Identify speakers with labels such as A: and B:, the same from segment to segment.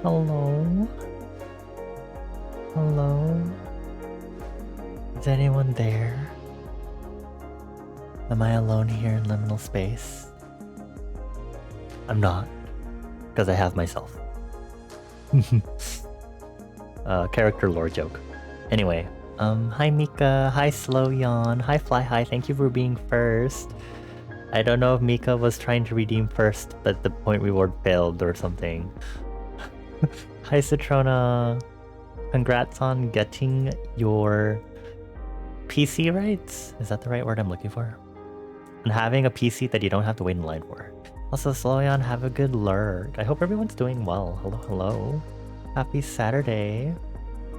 A: Hello? Hello? Is anyone there? Am I alone here in liminal space? I'm not, because I have myself. Character lore joke. Anyway, hi Mika, hi Slow Yawn, hi Fly High, thank you for being first. I don't know if Mika was trying to redeem first, but the point reward failed or something. Hi Citrona, congrats on getting your PC rights? Is that the right word I'm looking for? And having a PC that you don't have to wait in line for. Also, Sloyan, have a good lurk. I hope everyone's doing well. Hello, hello. Happy Saturday.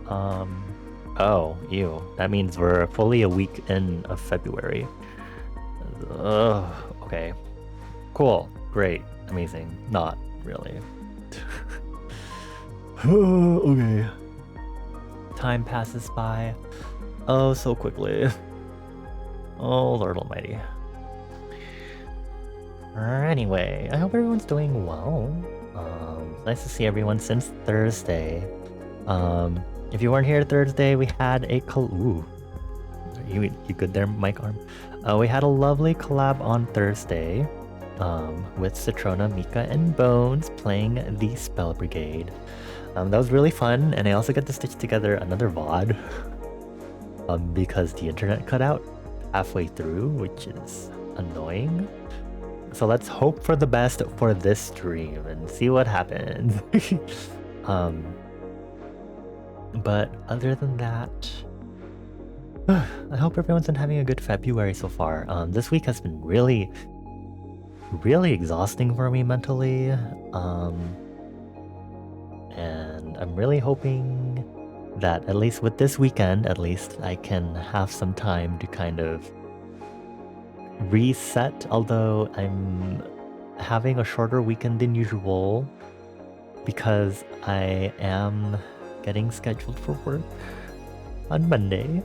A: Oh, ew. That means we're fully a week in of February. Ugh, okay. Cool. Great. Amazing. Not really. Okay. Time passes by. Oh, so quickly. Oh, Lord Almighty. Anyway, I hope everyone's doing well. Nice to see everyone since Thursday. If you weren't here Thursday, we had a ooh, you good there, Mike Arm? We had a lovely collab on Thursday, with Citrona, Mika, and Bones playing the Spell Brigade. That was really fun, and I also got to stitch together another VOD, because the internet cut out halfway through, which is annoying. So let's hope for the best for this stream and see what happens. But other than that, I hope everyone's been having a good February so far. This week has been really exhausting for me mentally. And I'm really hoping that at least with this weekend, at least I can have some time to kind of reset, although I'm having a shorter weekend than usual because I am getting scheduled for work on Monday.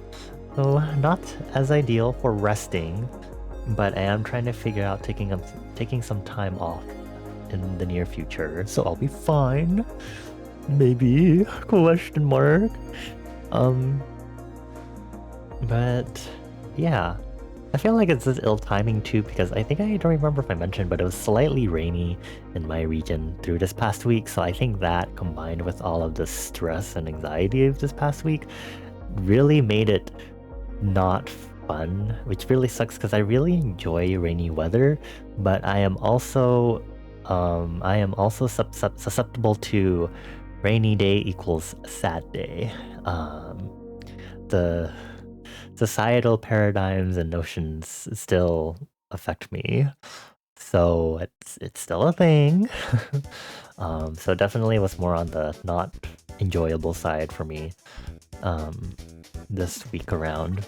A: So not as ideal for resting, but I am trying to figure out taking some time off in the near future, so I'll be fine. Maybe? Question mark. But yeah. I feel like it's just ill timing too because I think I don't remember if I mentioned, but it was slightly rainy in my region through this past week. So I think that combined with all of the stress and anxiety of this past week really made it not fun, which really sucks because I really enjoy rainy weather, but I am also susceptible to rainy day equals sad day. The societal paradigms and notions still affect me, so it's still a thing. So definitely was more on the not enjoyable side for me this week around.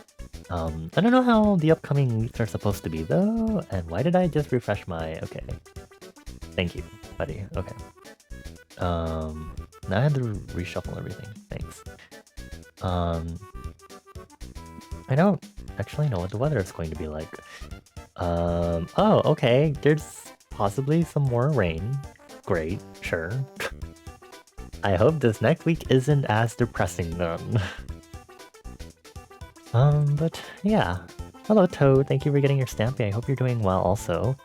A: I don't know how the upcoming weeks are supposed to be though, and why did I just refresh my... Okay. Thank you, buddy. Okay. Now I had to reshuffle everything. Thanks. I don't actually know what the weather is going to be like. Oh, okay. There's possibly some more rain. Great, sure. I hope this next week isn't as depressing then. But yeah. Hello, Toad. Thank you for getting your Stampy. I hope you're doing well also.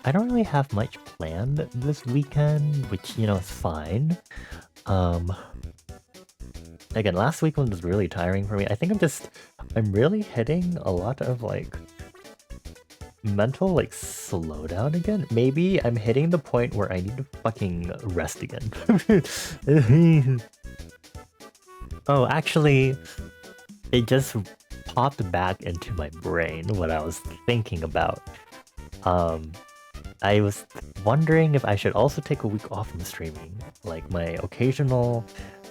A: I don't really have much planned this weekend, which, you know, is fine. Again, last week was really tiring for me. I think I'm really hitting a lot of, like, mental, like, slowdown again. Maybe I'm hitting the point where I need to fucking rest again. Oh, actually, it just popped back into my brain what I was thinking about. I was wondering if I should also take a week off from streaming, like my occasional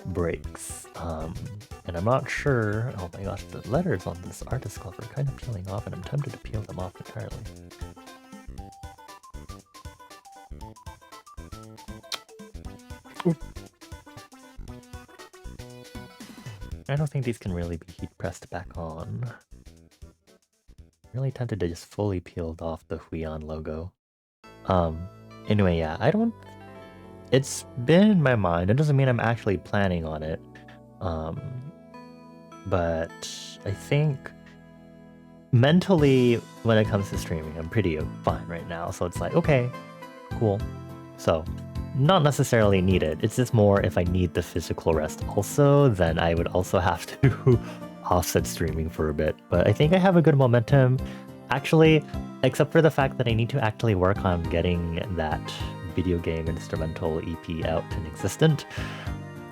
A: breaks. And I'm not sure. Oh my gosh, the letters on this artist club are kind of peeling off, and I'm tempted to peel them off entirely. Oop. I don't think these can really be heat pressed back on. Really tempted to just fully peel off the Huion logo. Anyway, yeah, I don't it's been in my mind. It doesn't mean I'm actually planning on it. But I think mentally, when it comes to streaming, I'm pretty fine right now. So it's like, okay, cool. So not necessarily needed. It's just more if I need the physical rest also, then I would also have to offset streaming for a bit. But I think I have a good momentum. Actually, except for the fact that I need to actually work on getting that video game instrumental EP out and existent.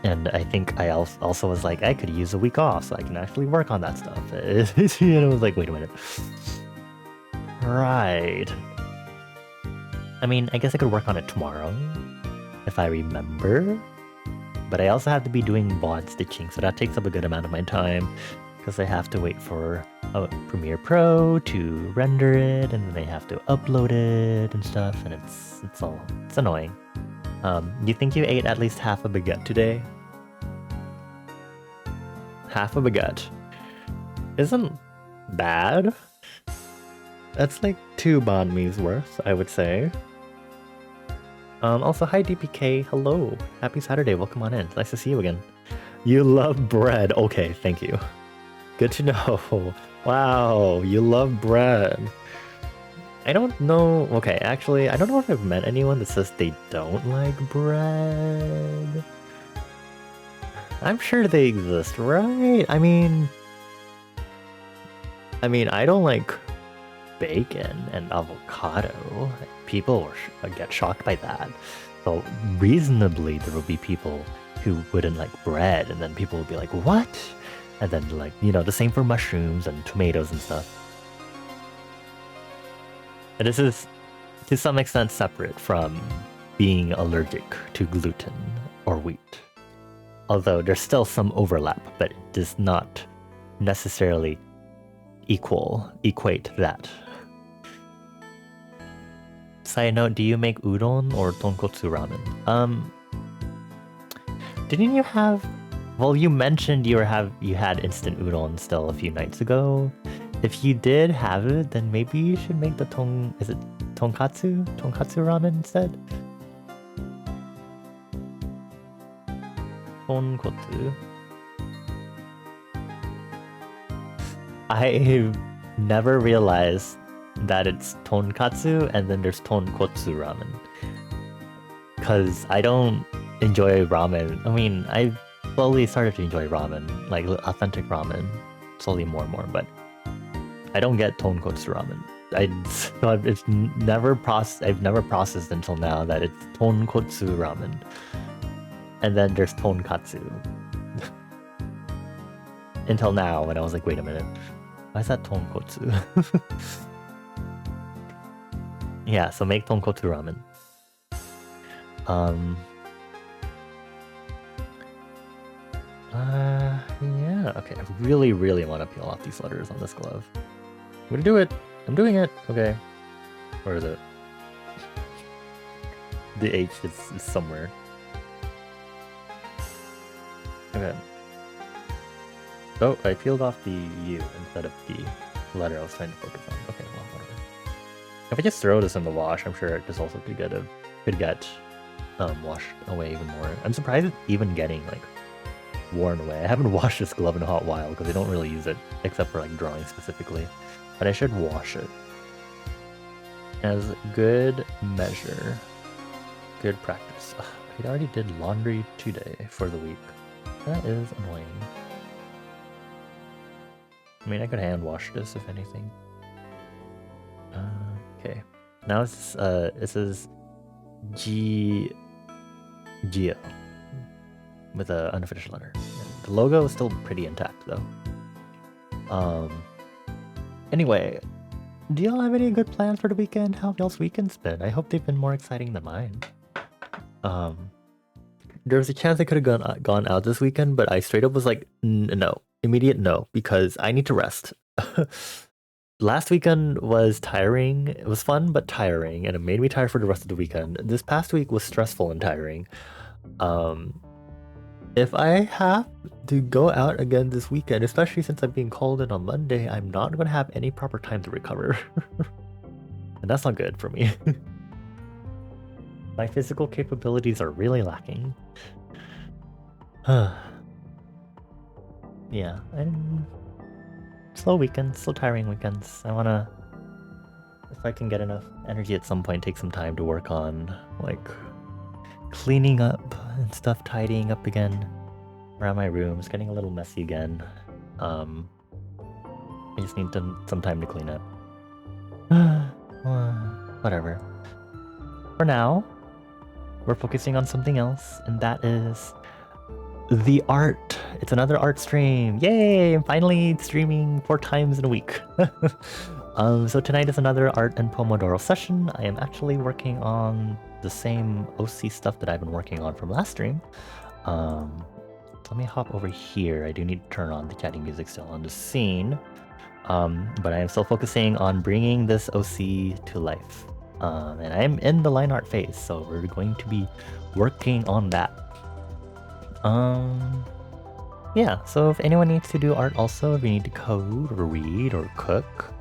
A: And I think I also was like, I could use a week off so I can actually work on that stuff. And I was like, wait a minute. Right. I mean, I guess I could work on it tomorrow, if I remember. But I also have to be doing VOD stitching, so that takes up a good amount of my time. Because I have to wait for Premiere Pro to render it, and then they have to upload it and stuff, and it's annoying. You think you ate at least half a baguette today? Half a baguette isn't bad. That's like 2 banh mi's worth, I would say. Also, hi DPK, hello. Happy Saturday, welcome on in. Nice to see you again. You love bread. Okay, thank you. Good to know. Wow, you love bread. I don't know. Okay, actually, I don't know if I've met anyone that says they don't like bread. I'm sure they exist, right? I mean, I don't like bacon and avocado. People get shocked by that. So reasonably, there will be people who wouldn't like bread, and then people will be like, what? And then like, you know, the same for mushrooms and tomatoes and stuff. And this is to some extent separate from being allergic to gluten or wheat. Although there's still some overlap, but it does not necessarily equate that. Side note, do you make udon or tonkotsu ramen? Didn't you have... Well, you mentioned you had instant udon still a few nights ago. If you did have it, then maybe you should make the is it tonkatsu? Tonkatsu ramen instead? Tonkotsu. I've never realized that it's tonkatsu and then there's tonkotsu ramen. Because I don't enjoy ramen. I mean, I've slowly started to enjoy ramen, like authentic ramen, slowly more and more, but I don't get tonkotsu ramen. I've never processed until now that it's tonkotsu ramen. And then there's tonkatsu. Until now, when I was like, wait a minute, why is that tonkotsu? Yeah, so make tonkotsu ramen. Yeah, okay, I really want to peel off these letters on this glove. I'm gonna do it. I'm doing it. Okay. Where is it? The H is somewhere. Okay. Oh, I peeled off the U instead of the letter I was trying to focus on. Okay, well, whatever. If I just throw this in the wash, I'm sure this also could get washed away even more. I'm surprised it's even getting like worn away. I haven't washed this glove in a hot while because I don't really use it except for like drawing specifically. But I should wash it as good measure. Good practice. Ugh, I already did laundry today for the week. That is annoying. I mean, I could hand wash this if anything. Okay. Now it says Geo with an unofficial letter. And the logo is still pretty intact though. Anyway, do y'all have any good plans for the weekend? How have y'all's weekends been? I hope they've been more exciting than mine. There was a chance I could have gone out this weekend, but I straight up was like, no. Immediate no, because I need to rest. Last weekend was tiring. It was fun, but tiring, and it made me tired for the rest of the weekend. This past week was stressful and tiring. If I have to go out again this weekend, especially since I'm being called in on Monday, I'm not going to have any proper time to recover. And that's not good for me. My physical capabilities are really lacking. Yeah, and slow weekends, slow tiring weekends. I wanna, if I can get enough energy at some point, take some time to work on like cleaning up and stuff, tidying up again around my room. It's getting a little messy again. I just need some time to clean up. Whatever. For now, we're focusing on something else, and that is the art. It's another art stream. Yay! I'm finally streaming 4 times in a week. So tonight is another art and Pomodoro session. I am actually working on the same OC stuff that I've been working on from last stream. Let me hop over here. I do need to turn on the chatting music still on the scene. But I am still focusing on bringing this OC to life. And I'm in the line art phase, so we're going to be working on that. Yeah, so if anyone needs to do art also, if you need to code or read or cook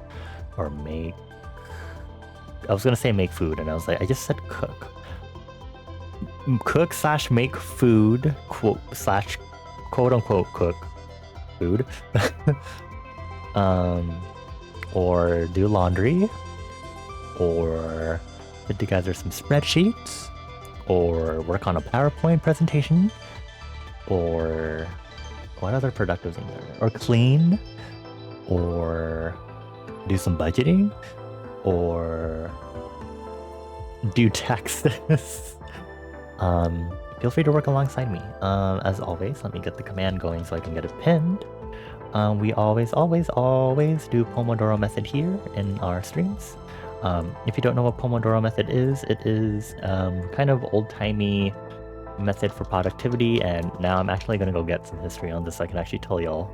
A: or make... I was gonna say make food, and I was like, I just said cook. Cook / make food, quote unquote cook food. Or do laundry, or put together some spreadsheets, or work on a PowerPoint presentation, or what other productive things are there? Or clean, or do some budgeting, or do taxes. Feel free to work alongside me. As always, let me get the command going so I can get it pinned. We always do Pomodoro method here in our streams. If you don't know what Pomodoro method is, it is kind of old-timey method for productivity, and now I'm actually going to go get some history on this so I can actually tell y'all.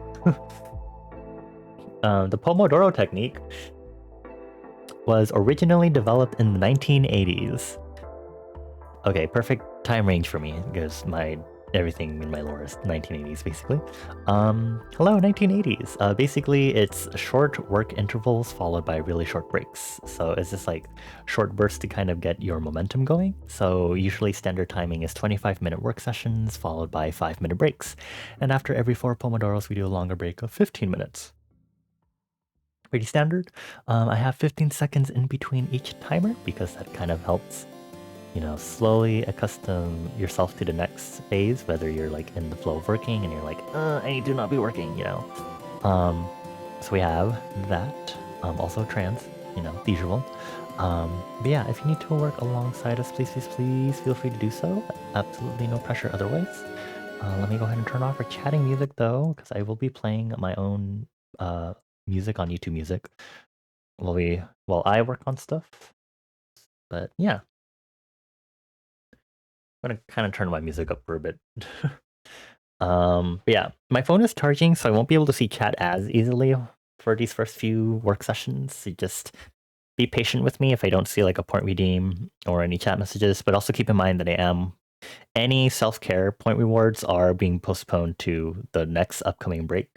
A: The Pomodoro technique was originally developed in the 1980s. Okay, perfect time range for me because everything in my lore is 1980s basically. Hello 1980s. Basically it's short work intervals followed by really short breaks. So it's just like short bursts to kind of get your momentum going. So usually standard timing is 25-minute work sessions followed by 5-minute breaks. And after every 4 Pomodoros, we do a longer break of 15 minutes. Pretty standard. I have 15 seconds in between each timer because that kind of helps, you know, slowly accustom yourself to the next phase, whether you're like in the flow of working and you're like, I need to not be working, you know. So we have that. Also trans, you know, the usual. But yeah, if you need to work alongside us, please feel free to do so. Absolutely no pressure otherwise. Let me go ahead and turn off our chatting music though, because I will be playing my own music on YouTube Music while I work on stuff. But yeah. I'm gonna kind of turn my music up for a bit. But yeah, my phone is charging, so I won't be able to see chat as easily for these first few work sessions. So just be patient with me if I don't see like a point redeem or any chat messages, but also keep in mind that any self-care point rewards are being postponed to the next upcoming break,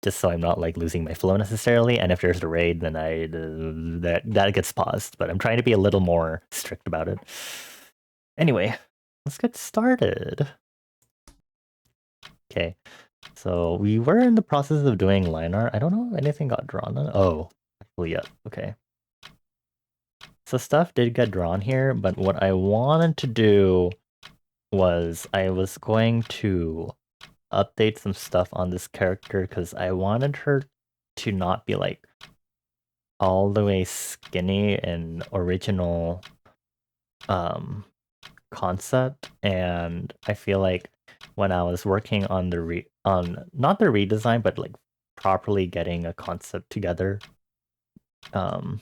A: just so I'm not like losing my flow necessarily. And if there's a raid, then that gets paused. But I'm trying to be a little more strict about it. Anyway, let's get started. Okay, so we were in the process of doing line art. I don't know if anything got drawn on. Oh, actually, yeah. Okay. So stuff did get drawn here, but what I wanted to do was I was going to update some stuff on this character because I wanted her to not be like all the way skinny and original concept, and I feel like when I was working on not the redesign but like properly getting a concept together, I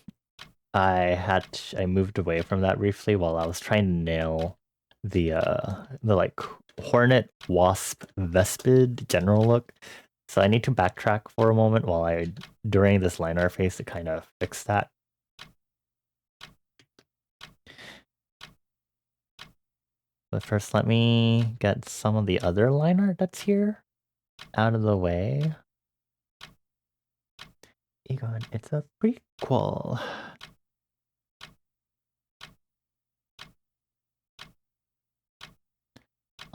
A: moved away from that briefly while I was trying to nail the like hornet wasp vespid general look. So I need to backtrack for a moment while during this line art phase to kind of fix that. But first, let me get some of the other line art that's here out of the way. Egon, it's a prequel.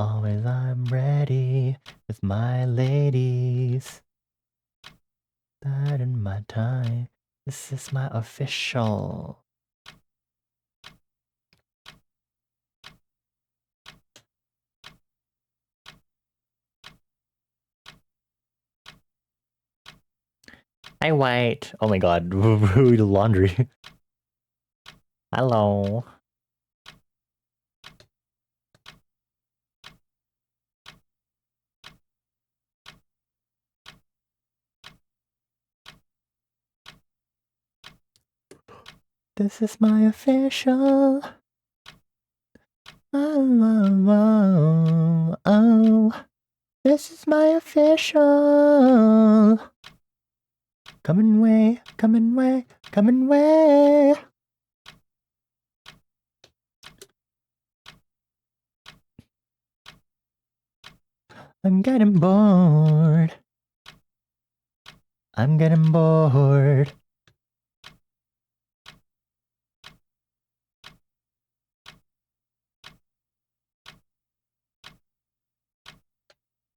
A: Always I'm ready with my ladies. That in my time. This is my official. Hi, White. Oh my god, rude laundry. Hello. This is my official. Oh. This is my official. Coming way, coming way, coming way. I'm getting bored. I'm getting bored.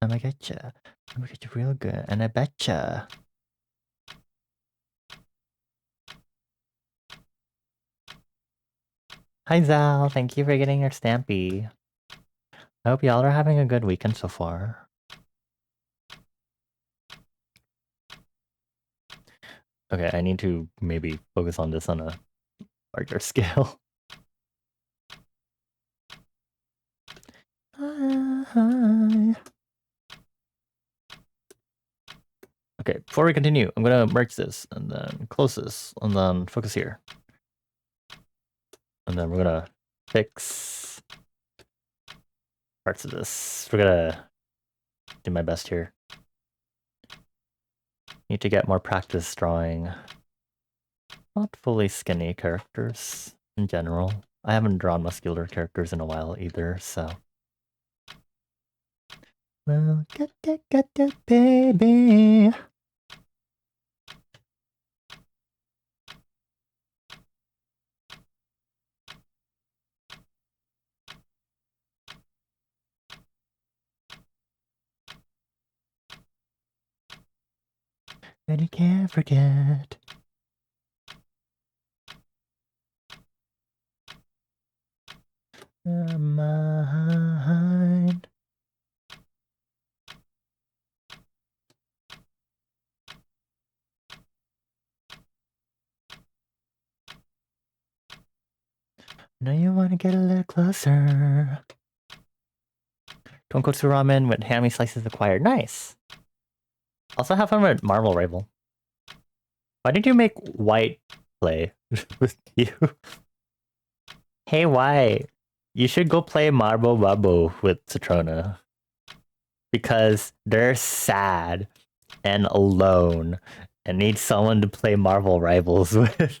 A: I'm gonna get ya. I'm gonna get you real good, and I betcha. Hi Zal, thank you for getting your stampy. I hope y'all are having a good weekend so far. Okay, I need to maybe focus on this on a larger scale. Okay, before we continue, I'm gonna merge this and then close this and then focus here. And then we're gonna fix parts of this. We're gonna do my best here. Need to get more practice drawing not fully skinny characters in general. I haven't drawn muscular characters in a while either, so. Well, get that, baby. And you can't forget. Mine. Now you want to get a little closer. Tonkotsu ramen with hammy slices acquired. Nice. Also have fun with Marvel Rival. Why did you make White play with you? Hey, White. You should go play Marble Bubble with Citrona. Because they're sad and alone and need someone to play Marvel Rivals with.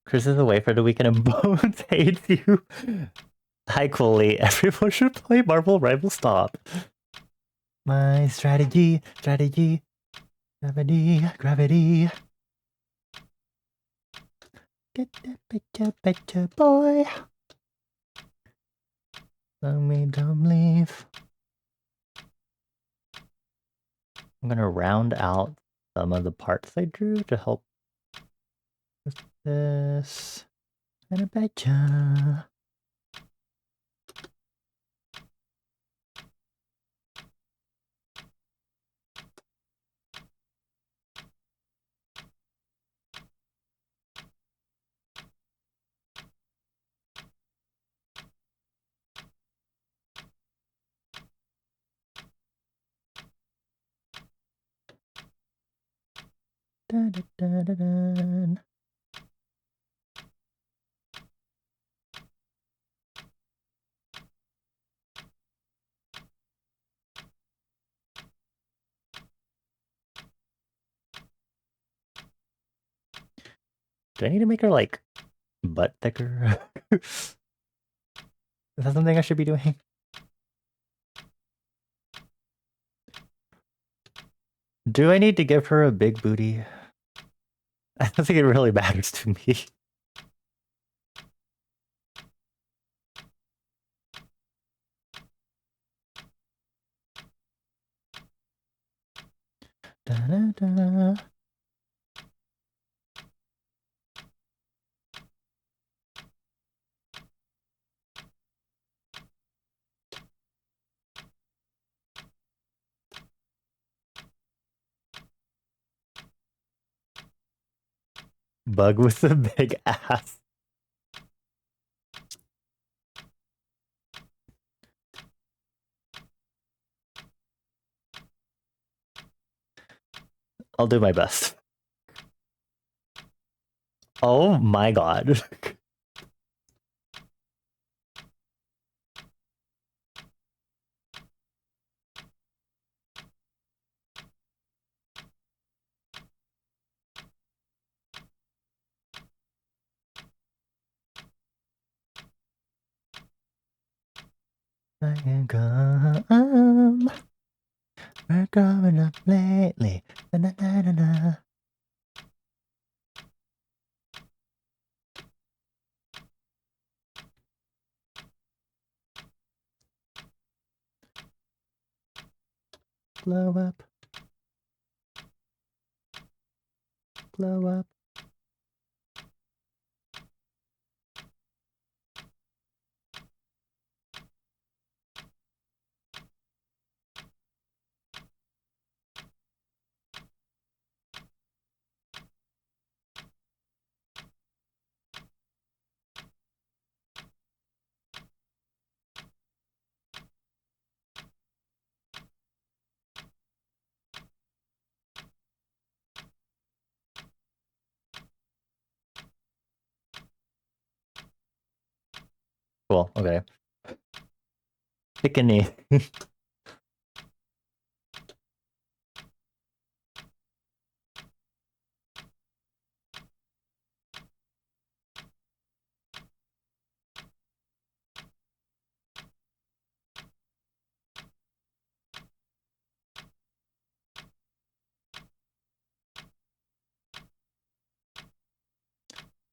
A: Chris is away for the weekend and Bones hates you. Hi, Coley. Everyone should play Marvel Rival Stop. My strategy. Gravity. Get that picture, boy. Don't leave. I'm gonna round out some of the parts I drew to help with this. And I betcha. Dun, dun, dun, dun, dun. Do I need to make her like butt thicker? Is that something I should be doing? Do I need to give her a big booty? I don't think it really matters to me. Da, da, da. Bug with a big ass. I'll do my best. Oh my god. I can come. We're growing up lately. Na, na, na, na, na. Blow up. Blow up. Cool, okay. Pick a name.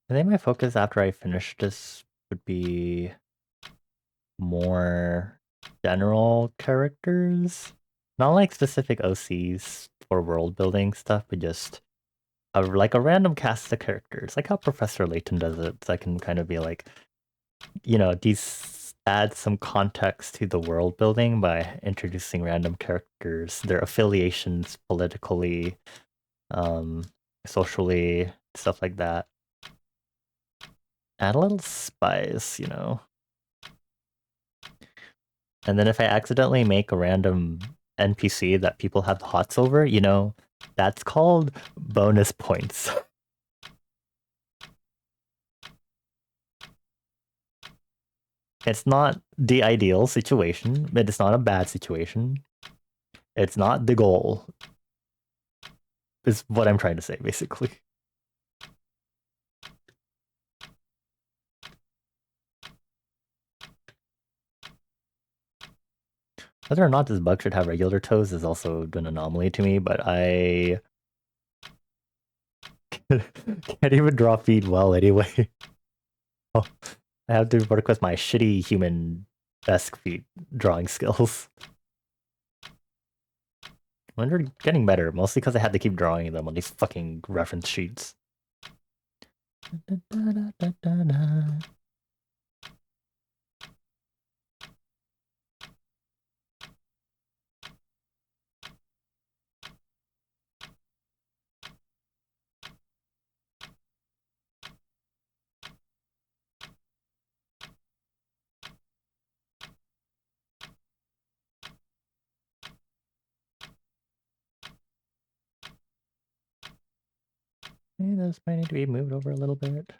A: I think my focus after I finish this would be more general characters. Not like specific OCs for world building stuff, but just like a random cast of characters. Like how Professor Layton does it. So I can kind of be like, these add some context to the world building by introducing random characters, their affiliations politically, socially, stuff like that. Add a little spice, And then if I accidentally make a random NPC that people have hots over, that's called bonus points. It's not the ideal situation, but it's not a bad situation. It's not the goal, is what I'm trying to say, basically. Whether or not this bug should have regular toes is also an anomaly to me, but I can't even draw feet well anyway. Oh, I have to work with my shitty human-esque feet drawing skills. When they're getting better, mostly because I had to keep drawing them on these fucking reference sheets. This might need to be moved over a little bit.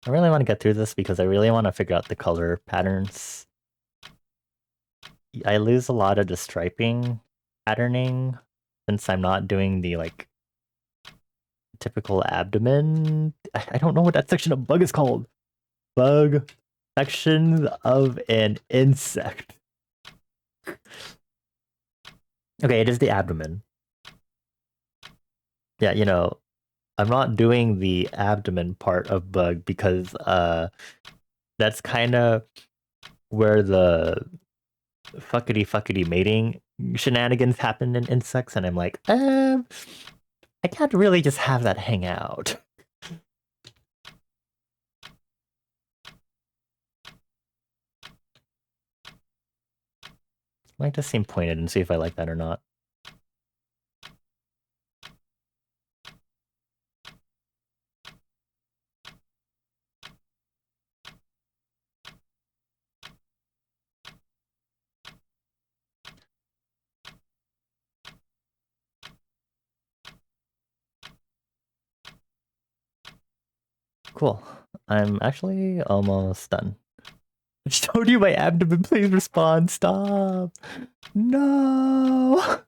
A: I really want to get through this because I really want to figure out the color patterns. I lose a lot of the striping patterning since I'm not doing the like typical abdomen. I don't know what that section of bug is called. Bug section of an insect. Okay, it is the abdomen. Yeah, you know, I'm not doing the abdomen part of bug because that's kind of where the fuckity mating shenanigans happen in insects, and I'm like, I can't really just have that hang out. I like to seem pointed and see if I like that or not. Cool. I'm actually almost done. I showed you my abdomen. Please respond. Stop. No.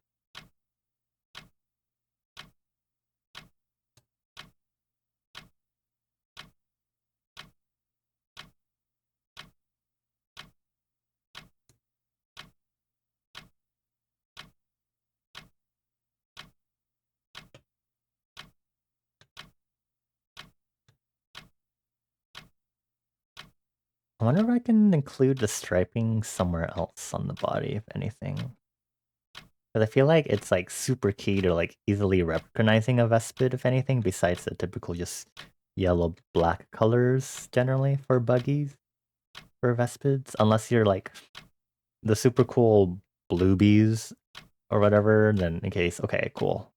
A: I wonder if I can include the striping somewhere else on the body, if anything. Because I feel like it's like super key to like easily recognizing a Vespid, if anything, besides the typical just yellow black colors generally for buggies for Vespids. Unless you're like the super cool bluebies or whatever, then in case, okay, cool.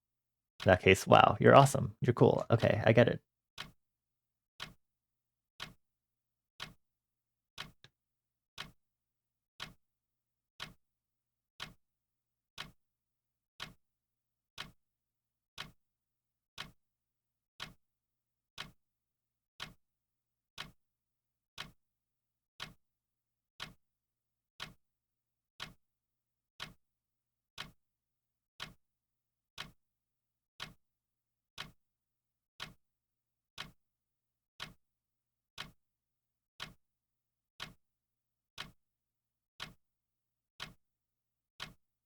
A: In that case, wow, you're awesome. You're cool. Okay, I get it.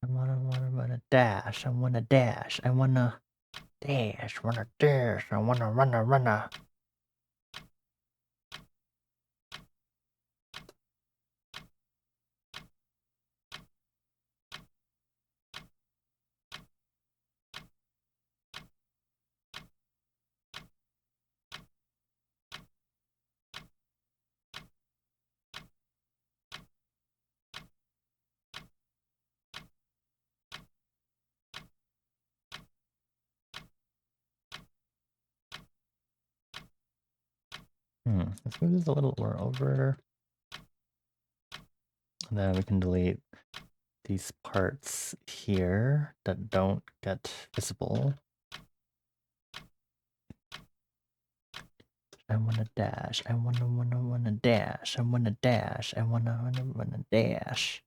A: I wanna dash. I wanna dash. I wanna dash. Wanna dash. I wanna run. Let's move this a little more over. And then we can delete these parts here that don't get visible. I wanna dash. I wanna dash. I wanna dash. I wanna dash.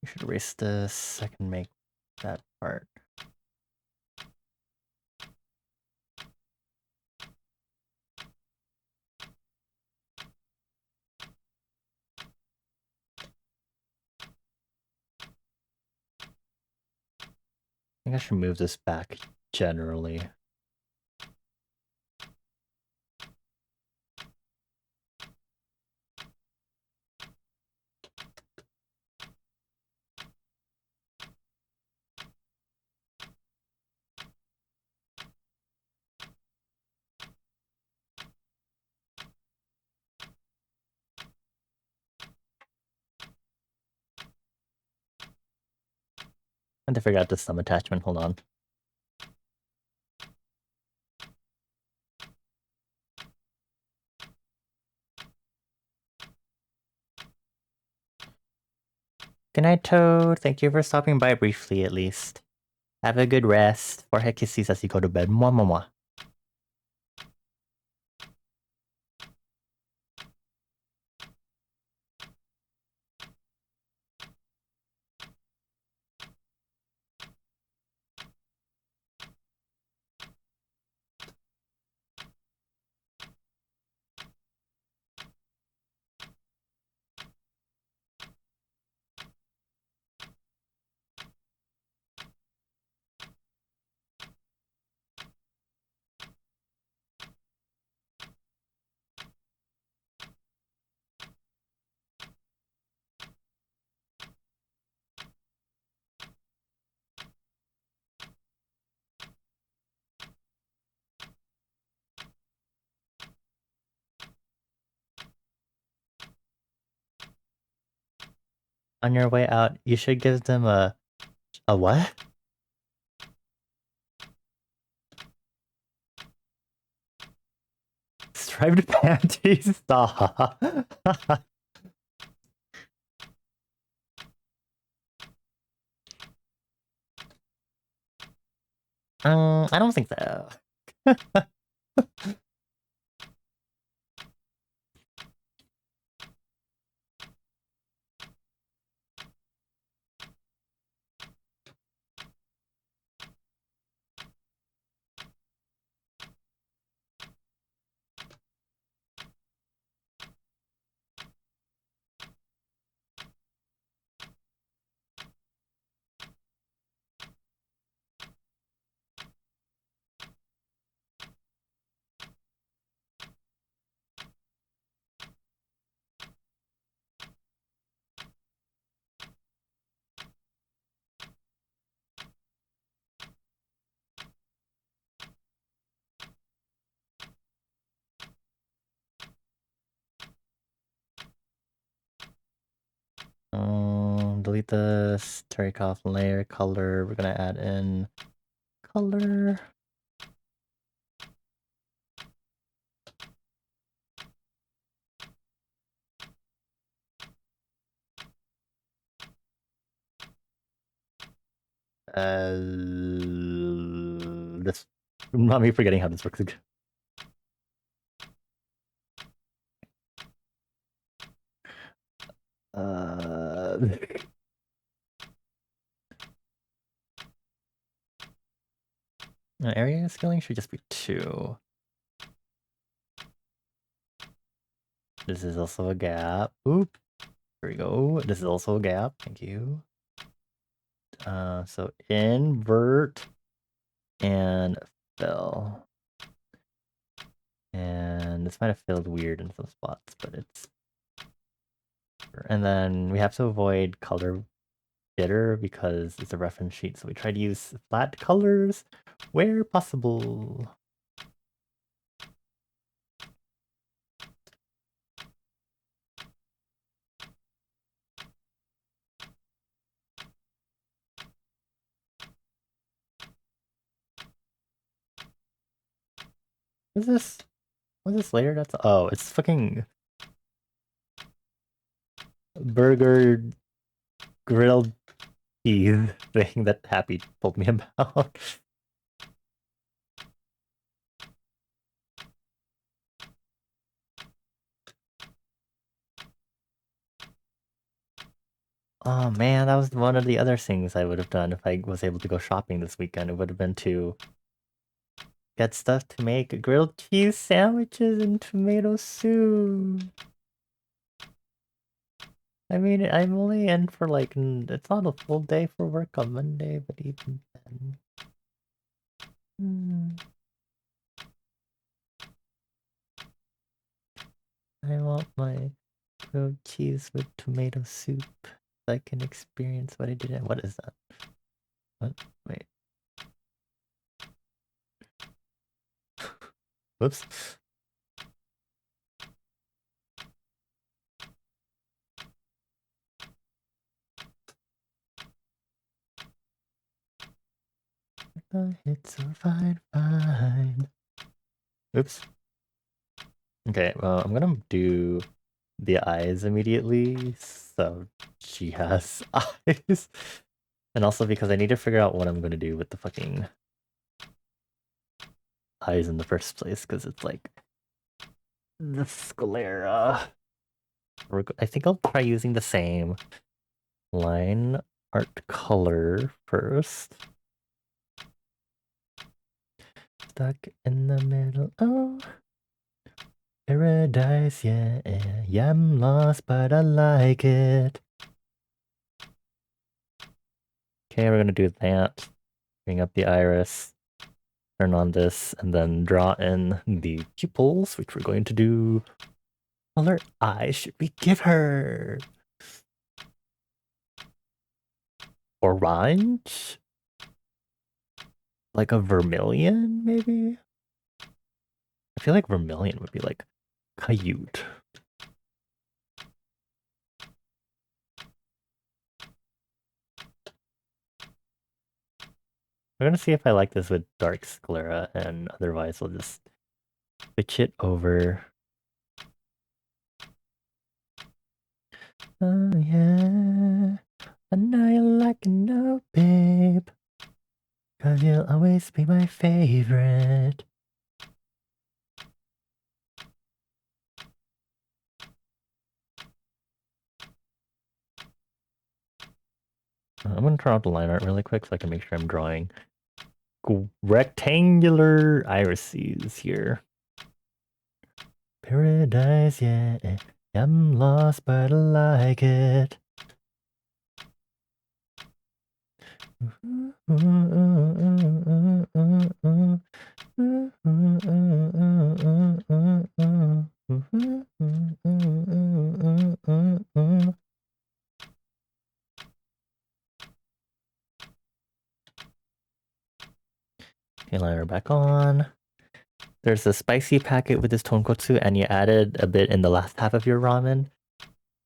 A: We should erase this. I can make that part. I think I should move this back generally. And to figure out this thumb attachment. Hold on. Good night, Toad. Thank you for stopping by briefly, at least. Have a good rest. Forehead kisses as you go to bed. Mwah, mwah, mwah. On your way out, you should give them a what? Striped panties? Stop. I don't think so. Delete this, take off layer color. We're gonna add in color. This, not me forgetting how this works again. Area scaling should just be 2. This is also a gap. Oop. Here we go. This is also a gap. Thank you. So invert and fill. And this might have filled weird in some spots, but it's... And then we have to avoid color jitter because it's a reference sheet, so we try to use flat colors where possible. What's this? What's this layer? That's... Oh, it's fucking... burger grilled cheese thing that Happy told me about. Oh man, that was one of the other things I would have done if I was able to go shopping this weekend. It would have been to get stuff to make grilled cheese sandwiches and tomato soup. I mean, I'm only in for like, it's not a full day for work on Monday, but even then. I want my grilled cheese with tomato soup so I can experience what I did. What is that? What? Wait. Whoops. It's so fine, fine. Oops. Okay, well, I'm gonna do the eyes immediately, so she has eyes. And also because I need to figure out what I'm gonna do with the fucking eyes in the first place, because it's like the sclera. I think I'll try using the same line art color first. Stuck in the middle. Oh, paradise, yeah. Yeah, I'm lost, but I like it. Okay, we're gonna do that. Bring up the iris. Turn on this, and then draw in the pupils, which we're going to do. Color eyes should we give her? Orange? Like a vermilion, maybe? I feel like vermilion would be like cute. We're gonna see if I like this with dark sclera, and otherwise we'll just switch it over. Oh yeah, I know you like it, no, babe. 'Cause you'll always be my favorite. I'm gonna turn off the line art really quick so I can make sure I'm drawing rectangular irises here. Paradise, yeah. I'm lost, but I like it. Okay, liner back on. There's a spicy packet with this tonkotsu, and you added a bit in the last half of your ramen.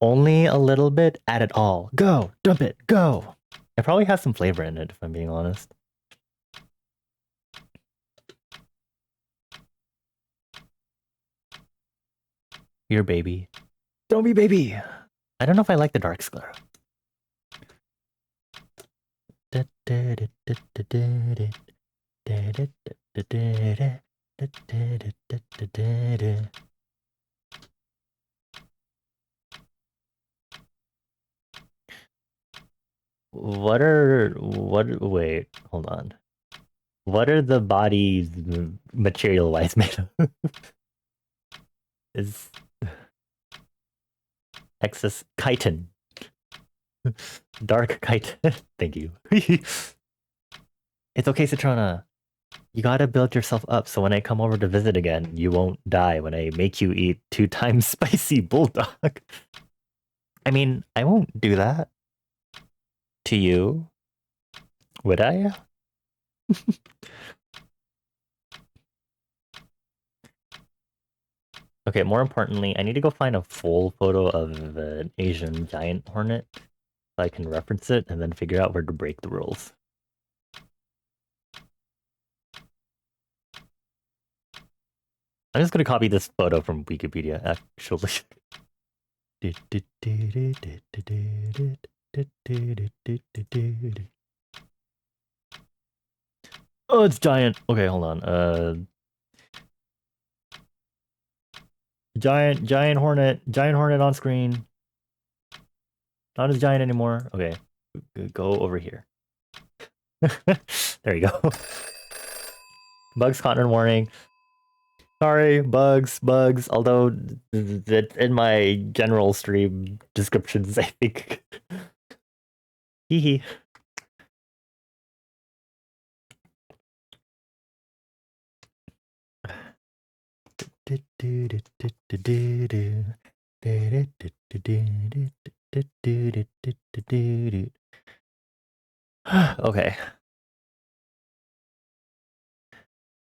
A: Only a little bit, add it all. Go! Dump it! Go! It probably has some flavor in it, if I'm being honest. Your baby. Don't be baby! I don't know if I like the dark sclera. Wait, hold on. What are the bodies material-wise made of? Is excess chitin. Dark chitin. Thank you. It's okay, Citrona. You gotta build yourself up so when I come over to visit again, you won't die when I make you eat 2 times spicy bulldog. I mean, I won't do that to you. Would I? Okay, more importantly, I need to go find a full photo of an Asian giant hornet so I can reference it and then figure out where to break the rules. I'm just gonna copy this photo from Wikipedia, actually. Oh, it's giant. Okay, hold on. Giant hornet on screen. Not as giant anymore. Okay, go over here. There you go. Bugs content warning. Sorry, bugs. Although in my general stream descriptions, I think. Hee hee. Okay.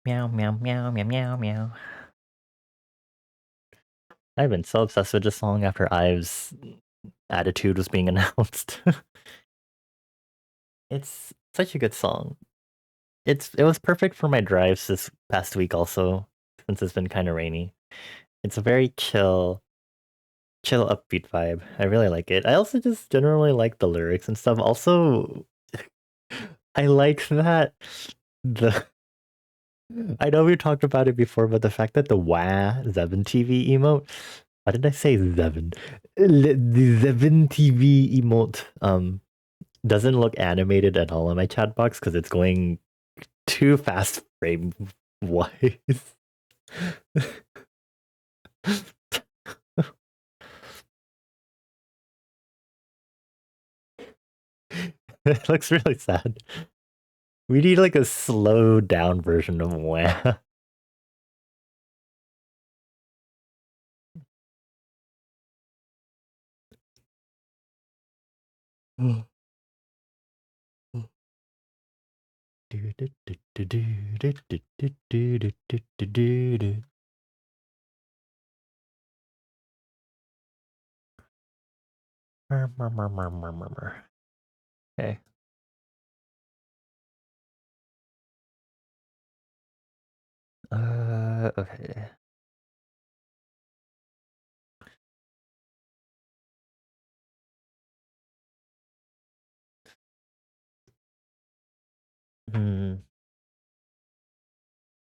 A: Meow, meow, meow, meow, meow, meow. I've been so obsessed with this song after Ive's attitude was being announced. It's such a good song. It was perfect for my drives this past week also, since it's been kind of rainy. It's a very chill upbeat vibe. I really like it. I also just generally like the lyrics and stuff. Also, I like that the I know we talked about it before, but the fact that the wah Zevin TV emote, why did I say Zevin? The Zevin TV emote doesn't look animated at all in my chat box because it's going too fast frame wise. It looks really sad. We need like a slowed down version of wah. Okay. Okay. Hmm.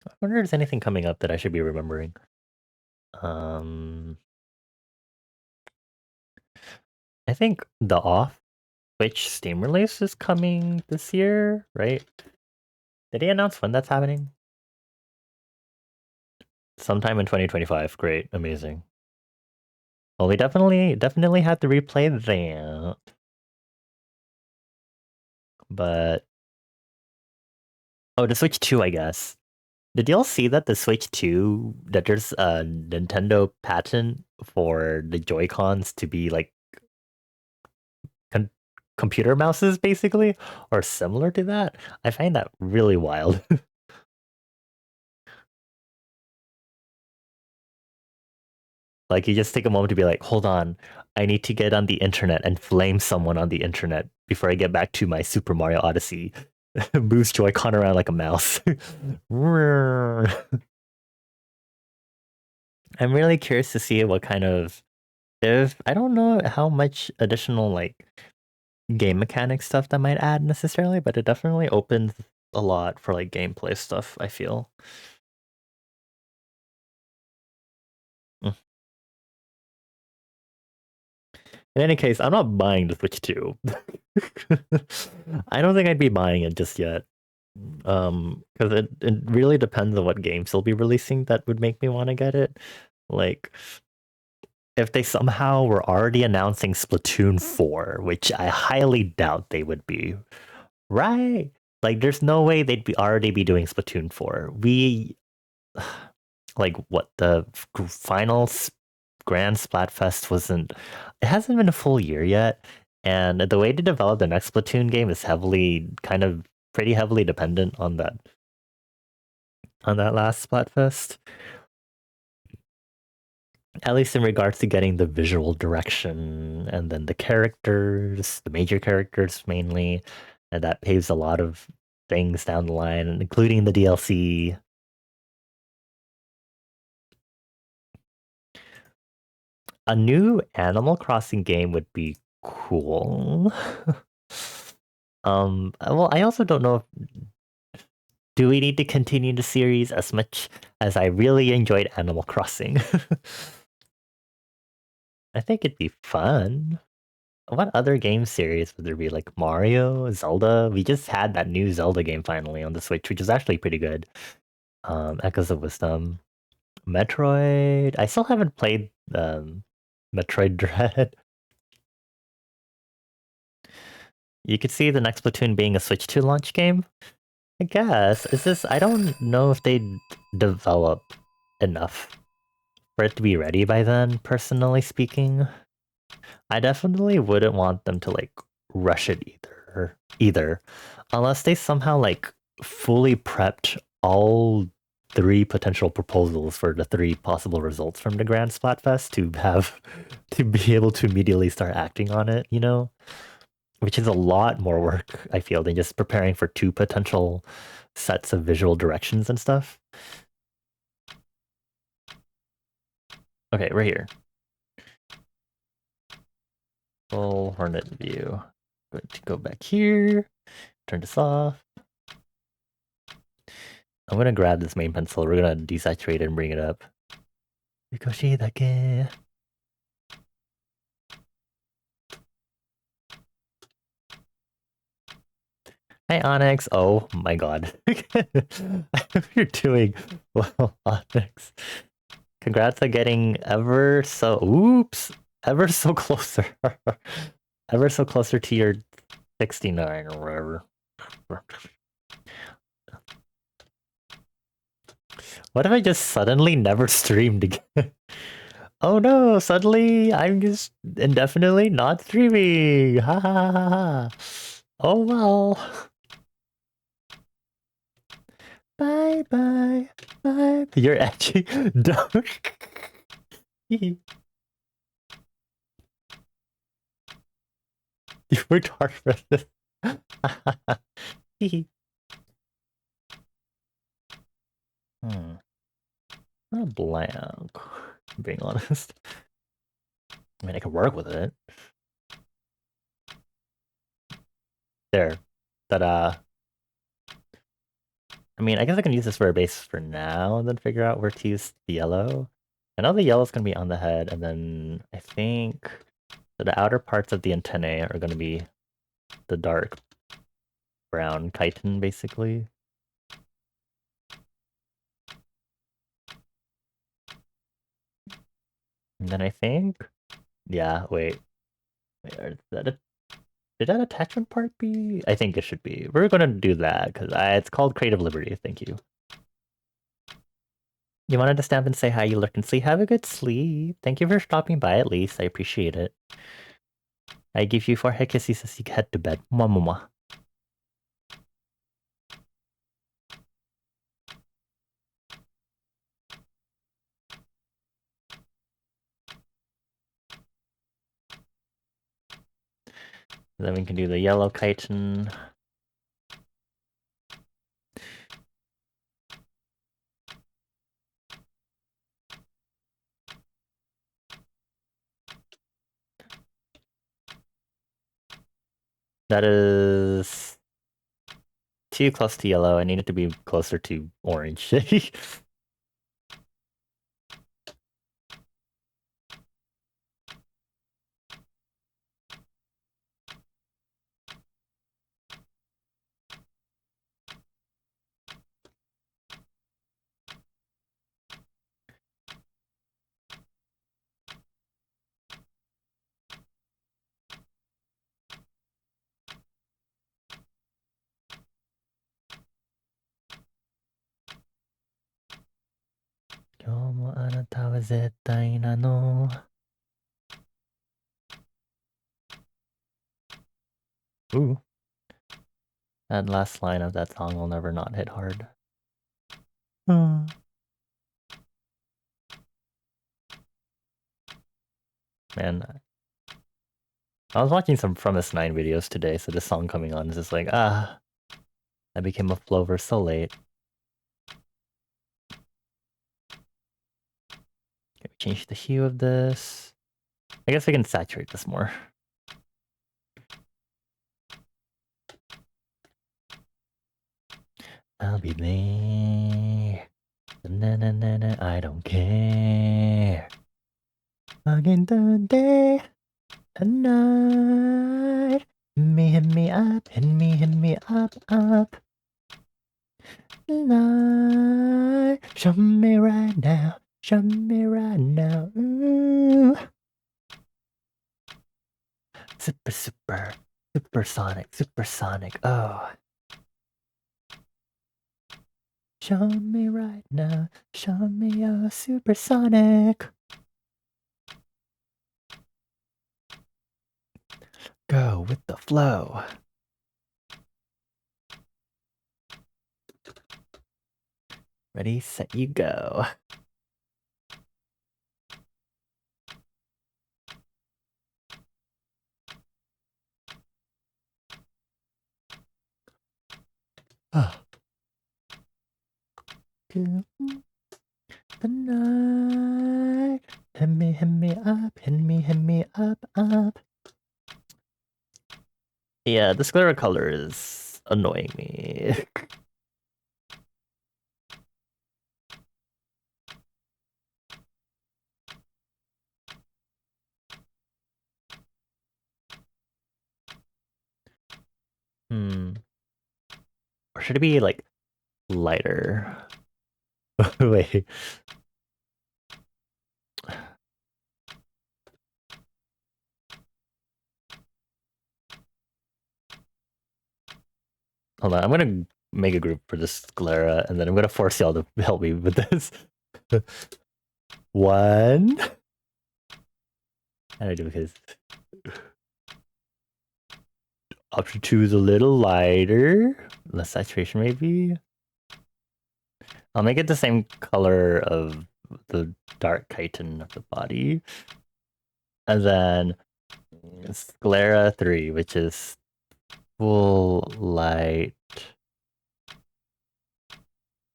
A: I wonder if there's anything coming up that I should be remembering. Um, I think the off Switch Steam release is coming this year, right? Did he announce when that's happening? Sometime in 2025. Great, amazing. Well, we definitely had to replay that, but oh, the Switch 2, I guess. Did y'all see that the Switch 2 that there's a Nintendo patent for the Joy-Cons to be like con computer mouses basically or similar to that? I find that really wild. Like you just take a moment to be like, hold on, I need to get on the internet and flame someone on the internet before I get back to my Super Mario Odyssey. Moves Joy-Con around like a mouse. I'm really curious to see what kind of if I don't know how much additional like game mechanic stuff that might add necessarily, but it definitely opens a lot for like gameplay stuff, I feel. Mm. In any case, I'm not buying the Switch 2. I don't think I'd be buying it just yet. Because it really depends on what games they'll be releasing that would make me want to get it. Like if they somehow were already announcing Splatoon 4, which I highly doubt they would be, right? Like there's no way they'd be already be doing Splatoon 4. We like what the final Grand Splatfest wasn't. It hasn't been a full year yet, and the way to develop the next Splatoon game is heavily, kind of, pretty heavily dependent on that last Splatfest. At least in regards to getting the visual direction and then the characters, the major characters mainly, and that paves a lot of things down the line, including the DLC. A new Animal Crossing game would be cool. Well, I also don't know if do we need to continue the series as much as I really enjoyed Animal Crossing. I think it'd be fun. What other game series would there be? Like Mario, Zelda? We just had that new Zelda game finally on the Switch, which is actually pretty good. Echoes of Wisdom. Metroid. I still haven't played Metroid Dread. You could see the next Splatoon being a Switch 2 launch game. I guess. Is this I don't know if they develop enough for it to be ready by then, personally speaking. I definitely wouldn't want them to like rush it either. Unless they somehow like fully prepped all three potential proposals for the three possible results from the Grand Splatfest to have to be able to immediately start acting on it, you know? Which is a lot more work, I feel, than just preparing for two potential sets of visual directions and stuff. Okay, right here. Full Hornet view. Going to go back here. turn this off. I'm gonna grab this main pencil. We're gonna desaturate it and bring it up. Ricochet dake. Hi Onyx. Oh my god. You're doing well, Onyx. Congrats on getting ever so ever so closer. Ever so closer to your 69 or whatever. What if I just suddenly never streamed again? Oh no, suddenly I'm just indefinitely not streaming. Ha ha ha ha ha. Oh well. Bye bye. Bye. You're edgy. Don't. You worked hard for this. Not blank, being honest. I mean, I could work with it. There. Ta-da. I mean, I guess I can use this for a base for now and then figure out where to use the yellow. I know the yellow's going to be on the head, and then I think the outer parts of the antennae are going to be the dark brown chitin, basically. And then I think... Yeah, wait. Is that a... Did that attachment part be? I think it should be. We're going to do that, because it's called Creative Liberty. Thank you. You wanted to stamp and say hi, you looked and sleep. Have a good sleep. Thank you for stopping by at least. I appreciate it. I give you 4 head kisses as you head to bed. Mwah, mwah, mwah. Then we can do the yellow chitin. That is too close to yellow. I need it to be closer to orange. Ooh. That last line of that song will never not hit hard. Man, I was watching some From S9 videos today, so this song coming on is just like, I became a flover so late. Okay, change the hue of this. I guess we can saturate this more. I'll be there. Na, na, na, na, I don't care. Again the day and night. Hit me up, hit me up, up. Night. Show me right now, show me right now. Ooh. Supersonic, oh. Show me right now, show me your supersonic. Go with the flow. Ready, set, you go. Oh. The night. Hit me up, hit me up, up. Yeah, the sclera color is annoying me. Or should it be like lighter? Wait. Hold on, I'm gonna make a group for this sclera, and then I'm gonna force y'all to help me with this. 1. How do I do his? Option 2 is a little lighter. Less saturation, maybe? I'll make it the same color of the dark chitin of the body. And then sclera 3, which is full light.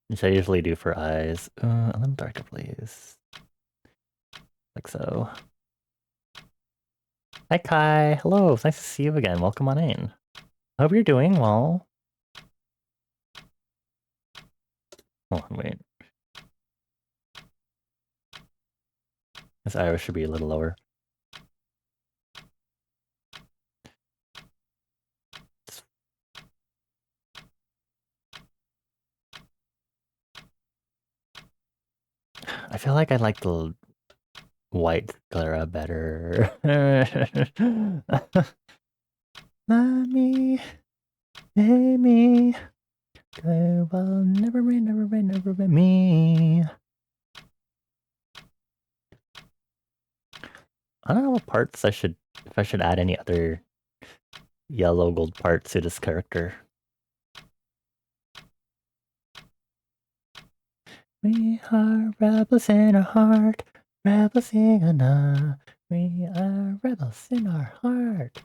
A: Which I usually do for eyes. A little darker, please. Like so. Hi, Kai. Hello. It's nice to see you again. Welcome on in. I hope you're doing well. Oh, wait. This iris should be a little lower. I feel like I like the white sclera better. Mommy, Amy, there will never be me. I don't know what parts if I should add any other yellow gold parts to this character. We are rebels in our heart, rebels in our we are rebels in our heart.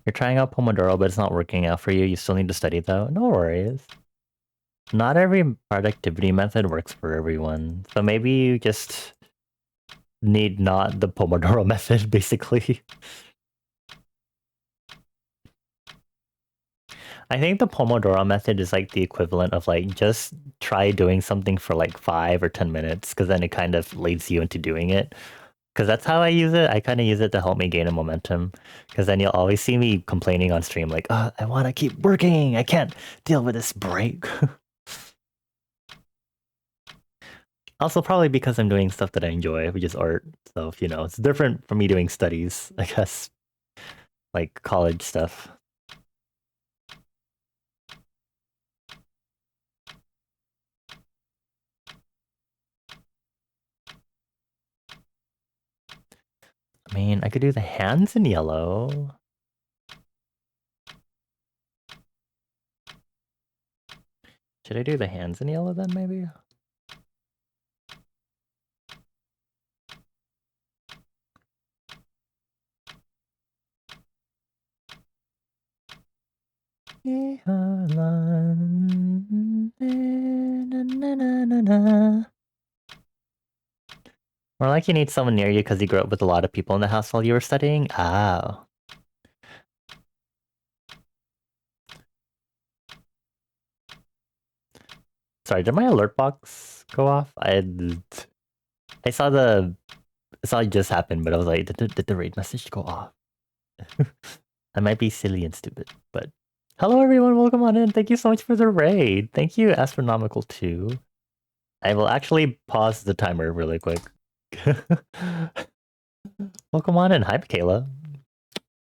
A: You're trying out Pomodoro, but it's not working out for you. You still need to study though. No worries. Not every productivity method works for everyone. So maybe you just need not the Pomodoro method, basically. I think the Pomodoro method is like the equivalent of like just try doing something for like 5 or 10 minutes, because then it kind of leads you into doing it. Because that's how I use it. I kind of use it to help me gain a momentum. Because then you'll always see me complaining on stream like, oh, I want to keep working. I can't deal with this break. Also, probably because I'm doing stuff that I enjoy, which is art. So, you know, it's different from me doing studies, I guess. Like college stuff. I mean, I could do the hands in yellow. Should I do the hands in yellow then, maybe? Or like you need someone near you because you grew up with a lot of people in the house while you were studying? Oh. Sorry, did my alert box go off? I saw it just happened, but I was like, did the raid message go off? I might be silly and stupid, but hello everyone, welcome on in. Thank you so much for the raid. Thank you, Astronomical 2. I will actually pause the timer really quick. Welcome on in. Hi, Michaela.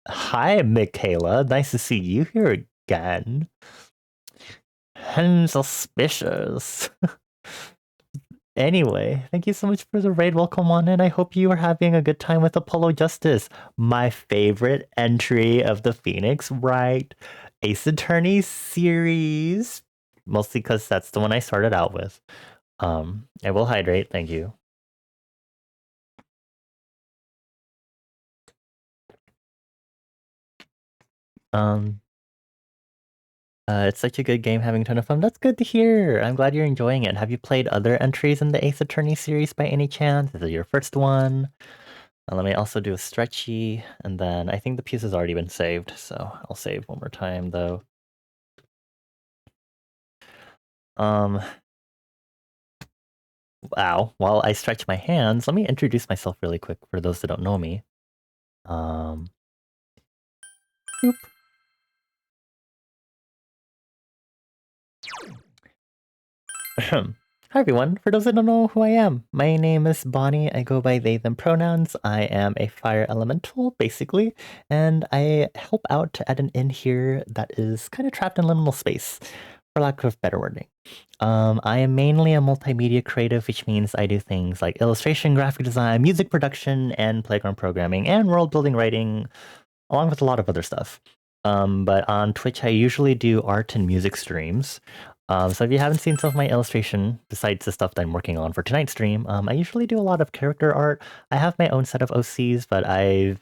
A: Hi, Michaela. Nice to see you here again. And suspicious. Anyway, thank you so much for the raid. Welcome on in. I hope you are having a good time with Apollo Justice, my favorite entry of the Phoenix Wright Ace Attorney series. Mostly because that's the one I started out with. I will hydrate. Thank you. Um, it's such a good game, having a ton of fun. That's good to hear. I'm glad you're enjoying it. Have you played other entries in the Ace Attorney series by any chance? Is it your first one? Let me also do a stretchy, and then I think the piece has already been saved, so I'll save one more time though. Wow. While I stretch my hands, let me introduce myself really quick for those that don't know me. Boop. Hi everyone. For those that don't know who I am, my name is Bonnie. I go by they, them pronouns. I am a fire elemental, basically, and I help out at an inn here that is kind of trapped in liminal space, for lack of better wording. I am mainly a multimedia creative, which means I do things like illustration, graphic design, music production, and playground programming, and world building writing, along with a lot of other stuff. But on Twitch, I usually do art and music streams. So if you haven't seen some of my illustration, besides the stuff that I'm working on for tonight's stream, I usually do a lot of character art. I have my own set of OCs, but a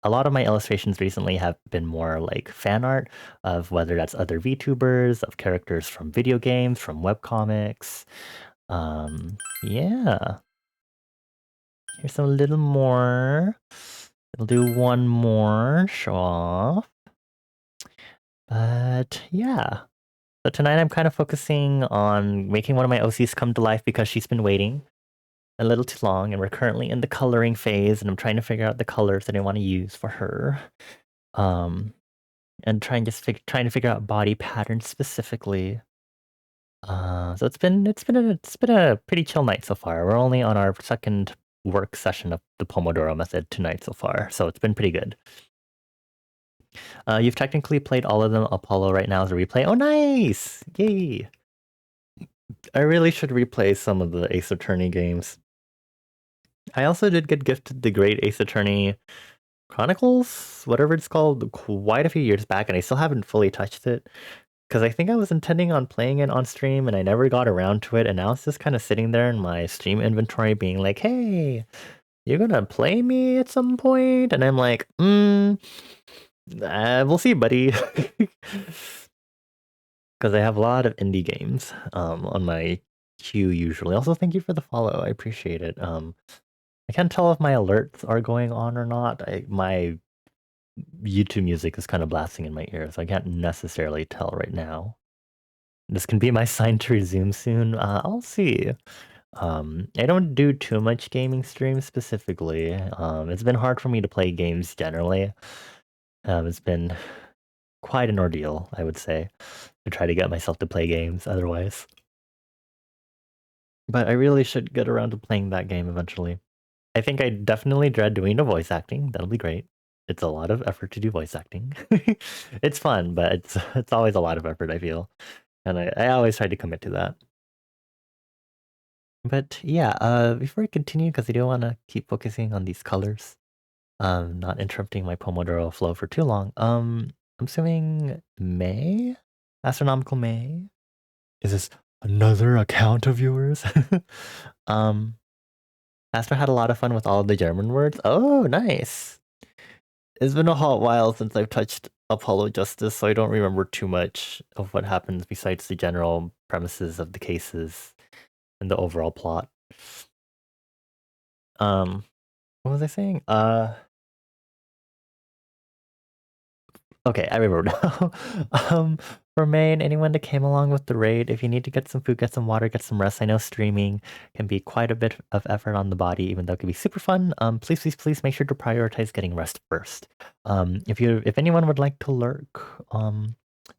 A: lot of my illustrations recently have been more like fan art of whether that's other VTubers, of characters from video games, from webcomics. Yeah. Here's some little more. We'll do one more show off. But yeah. So tonight I'm kind of focusing on making one of my OCs come to life because she's been waiting a little too long, and we're currently in the coloring phase, and I'm trying to figure out the colors that I want to use for her. And trying to figure out body patterns specifically. So it's been a pretty chill night so far. We're only on our second work session of the Pomodoro method tonight so far, so it's been pretty good. You've technically played all of them. Apollo right now is a replay. Oh, nice! Yay! I really should replay some of the Ace Attorney games. I also did get gifted the Great Ace Attorney Chronicles, whatever it's called, quite a few years back, and I still haven't fully touched it. Because I think I was intending on playing it on stream, and I never got around to it, and now it's just kind of sitting there in my Steam inventory being like, hey, you're gonna play me at some point? And I'm like, we'll see, buddy. Because I have a lot of indie games on my queue usually. Also, thank you for the follow. I appreciate it. I can't tell if my alerts are going on or not. My YouTube music is kind of blasting in my ear, so I can't necessarily tell right now. This can be my sign to resume soon. I'll see. I don't do too much gaming streams specifically. It's been hard for me to play games generally. It's been quite an ordeal, I would say, to try to get myself to play games otherwise. But I really should get around to playing that game eventually. I think I definitely dread doing the voice acting. That'll be great. It's a lot of effort to do voice acting. It's fun, but it's always a lot of effort, I feel. And I always try to commit to that. But yeah, before I continue, because I do want to keep focusing on these colors, not interrupting my Pomodoro flow for too long. I'm assuming May? Astronomical May? Is this another account of yours? Astro had a lot of fun with all of the German words. Oh, nice. It's been a hot while since I've touched Apollo Justice, so I don't remember too much of what happens besides the general premises of the cases and the overall plot. What was I saying? Okay, I remember now. For May and anyone that came along with the raid, if you need to get some food, get some water, get some rest, I know streaming can be quite a bit of effort on the body, even though it can be super fun. Please make sure to prioritize getting rest first. If anyone would like to lurk,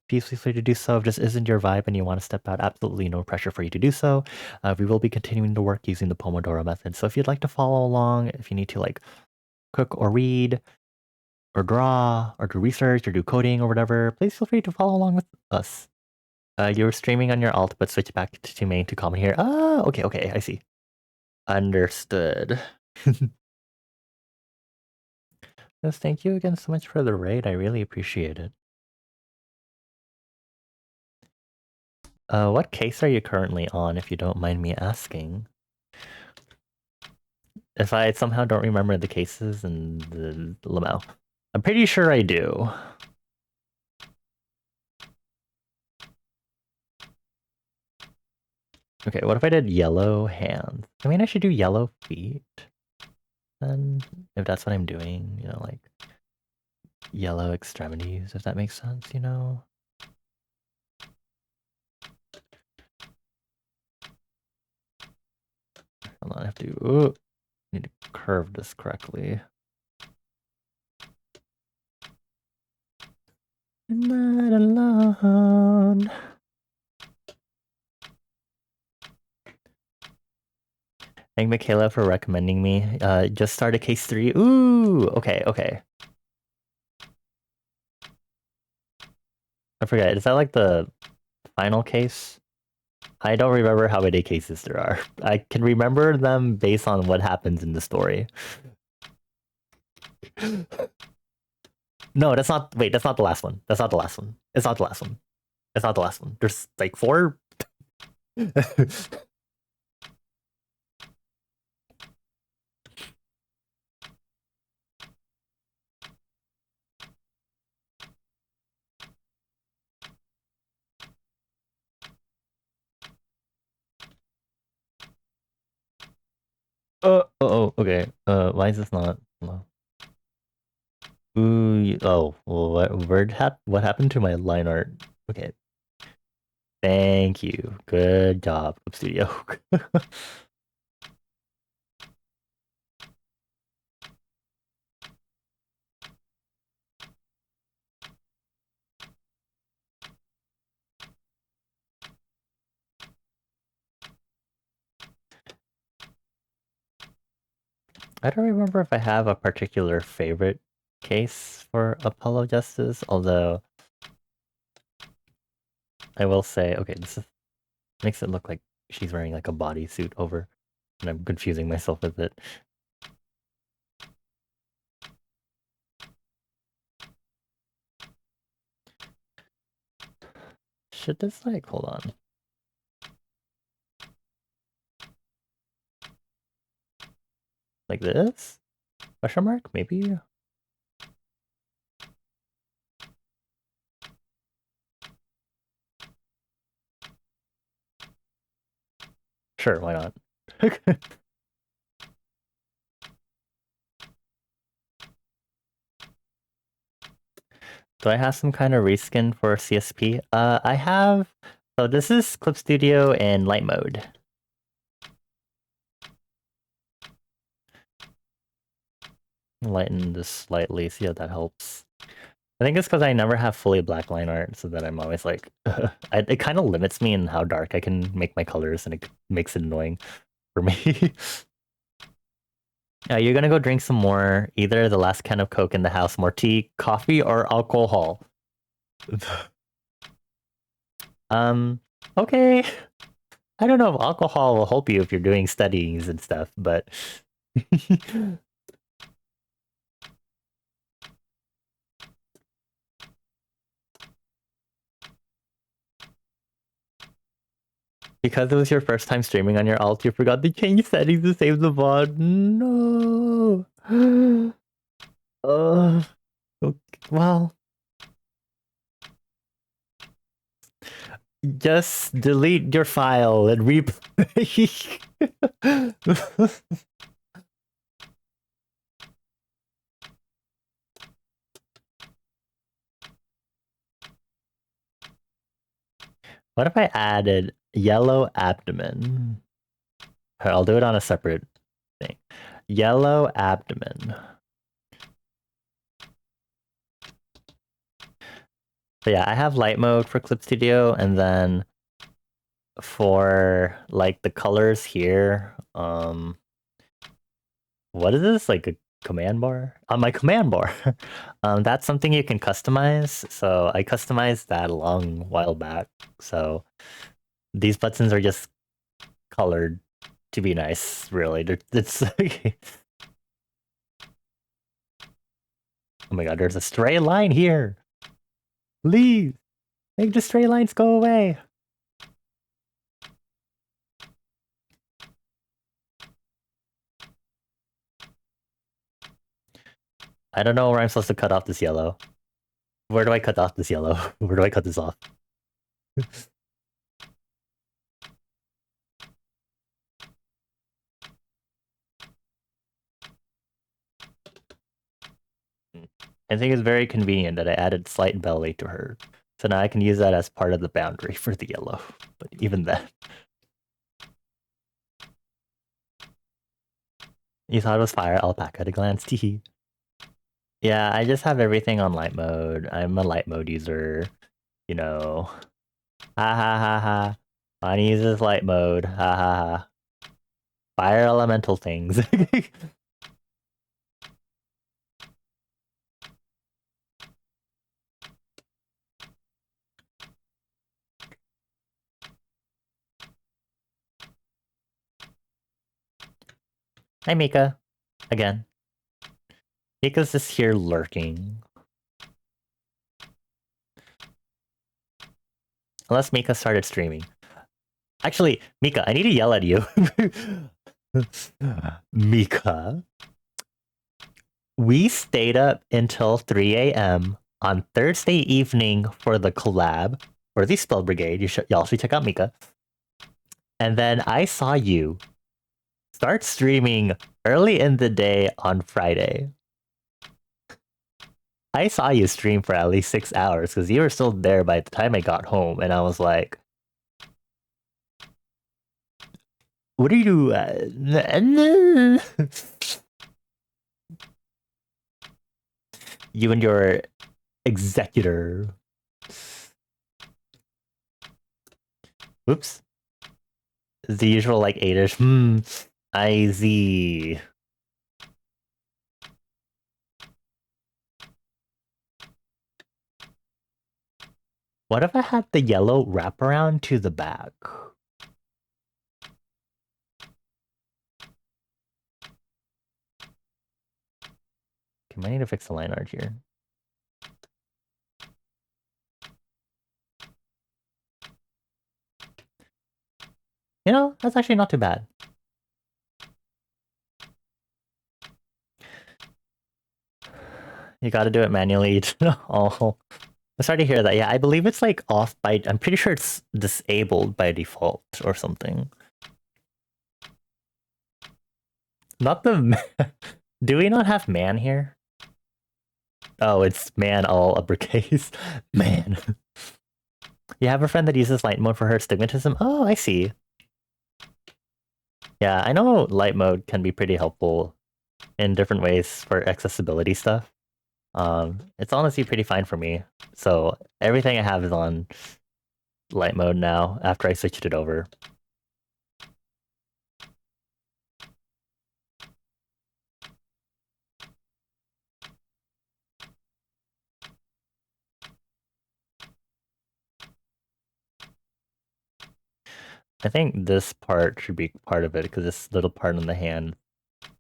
A: feel free to do so. If this isn't your vibe and you want to step out, absolutely no pressure for you to do so. We will be continuing to work using the Pomodoro method. So if you'd like to follow along, if you need to like cook or read, or draw, or do research, or do coding, or whatever, please feel free to follow along with us. You're streaming on your alt, but switch back to main to comment here. Ah, okay, I see. Understood. Yes, thank you again so much for the raid. I really appreciate it. What case are you currently on, if you don't mind me asking? If I somehow don't remember the cases and the Lamau. I'm pretty sure I do. Okay, what if I did yellow hands? I mean, I should do yellow feet. Then, if that's what I'm doing, you know, like yellow extremities, if that makes sense, you know? Hold on, I have to, need to curve this correctly. I'm not alone. Thank Michaela for recommending me. Just started case 3. Ooh, okay, okay. I forget, is that like the final case? I don't remember how many cases there are. I can remember them based on what happens in the story. No, that's not. Wait, that's not the last one. That's not the last one. It's not the last one. It's not the last one. There's like 4. Okay. Why is this not? No. Ooh, oh, what happened to my line art? Okay. Thank you. Good job, Club Studio. I don't remember if I have a particular favorite case for Apollo Justice, although I will say, okay, this makes it look like she's wearing like a bodysuit over, and I'm confusing myself with it. Should this like, hold on. Like this? Question mark? Maybe? Sure, why not? Do I have some kind of reskin for CSP? I have... So this is Clip Studio in light mode. Lighten this slightly, see how that helps. I think it's because I never have fully black line art, so that I'm always like... it kind of limits me in how dark I can make my colors, and it makes it annoying for me. You're gonna go drink some more, either the last can of Coke in the house, more tea, coffee, or alcohol. Okay. I don't know if alcohol will help you if you're doing studies and stuff, but... Because it was your first time streaming on your alt, you forgot to change settings to save the VOD. No! Okay, well... Just delete your file and replay. What if I added yellow abdomen? I'll do it on a separate thing. Yellow abdomen. So yeah, I have light mode for Clip Studio, and then for like the colors here, what is this? Like a command bar? On my command bar. That's something you can customize. So I customized that a long while back. So these buttons are just colored to be nice, really. It's like... Oh my god, there's a stray line here! Leave! Make the stray lines go away! I don't know where I'm supposed to cut off this yellow. Where do I cut off this yellow? Where do I cut this off? I think it's very convenient that I added slight belly to her. So now I can use that as part of the boundary for the yellow. But even then. You thought it was fire alpaca at a glance, teehee. Yeah, I just have everything on light mode. I'm a light mode user, you know. Ha ha ha ha. Bonnie uses light mode. Ha ha ha. Fire elemental things. Hi, Mika. Again. Mika's just here lurking. Unless Mika started streaming. Actually, Mika, I need to yell at you. Mika. We stayed up until 3 a.m. on Thursday evening for the collab for the Spell Brigade. Y'all should check out Mika. And then I saw you start streaming early in the day on Friday. I saw you stream for at least 6 hours because you were still there by the time I got home, and I was like, what are you you and your executor. Whoops. The usual like 8ish. IZ. What if I had the yellow wraparound to the back? Okay, I need to fix the line art here. You know, that's actually not too bad. You gotta do it manually. Oh, I'm sorry to hear that. Yeah, I believe it's like off by... I'm pretty sure it's disabled by default or something. Not the... Do we not have man here? Oh, it's man all uppercase. Man. You have a friend that uses light mode for her astigmatism? Oh, I see. Yeah, I know light mode can be pretty helpful in different ways for accessibility stuff. It's honestly pretty fine for me. So everything I have is on light mode now after I switched it over. I think this part should be part of it because this little part on the hand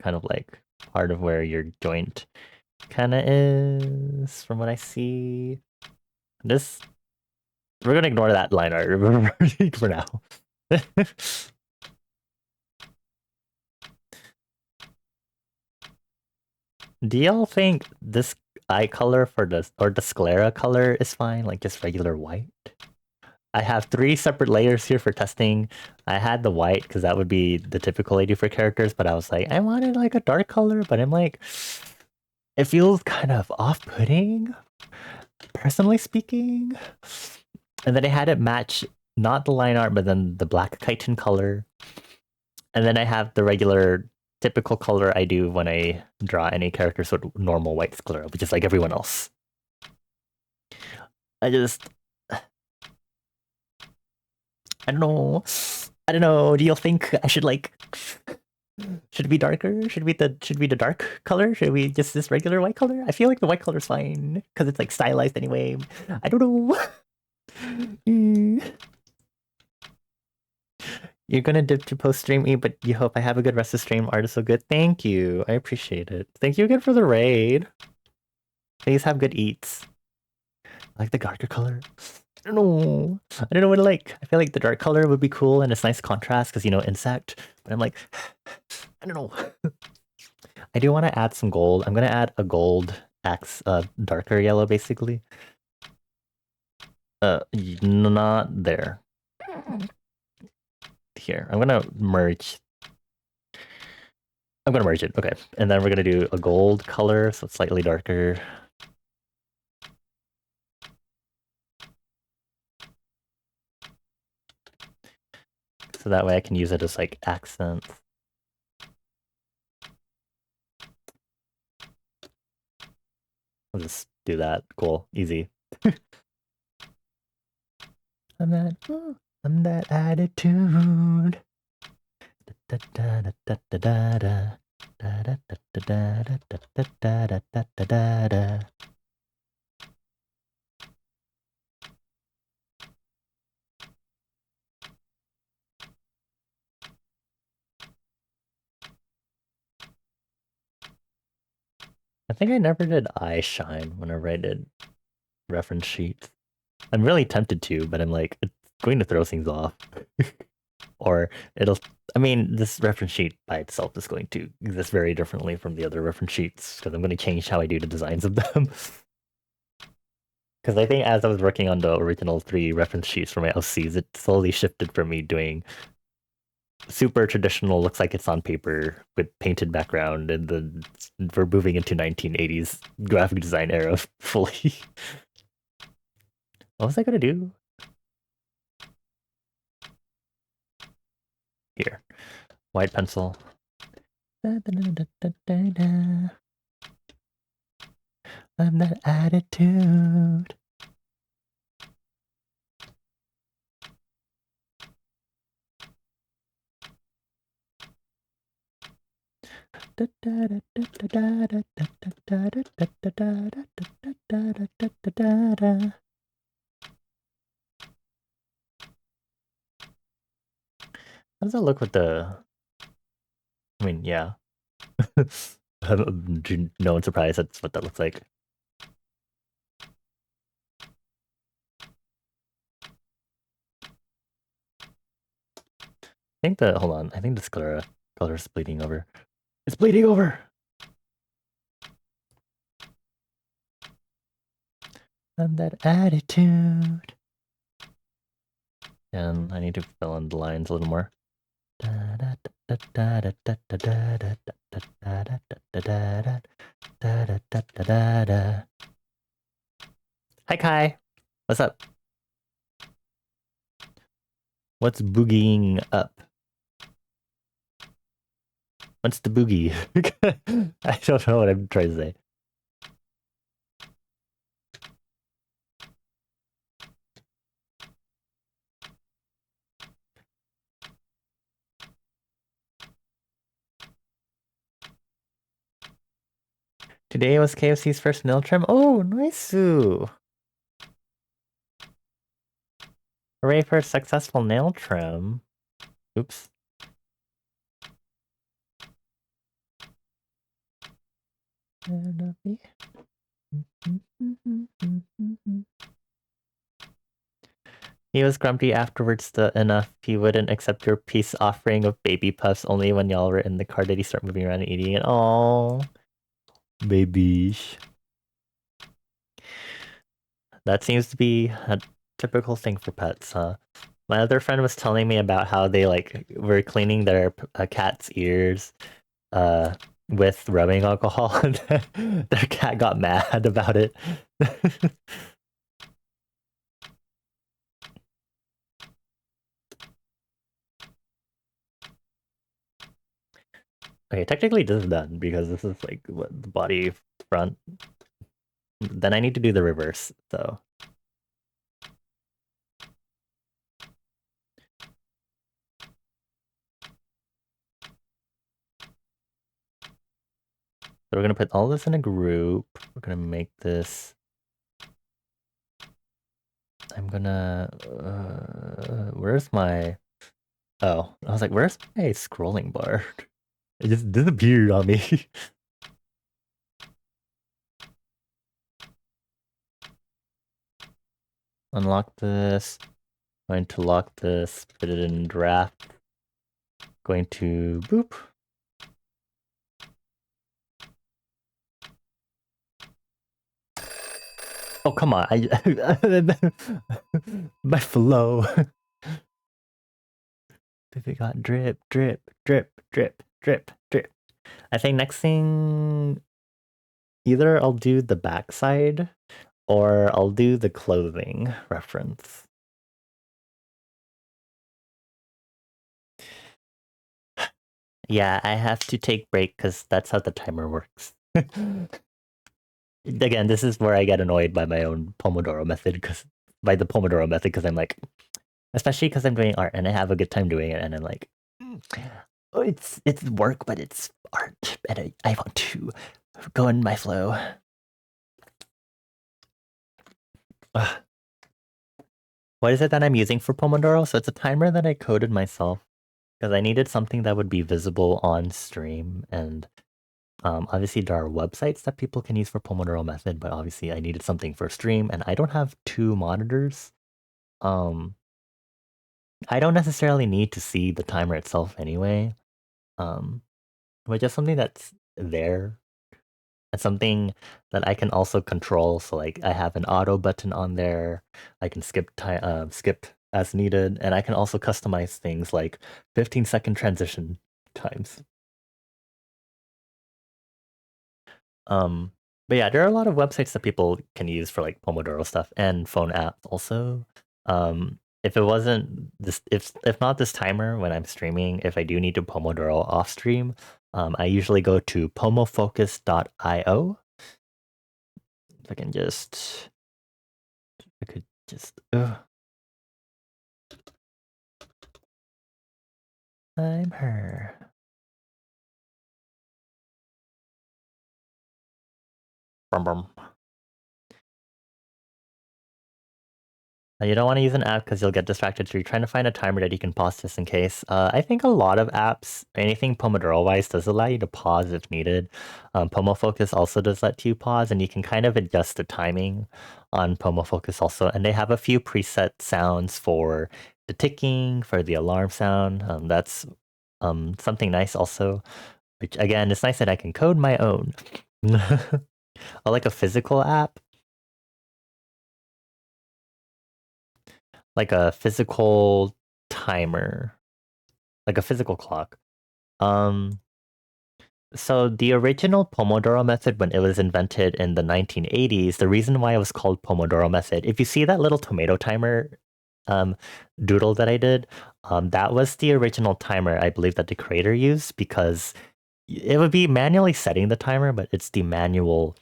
A: kind of like part of where your joint kind of is from what I see. This, we're gonna ignore that line art for now. Do y'all think this eye color for the, or the sclera color is fine? Like just regular white? I have 3 separate layers here for testing. I had the white because that would be the typical I do for characters, but I was like, I wanted like a dark color, but I'm like, it feels kind of off-putting, personally speaking. And then I had it match not the line art, but then the black chitin color. And then I have the regular typical color I do when I draw any characters with normal white sclera, which is like everyone else. I don't know. I don't know. Do you think I should like... Should it be darker? Should it be the dark color? Should we just this regular white color? I feel like the white color's fine because it's like stylized anyway. I don't know. You're gonna dip to post stream E, but you hope I have a good rest of stream. Art is so good. Thank you. I appreciate it. Thank you again for the raid. Please have good eats. I like the darker color. I don't know. I don't know what to like. I feel like the dark color would be cool and it's nice contrast because, you know, insect. But I'm like, I don't know. I do want to add some gold. I'm going to add a gold axe, darker yellow, basically. Not there. Here. I'm going to merge. I'm going to merge it. Okay. And then we're going to do a gold color, so it's slightly darker. so that way I can use it as like accents. I'll just do that. Cool, easy. I'm that attitude. I think I never did eye shine whenever I did reference sheets. I'm really tempted to, but I'm like, it's going to throw things off. Or it'll, I mean, this reference sheet by itself is going to exist very differently from the other reference sheets because I'm going to change how I do the designs of them. Because I think as I was working on the original 3 reference sheets for my LCs, it slowly shifted from me doing super traditional, looks like it's on paper with painted background, and then we're moving into 1980s graphic design era fully. What was I gonna do? Here, white pencil. I'm that attitude. How does that look with the... I mean, yeah. No one's surprised that's what that looks like. I think the... Hold on. I think this color is bleeding over. It's bleeding over! I'm that attitude. And I need to fill in the lines a little more. Hi Kai, what's up? What's boogieing up? What's the boogie? I don't know what I'm trying to say. Today was KFC's first nail trim. Oh, nice. Hooray for a successful nail trim. Oops. He was grumpy afterwards enough he wouldn't accept your peace offering of baby puffs only when y'all were in the car did he start moving around and eating it. Oh, babies. That seems to be a typical thing for pets, huh? My other friend was telling me about how they like were cleaning their cat's ears with rubbing alcohol and their cat got mad about it. Okay, technically this is done because this is like what the body front. Then I need to do the reverse, so. So we're gonna put all this in a group. We're gonna make this. I'm gonna. Where's my? Oh, I was like, where's my scrolling bar? It just disappeared on me. Unlock this. Going to lock this. Put it in draft. Going to boop. Oh, come on. My flow. Baby got drip, drip, drip, drip, drip, drip. I think next thing, either I'll do the backside or I'll do the clothing reference. Yeah, I have to take break because that's how the timer works. Again, this is where I get annoyed by my own Pomodoro method because I'm like, especially because I'm doing art and I have a good time doing it, and I'm like, oh, it's work, but it's art, and I want to go in my flow. Ugh. What is it that I'm using for Pomodoro? So it's a timer that I coded myself because I needed something that would be visible on stream, and obviously there are websites that people can use for Pomodoro method, but obviously I needed something for stream, and I don't have two monitors. I don't necessarily need to see the timer itself anyway, um, but just something that's there and something that I can also control. So like I have an auto button on there. I can skip as needed, and I can also customize things like 15-second transition times. Um, but yeah, there are a lot of websites that people can use for like Pomodoro stuff and phone apps also. If it wasn't this, if not this timer when I'm streaming, if I do need to Pomodoro off stream, I usually go to pomofocus.io. If I can just, I could just, timer. Brum, brum. You don't want to use an app because you'll get distracted. So you're trying to find a timer that you can pause just in case. I think a lot of apps, anything Pomodoro-wise, does allow you to pause if needed. PomoFocus also does let you pause, and you can kind of adjust the timing on PomoFocus also. And they have a few preset sounds for the ticking, for the alarm sound. That's something nice also. Which again, it's nice that I can code my own. Or like a physical app, like a physical timer, like a physical clock. Um, so the original Pomodoro method, when it was invented in the 1980s, the reason why it was called Pomodoro method, if you see that little tomato timer um, doodle that I did, that was the original timer I believe that the creator used, because it would be manually setting the timer, but it's the manual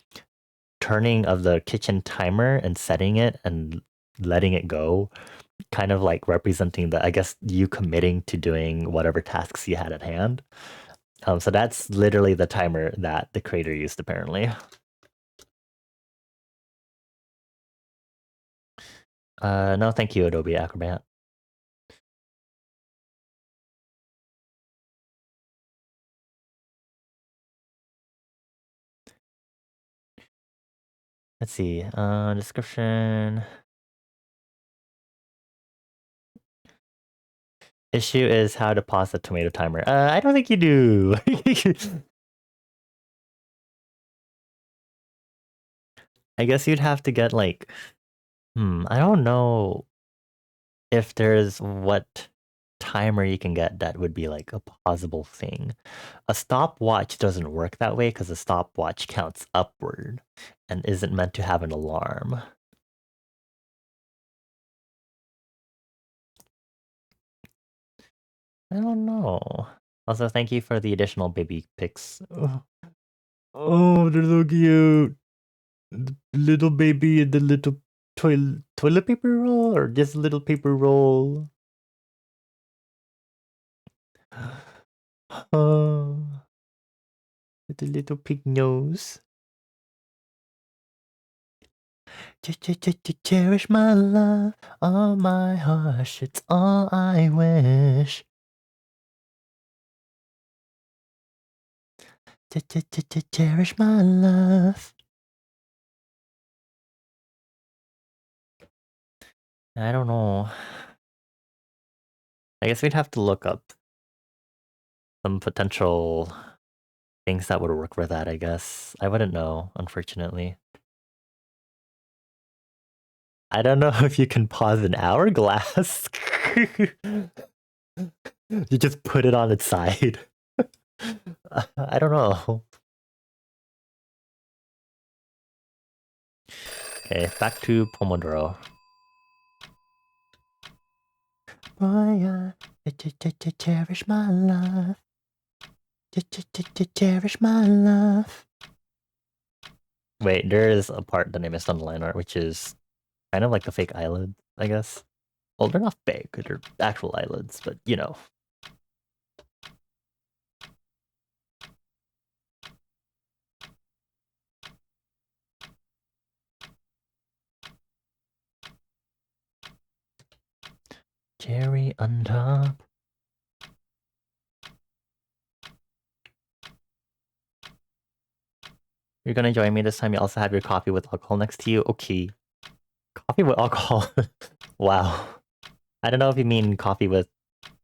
A: turning of the kitchen timer and setting it and letting it go, kind of like representing the, I guess, you committing to doing whatever tasks you had at hand. So that's literally the timer that the creator used, apparently. No, thank you, Adobe Acrobat. Let's see. Description. Issue is how to pause the tomato timer. I don't think you do. I guess you'd have to get like, I don't know if there's what timer you can get that would be like a pausable thing. A stopwatch doesn't work that way because a stopwatch counts upward and isn't meant to have an alarm. I don't know. Also, thank you for the additional baby pics. Oh, they're so cute. The little baby and the little toilet paper roll, or just little paper roll. Oh, with the little pig nose. Cherish my love, all my hush, it's all I wish. Cherish my love. I don't know. I guess we'd have to look up some potential things that would work for that, I guess. I wouldn't know, unfortunately. I don't know if you can pause an hourglass. You just put it on its side. I don't know. Okay, back to Pomodoro. Boy, cherish my love. Cherish my love. Wait, there is a part that I missed on the line art, which is kind of like the fake eyelids, I guess. Well, they're not fake, they're actual eyelids, but you know. Cherry on top. You're gonna join me this time. You also have your coffee with alcohol next to you. Okay. Coffee with alcohol. Wow. I don't know if you mean coffee with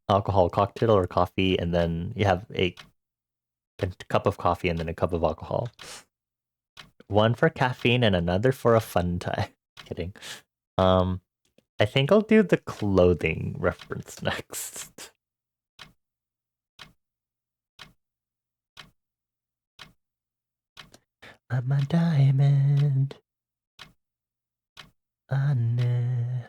A: alcohol cocktail or coffee and then you have a cup of coffee and then a cup of alcohol. One for caffeine and another for a fun time. Kidding. I think I'll do the clothing reference next. I'm a diamond. Anne.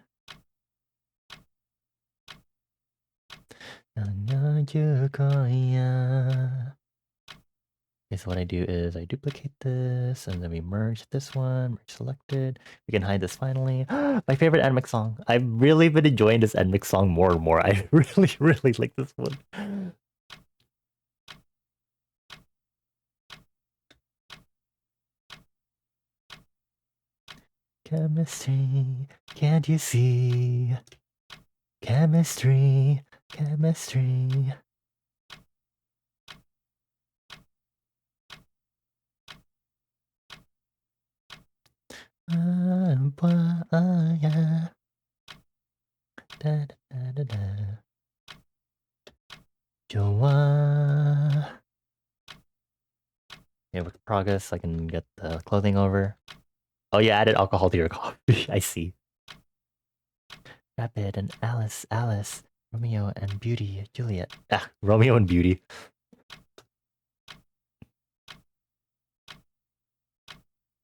A: Okay, so what I do is I duplicate this and then we merge this one, merge selected. We can hide this finally. My favorite NMix song. I've really been enjoying this NMix song more and more. I really, really like this one. Chemistry, can't you see? Chemistry, chemistry. Yeah. Da, da, da, da. Joa. Okay, with progress, I can get the clothing over. Oh, you added alcohol to your coffee. I see. Rapid and Alice, Alice, Romeo and Beauty, Juliet. Ah, Romeo and Beauty.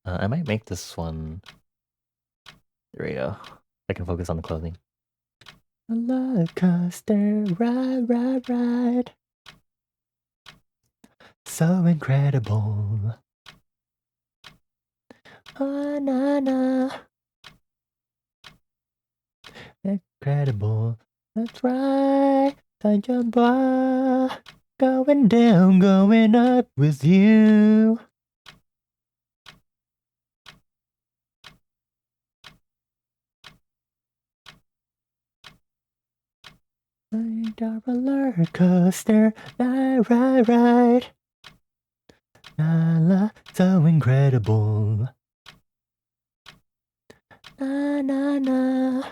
A: I might make this one. There we go. I can focus on the clothing. Roller coaster, ride. So incredible. Oh, na. Incredible. That's right. Going down, going up with you. A roller coaster, ride. La, so incredible. Na.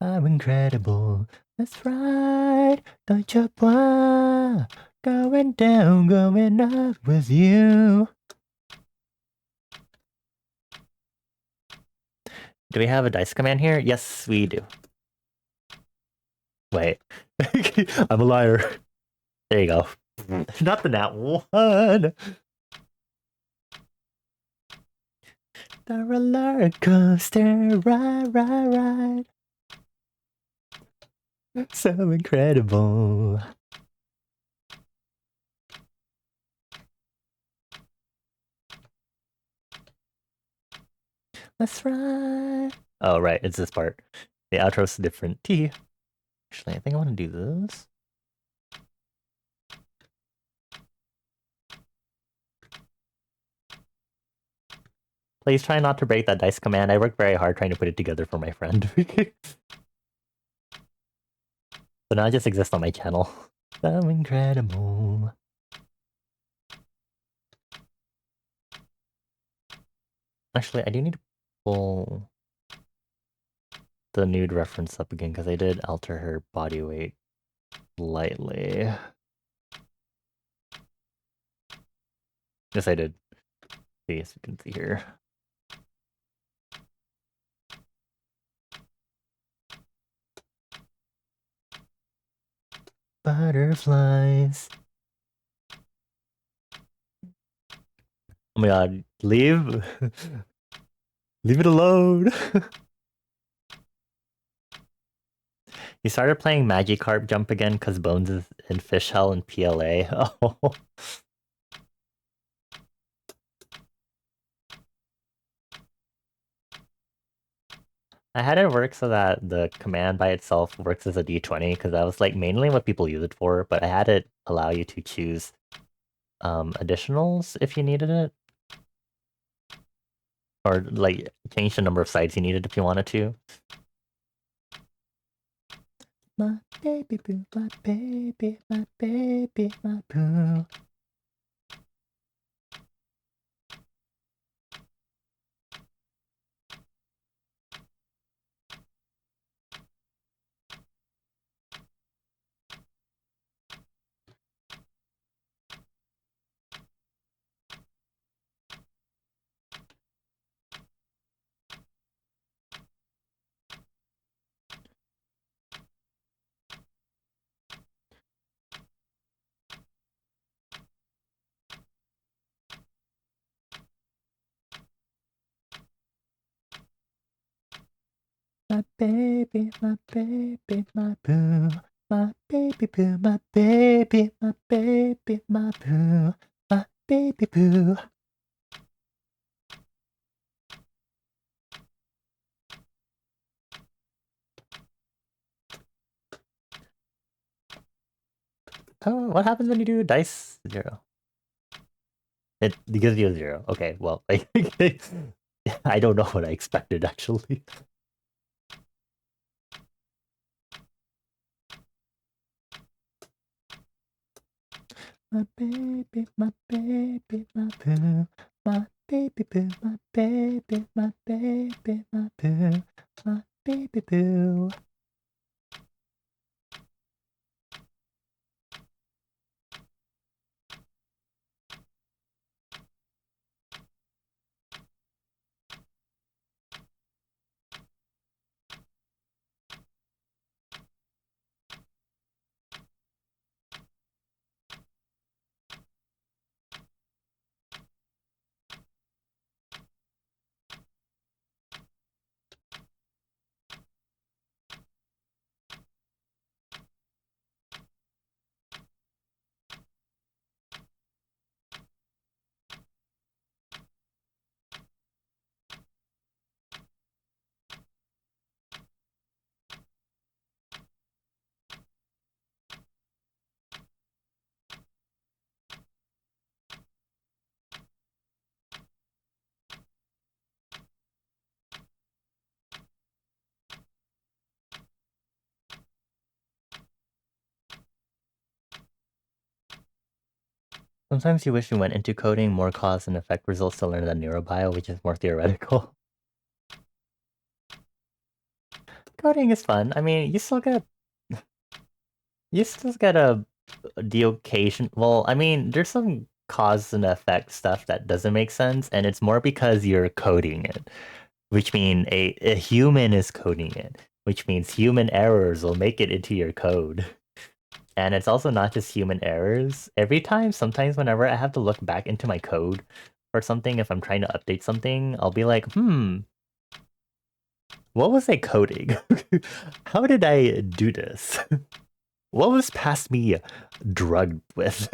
A: I'm incredible. That's right. Deutsche Bahn. Going down, going up with you. Do we have a dice command here? Yes, we do. Wait. I'm a liar. There you go. Not the nat one. The roller coaster, ride. So incredible. That's right. Oh, right. It's this part. The outro's different. T. Actually, I think I want to do this. Please try not to break that dice command. I worked very hard trying to put it together for my friend. So now it just exists on my channel. So incredible. Actually, I do need to pull the nude reference up again because I did alter her body weight lightly. Yes, I did. See, as you can see here. Butterflies. Oh my god, leave it alone. You started playing Magikarp Jump again because Bones is in Fish Hell and PLA. Oh. I had it work so that the command by itself works as a D20 because that was like mainly what people use it for, but I had it allow you to choose additionals if you needed it. Or like change the number of sides you needed if you wanted to. My baby boo, my baby, my baby, my boo. My baby, my baby, my boo. My baby boo, my baby, my baby, my boo. My baby boo. Oh, what happens when you do dice 0? It gives you a 0. Okay, well, I don't know what I expected actually. My baby, my baby, my boo. My baby boo, my baby, my baby, my boo. My baby boo. Sometimes you wish you went into coding, more cause and effect results to learn than neurobio, which is more theoretical. Coding is fun. I mean, you still get the occasion. Well, I mean, there's some cause and effect stuff that doesn't make sense, and it's more because you're coding it, which means a human is coding it, which means human errors will make it into your code. And it's also not just human errors. Sometimes whenever I have to look back into my code for something, if I'm trying to update something, I'll be like, what was I coding? How did I do this? What was past me drugged with?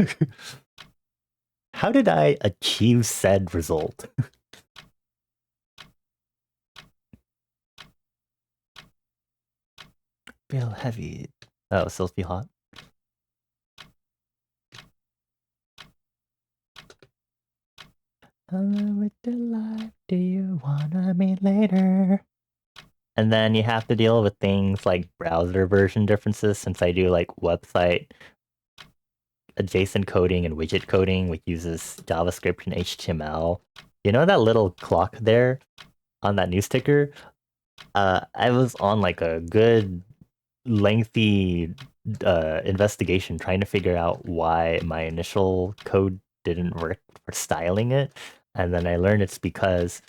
A: How did I achieve said result? Feel heavy. Oh, still feel hot. Hello with the life, do you wanna meet later? And then you have to deal with things like browser version differences since I do like website adjacent coding and widget coding, which uses JavaScript and HTML. You know that little clock there on that news ticker? I was on like a good lengthy investigation trying to figure out why my initial code didn't work for styling it. And then I learned it's because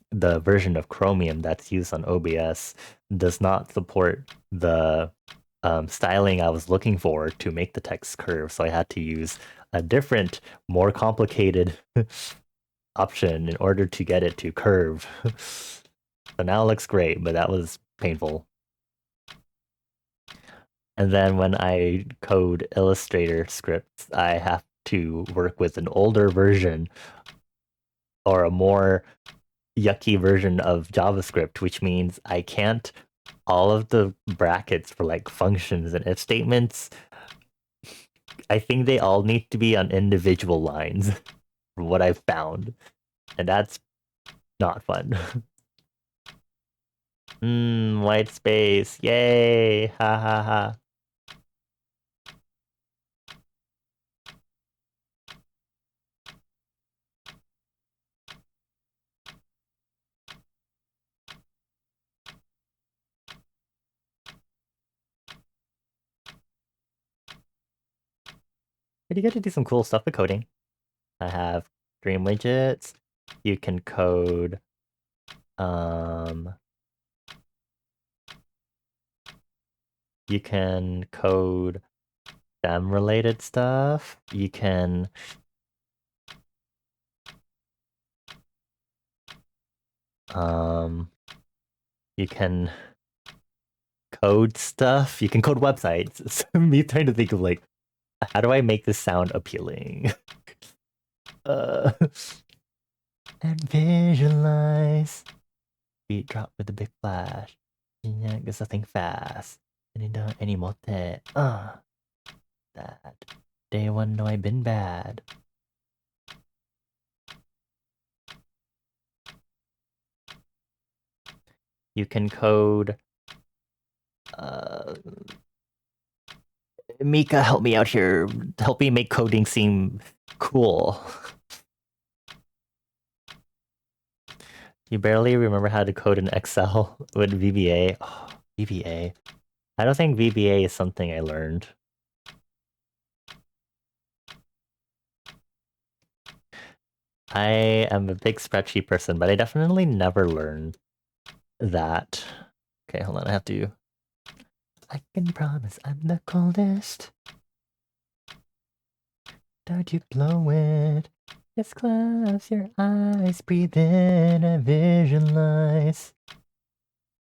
A: the version of Chromium that's used on OBS does not support the styling I was looking for to make the text curve. So I had to use a different, more complicated option in order to get it to curve. So now it looks great, but that was painful. And then when I code Illustrator scripts, I have to work with an older version or a more yucky version of JavaScript, which means I can't all of the brackets for like functions and if statements. I think they all need to be on individual lines from what I've found. And that's not fun. White space. Yay! Ha ha ha. But you get to do some cool stuff with coding. I have dream widgets. You can code you can code STEM related stuff. You can you can code stuff. You can code websites. So me trying to think of like, how do I make this sound appealing? And visualize. Beat drop with a big flash. Yeah, get something fast. Any mote. That. Day one know I've been bad. You can code Mika, help me out here. Help me make coding seem cool. You barely remember how to code in Excel with VBA. Oh, VBA. I don't think VBA is something I learned. I am a big spreadsheet person, but I definitely never learned that. Okay, hold on, I have to... I can promise I'm the coldest. Don't you blow it. Just close your eyes, breathe in and visualize.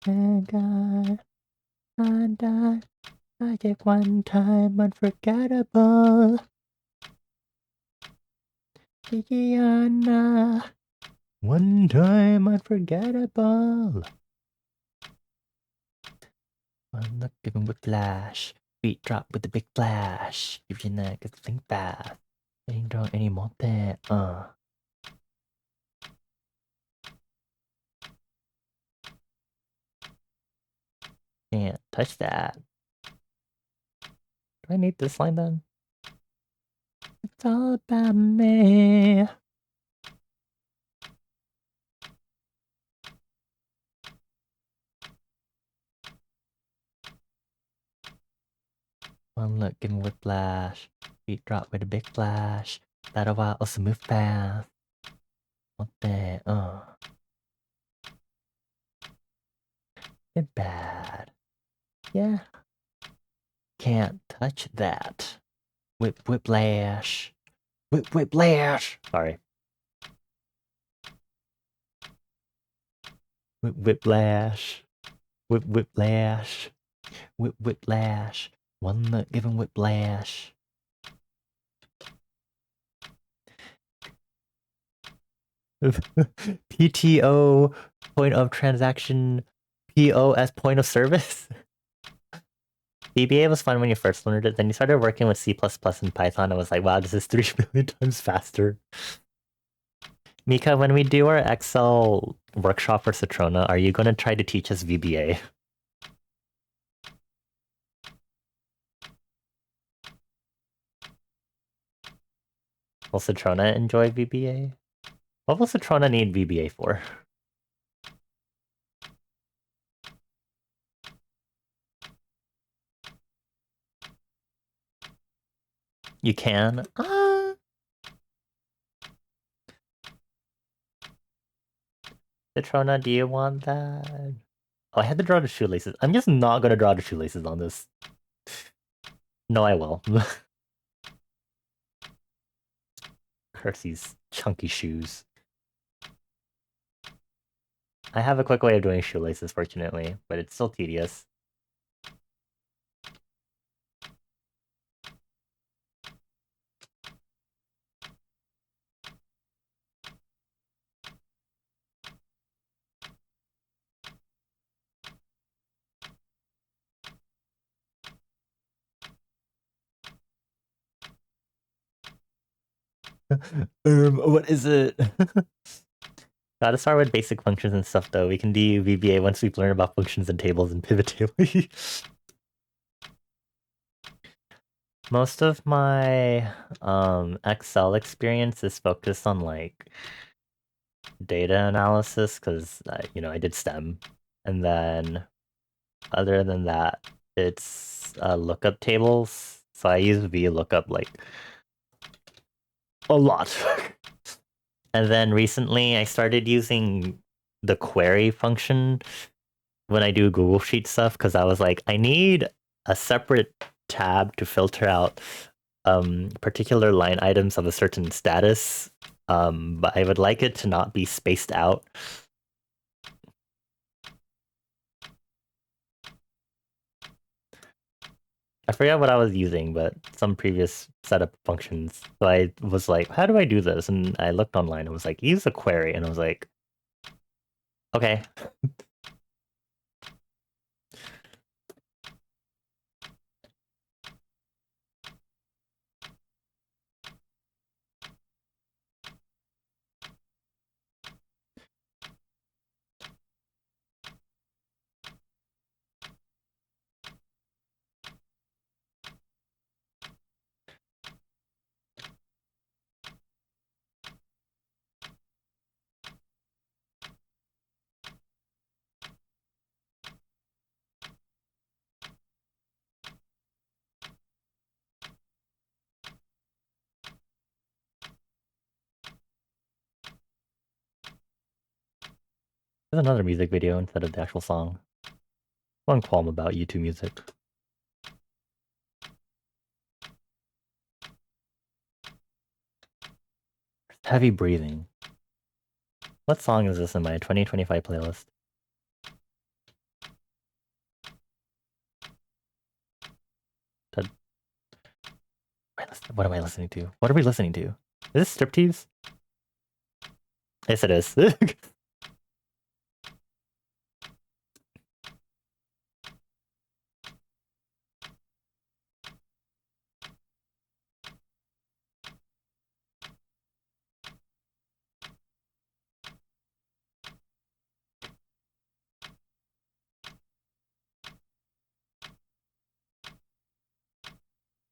A: And God, I take one time unforgettable. Gigiana, one time unforgettable. One look given with flash. Beat drop with the big flash. Give your neck a think fast. Ain't draw any more there. Can't touch that. Do I need this line then? It's all about me. One look given with flash. Beat drop with a big flash. That a while a smooth path. What there? Get bad. Yeah. Can't touch that. Whiplash. Whiplash. Sorry. Whiplash. Whiplash. Whiplash. One look given whiplash. PTO, point of transaction, PO as point of service. VBA was fun when you first learned it, then you started working with C++ and Python and was like, wow, this is 3 million times faster. Mika, when we do our Excel workshop for Citrona, are you going to try to teach us VBA? Will Citrona enjoy VBA? What will Citrona need VBA for? You can? Citrona, do you want that? Oh, I had to draw the shoelaces. I'm just not gonna draw the shoelaces on this. No, I will. Curse these chunky shoes. I have a quick way of doing shoelaces, fortunately, but it's still tedious. What is it? Gotta start with basic functions and stuff though. We can do VBA once we've learned about functions and tables and pivot tables. Most of my Excel experience is focused on like data analysis because I did STEM, and then other than that, it's lookup tables. So I use VLOOKUP like a lot. And then recently I started using the query function when I do Google Sheet stuff because I was like, I need a separate tab to filter out particular line items of a certain status, but I would like it to not be spaced out. I forgot what I was using, but some previous setup functions. So I was like, how do I do this? And I looked online and was like, use a query. And I was like, okay. There's another music video instead of the actual song. One qualm about YouTube music. Heavy breathing. What song is this in my 2025 playlist? What am I listening to? What are we listening to? Is this Striptease? Yes, it is.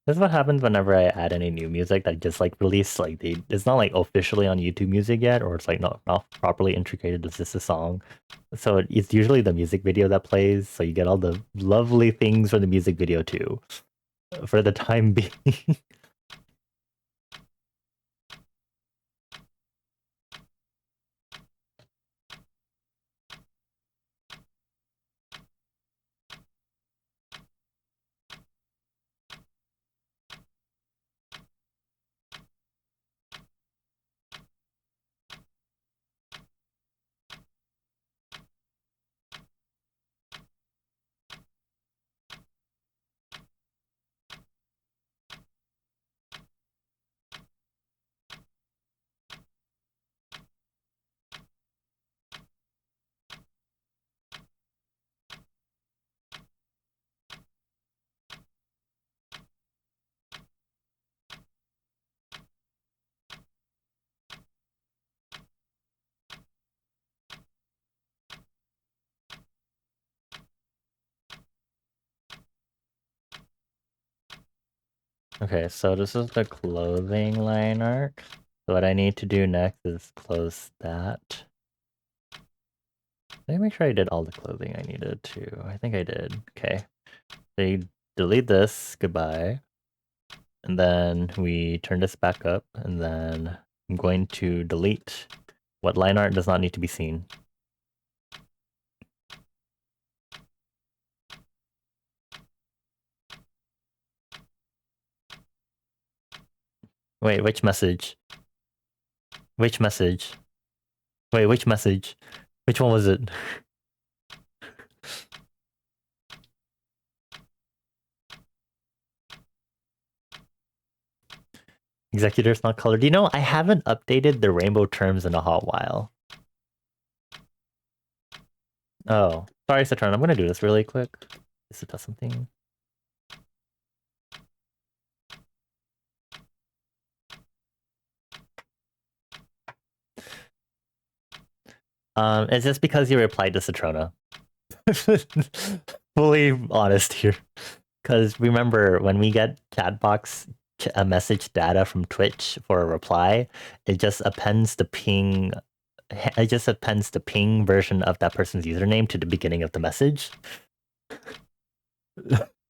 A: This is what happens whenever I add any new music that just like release like it's not like officially on YouTube Music yet, or it's like not properly integrated as just a song. So it's usually the music video that plays, so you get all the lovely things from the music video too, for the time being. Okay, so this is the clothing line art. So what I need to do next is close that. Let me make sure I did all the clothing I needed to. I think I did. Okay. So you delete this. Goodbye. And then we turn this back up, and then I'm going to delete what line art does not need to be seen. Wait, which message? Which message? Wait, which message? Which one was it? Executors not colored. You know, I haven't updated the rainbow terms in a hot while. Oh, sorry, Citron. I'm gonna do this really quick. This does something. It's just because you replied to Citrona. Fully honest here. Because remember, when we get chatbox message data from Twitch for a reply, it just appends the ping. It just appends the ping version of that person's username to the beginning of the message.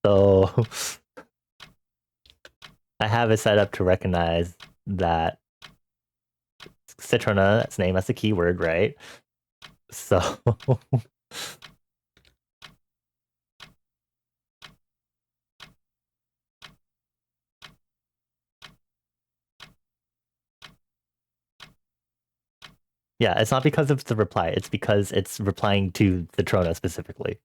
A: So I have it set up to recognize that Citrona, name as a keyword, right? So yeah, it's not because of the reply. It's because it's replying to Citrona specifically.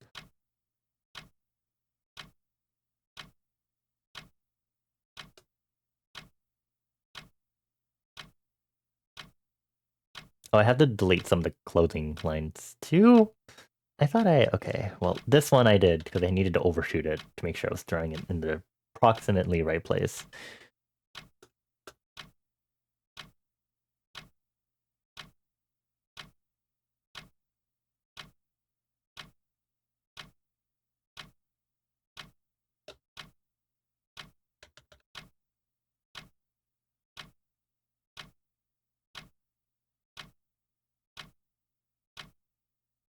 A: Oh, I have to delete some of the clothing lines too. I thought okay, well, this one I did because I needed to overshoot it to make sure I was throwing it in the approximately right place.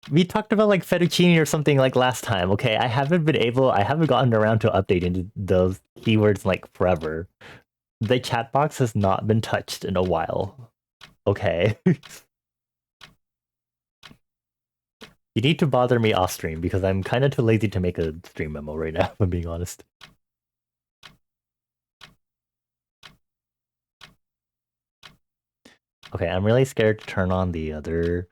A: We talked about like fettuccine or something like last time. Okay, I haven't gotten around to updating those keywords like forever. The chat box has not been touched in a while. Okay. You need to bother me off stream because I'm kind of too lazy to make a stream memo right now, if I'm being honest. Okay, I'm really scared to turn on the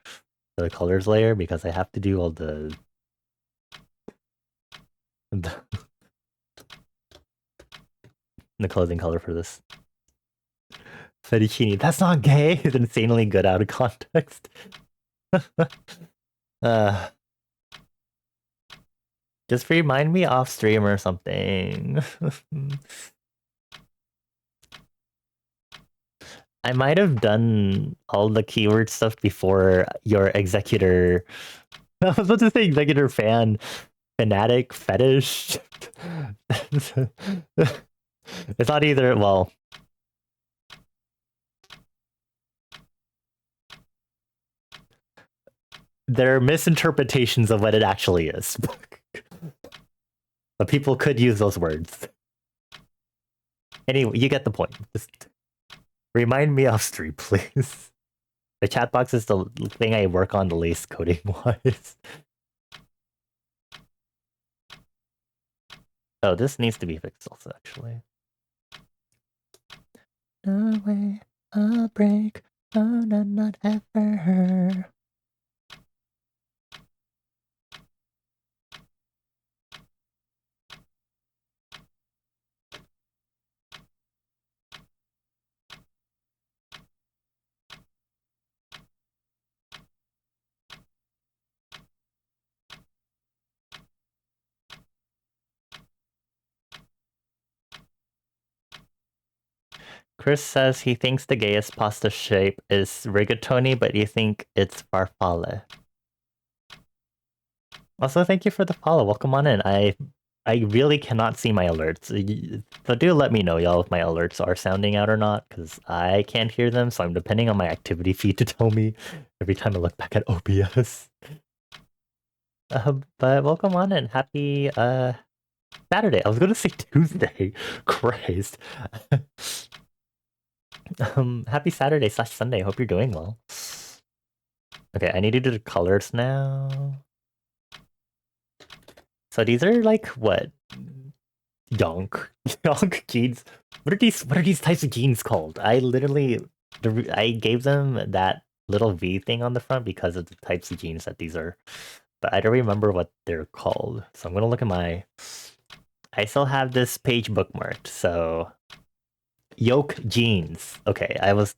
A: colors layer because I have to do all the clothing color for this. Fettuccine. That's not gay. It's insanely good out of context. Just remind me off stream or something. I might have done all the keyword stuff before your executor. I was about to say executor fanatic, fetish. It's not either. Well, there are misinterpretations of what it actually is. But people could use those words. Anyway, you get the point. Just remind me off stream, please. The chat box is the thing I work on the least coding wise. Oh, this needs to be fixed also, actually. No way, I'll break. Oh, no, not ever. Chris says he thinks the gayest pasta shape is rigatoni, but you think it's farfalle. Also, thank you for the follow. Welcome on in. I really cannot see my alerts. So do let me know, y'all, if my alerts are sounding out or not, because I can't hear them, so I'm depending on my activity feed to tell me every time I look back at OBS. But welcome on in. Happy Saturday. I was gonna say Tuesday. Christ. Happy Saturday / Sunday. Hope you're doing well. Okay, I need to do the colors now. So these are like what? Yonk jeans. What are these types of jeans called? I gave them that little V thing on the front because of the types of jeans that these are. But I don't remember what they're called. So I'm gonna look at I still have this page bookmarked, so yoke jeans. Okay, I was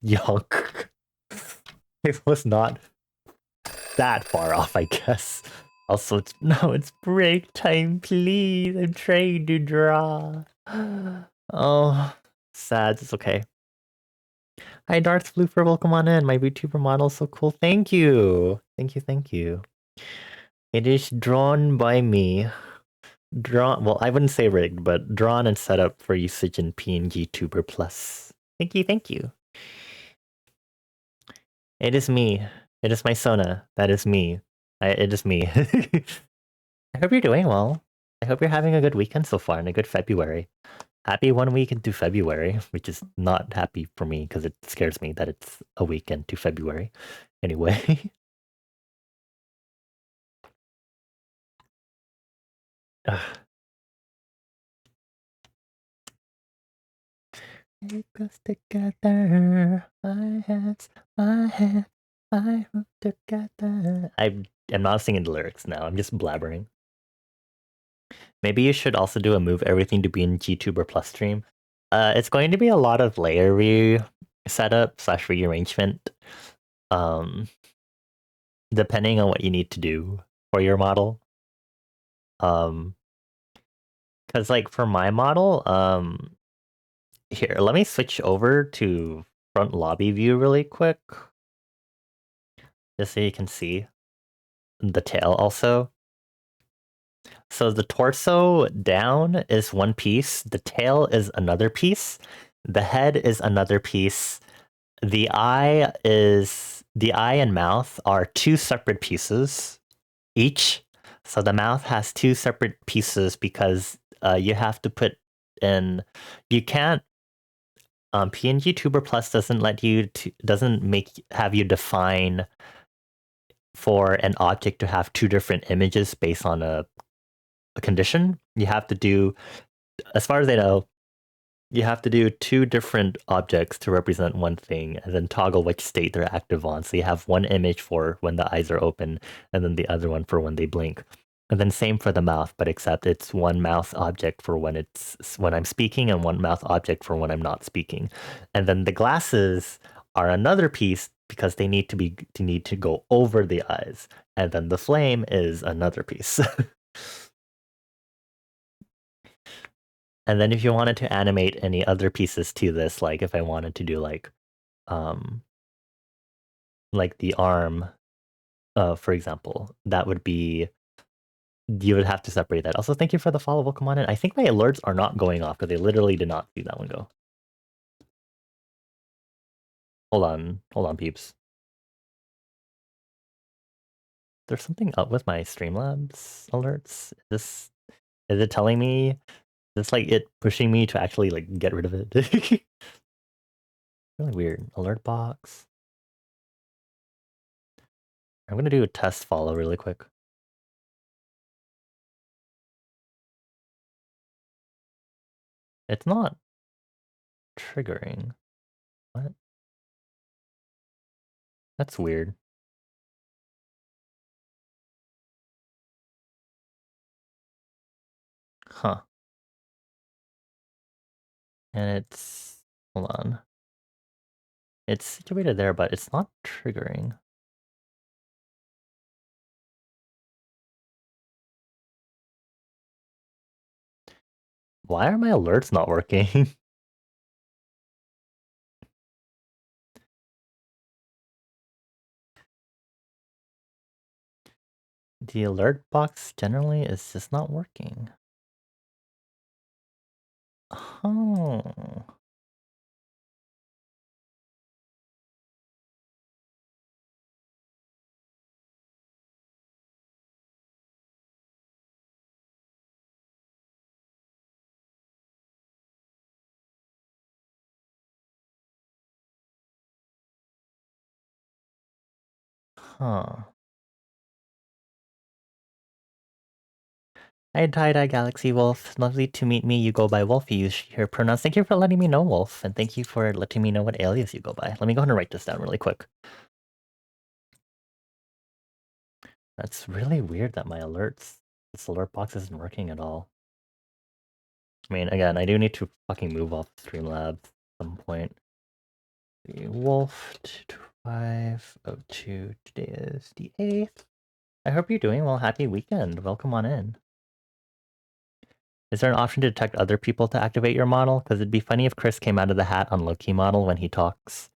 A: yonk. It was not that far off, I guess. Also, it's break time, please. I'm trying to draw. Oh, sad. It's okay. Hi, Darth Blooper. Welcome on in. My VTuber model is so cool. Thank you. Thank you. Thank you. It is drawn by me. Drawn. Well, I wouldn't say rigged, but drawn and set up for usage in PNG Tuber Plus. Thank you. Thank you. It is me. It is my Sona. That is me. It is me. I hope you're doing well. I hope you're having a good weekend so far and a good February. Happy 1 week into February, which is not happy for me because it scares me that it's a week into February. Anyway. Take us together, my hands, I hope together. I am not singing the lyrics now. I'm just blabbering. Maybe you should also do a move everything to be in GTuber Plus stream. It's going to be a lot of layer setup / rearrangement. Depending on what you need to do for your model. Because like for my model, here, let me switch over to front lobby view really quick. Just so you can see the tail also. So the torso down is one piece, the tail is another piece, the head is another piece, the eye and mouth are two separate pieces each. So the mouth has two separate pieces because you have to put in, you can't, PNG Tuber Plus doesn't let you, have you define for an object to have two different images based on a condition. You have to do, as far as I know, you have to do two different objects to represent one thing and then toggle which state they're active on. So you have one image for when the eyes are open and then the other one for when they blink. And then same for the mouth, but except it's one mouth object for when I'm speaking and one mouth object for when I'm not speaking. And then the glasses are another piece because they need to go over the eyes. And then the flame is another piece. And then if you wanted to animate any other pieces to this, like if I wanted to do like the arm, for example, that would be, you would have to separate that. Also, thank you for the follow. Welcome on in. I think my alerts are not going off because they literally did not see that one go. Hold on, peeps. There's something up with my Streamlabs alerts. Is it telling me? It's like it pushing me to actually like get rid of it. Really weird. Alert box. I'm gonna do a test follow really quick. It's not triggering. What? That's weird. Huh. And it's, hold on. It's situated there, but it's not triggering. Why are my alerts not working? The alert box generally is just not working. Oh. Huh. Hi, tie Galaxy Wolf. Lovely to meet me. You go by Wolf. You use your pronouns. Thank you for letting me know, Wolf. And thank you for letting me know what alias you go by. Let me go ahead and write this down really quick. That's really weird that my this alert box isn't working at all. I mean, again, I do need to fucking move off Streamlabs at some point. The Wolf 22502. Today is the 8th. I hope you're doing well. Happy weekend. Welcome on in. Is there an option to detect other people to activate your model? Because it'd be funny if Chris came out of the hat on Loki model when he talks.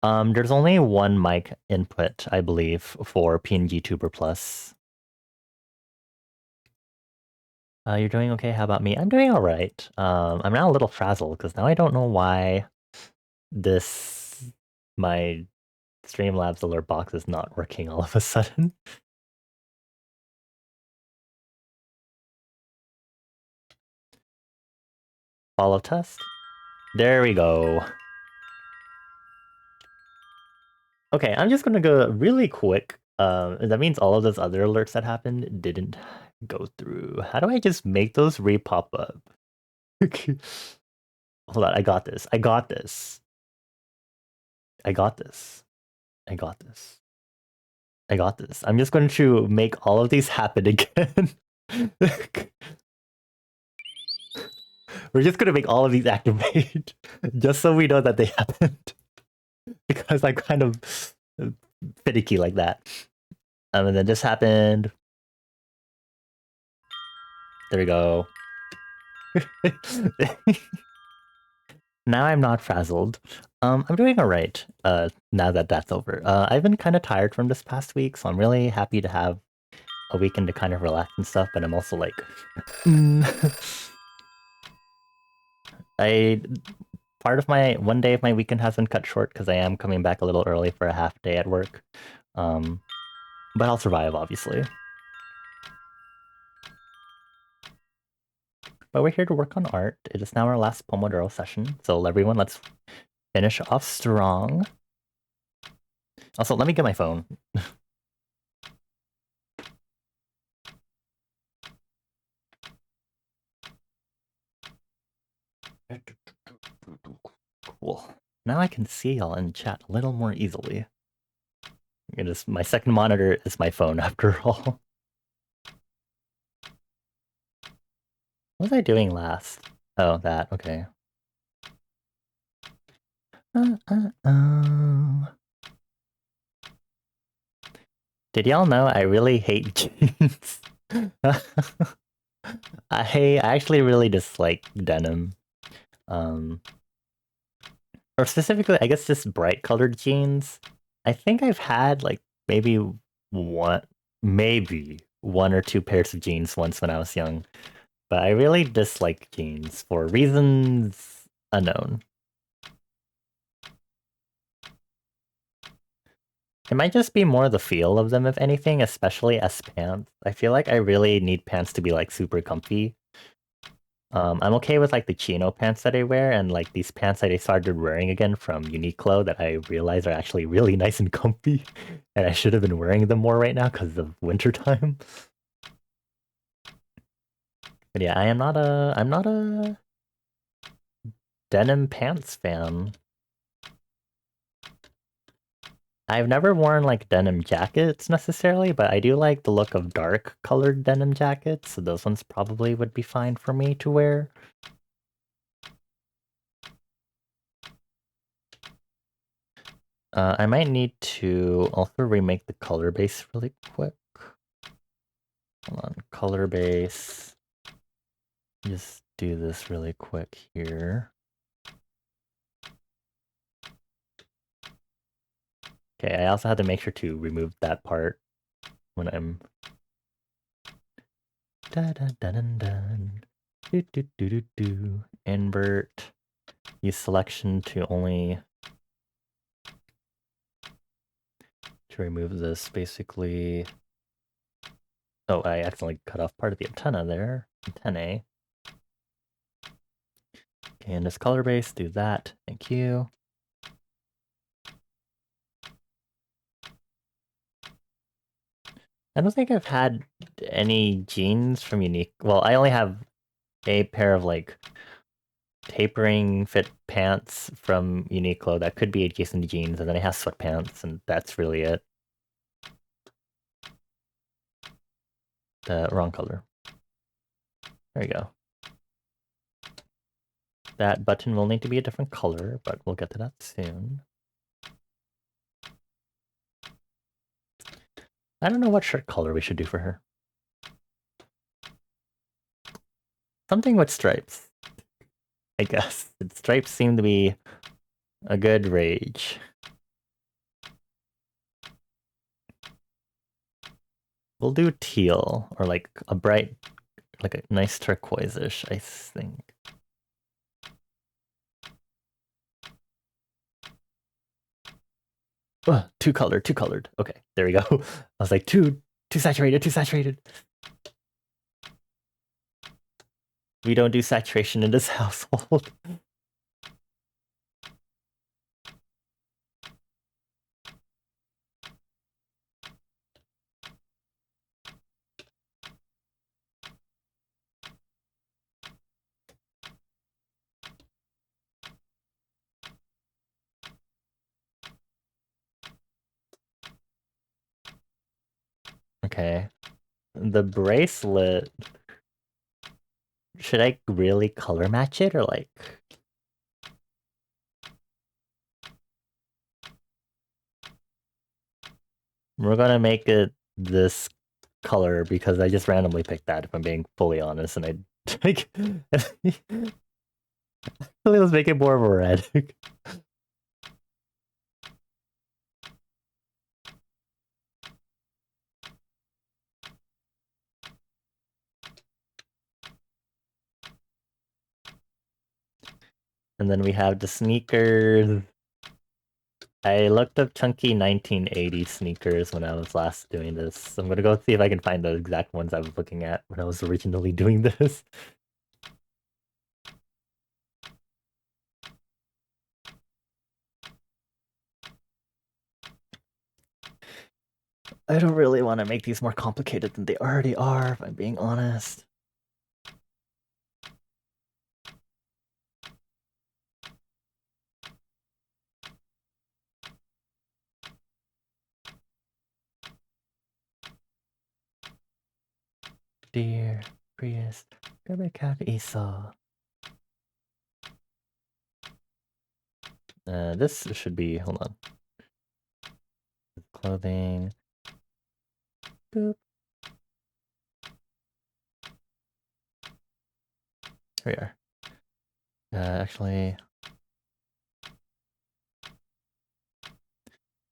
A: There's only one mic input, I believe, for PNG Tuber Plus. You're doing okay. How about me? I'm doing all right. I'm now a little frazzled because now I don't know why my Streamlabs alert box is not working all of a sudden. Follow test. There we go. Okay, I'm just gonna go really quick. That means all of those other alerts that happened didn't go through. How do I just make those re-pop up? Hold on, I got this. I got this. I got this. I got this. I got this. I'm just going to make all of these happen again. We're just gonna make all of these activate, just so we know that they happened. Because I'm kind of finicky like that. And then this happened. There we go. Now I'm not frazzled. I'm doing all right. Now that that's over. I've been kind of tired from this past week, so I'm really happy to have a weekend to kind of relax and stuff. But I'm also like, I part of my one day of my weekend has been cut short because I am coming back a little early for a half day at work. But I'll survive, obviously. But we're here to work on art. It is now our last Pomodoro session, so everyone, let's finish off strong. Also, let me get my phone. Cool. Now I can see y'all in chat a little more easily. It is my second monitor is my phone after all. What was I doing last? Oh, that, okay. Did y'all know I really hate jeans? I actually really dislike denim. Or specifically, I guess just bright colored jeans. I think I've had like maybe one or two pairs of jeans once when I was young. But I really dislike jeans for reasons unknown. It might just be more the feel of them, if anything, especially as pants. I feel like I really need pants to be like super comfy. I'm okay with like the chino pants that I wear and like these pants that I started wearing again from Uniqlo that I realize are actually really nice and comfy. And I should have been wearing them more right now because of winter time. But yeah, I'm not a denim pants fan. I've never worn like denim jackets necessarily, but I do like the look of dark colored denim jackets, so those ones probably would be fine for me to wear. I might need to also remake the color base really quick. Hold on, color base. Just do this really quick here. Okay, I also had to make sure to remove that part when I'm dun dun dun dun dun. Do do do do do. Invert. Use selection to only to remove this basically. Oh, I accidentally cut off part of the antenna there. Antennae. Okay, and this color base, do that. Thank you. I don't think I've had any jeans from Unique. Well, I only have a pair of like tapering fit pants from Uniqlo that could be adjacent to jeans, and then I have sweatpants, and that's really it. The wrong color. There you go. That button will need to be a different color, but we'll get to that soon. I don't know what shirt color we should do for her. Something with stripes, I guess. Stripes seem to be a good rage. We'll do teal, or like a bright, like a nice turquoise-ish, I think. Too colored, too colored. Okay, there we go. I was like, too saturated, too saturated. We don't do saturation in this household. Okay. The bracelet. Should I really color match it or like... We're gonna make it this color because I just randomly picked that, if I'm being fully honest, and I like let's make it more of a red. And then we have the sneakers. I looked up chunky 1980 sneakers when I was last doing this. I'm gonna go see if I can find the exact ones I was looking at when I was originally doing this. I don't really want to make these more complicated than they already are, if I'm being honest. Dear Prius, Garbage Cat Esau. This should be, hold on. Clothing. Boop. Here we are. Actually,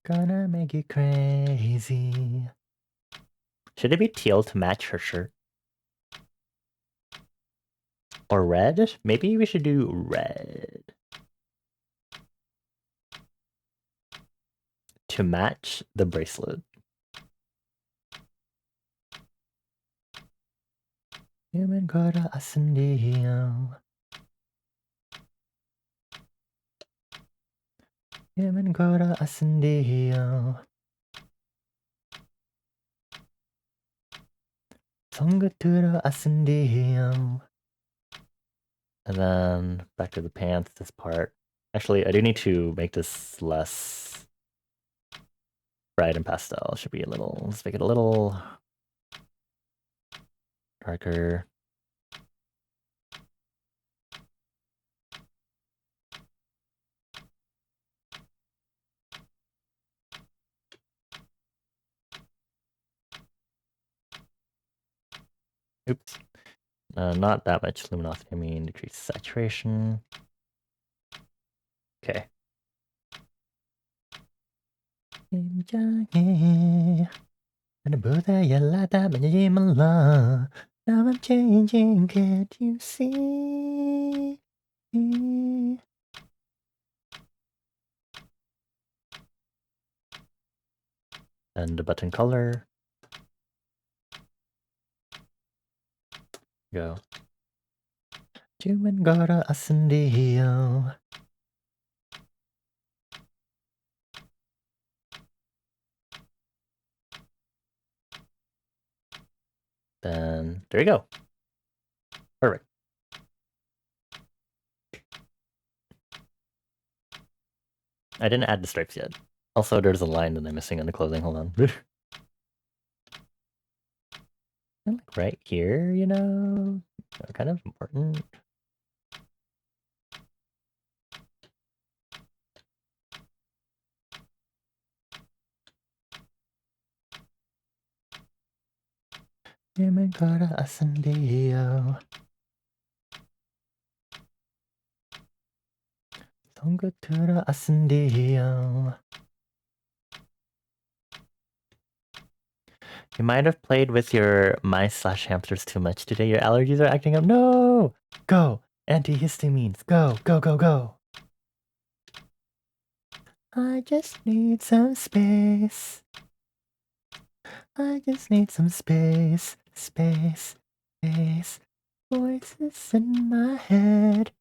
A: gonna make you crazy. Should it be teal to match her shirt? Or red? Maybe we should do red. To match the bracelet. Human Gora Ascendio. Human Gora Ascendio. Songatura Ascendio. And then back to the pants, this part. Actually, I do need to make this less bright and pastel. Should be a little, let's make it a little darker. Oops. Not that much luminosity. I mean, decrease saturation. Okay. Now I'm changing, can't you see? And the button color. Go. Human Gora Ascendio. Then there you go. Perfect. I didn't add the stripes yet. Also, there's a line that I'm missing on the clothing. Hold on. Like right here, you know? Kind of important. Human Gora Ascendio. Hongotura asendio. You might have played with your mice/hamsters too much today. Your allergies are acting up. No! Go! Antihistamines. Go, go, go, go. I just need some space. I just need some space. Space. Space. Voices in my head.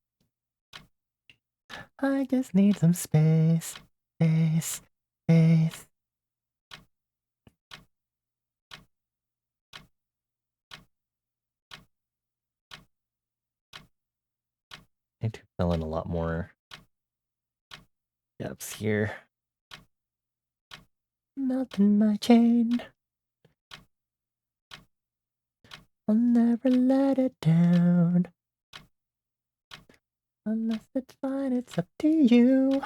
A: I just need some space. Space. Space. I need to fill in a lot more gaps here. Melting my chain. I'll never let it down. Unless it's fine, it's up to you.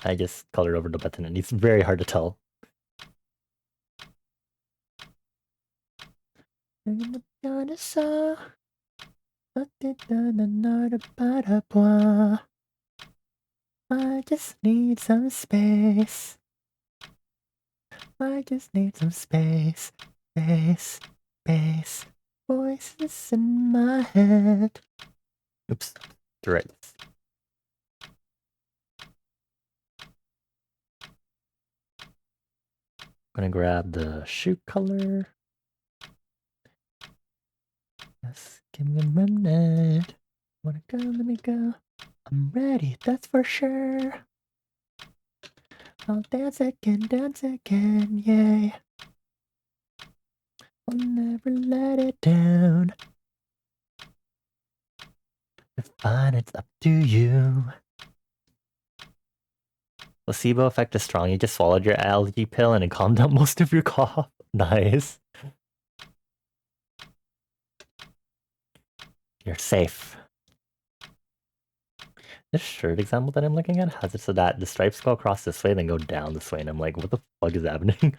A: I just colored over the button and it's very hard to tell. I just need some space. I just need some space. Space. Space. Voices in my head. Oops. Right. I'm gonna grab the shoe color. Just give me a minute. Wanna go? Let me go. I'm ready, that's for sure. I'll dance again, yay. I'll never let it down. It's fine, it's up to you. Placebo effect is strong. You just swallowed your allergy pill and it calmed down most of your cough. Nice. You're safe. This shirt example that I'm looking at has it so that the stripes go across this way, then go down this way, and I'm like, what the fuck is happening?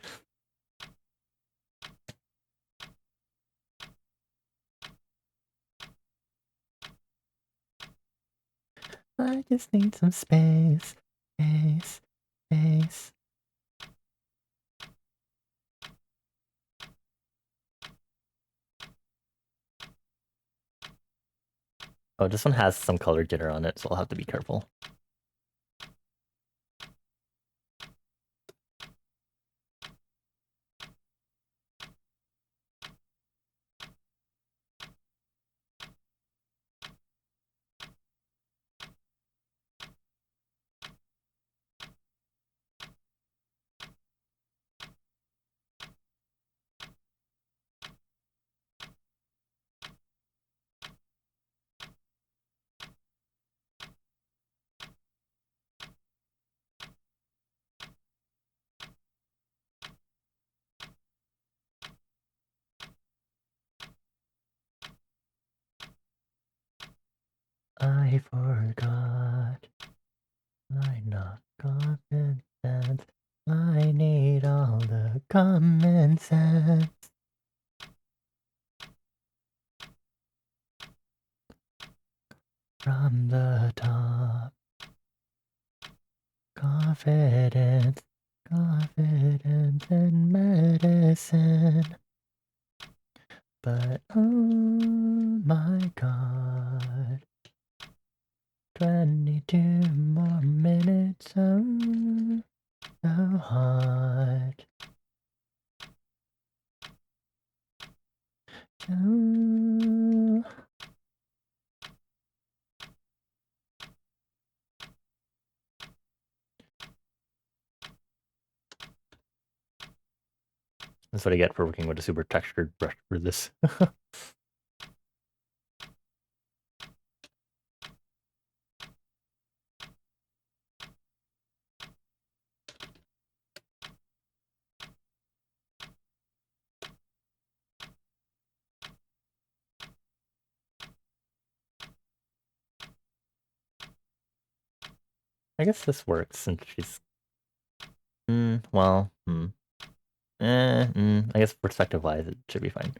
A: I just need some space. Space. Space. Oh, this one has some color jitter on it, so I'll have to be careful. I forgot. I not common sense. I need all the common sense. From the top. Confidence. Confidence in medicine. But oh my god. 22 more minutes, oh, so hard. So... That's what I get for working with a super textured brush for this. I guess this works since she's... I guess perspective-wise it should be fine.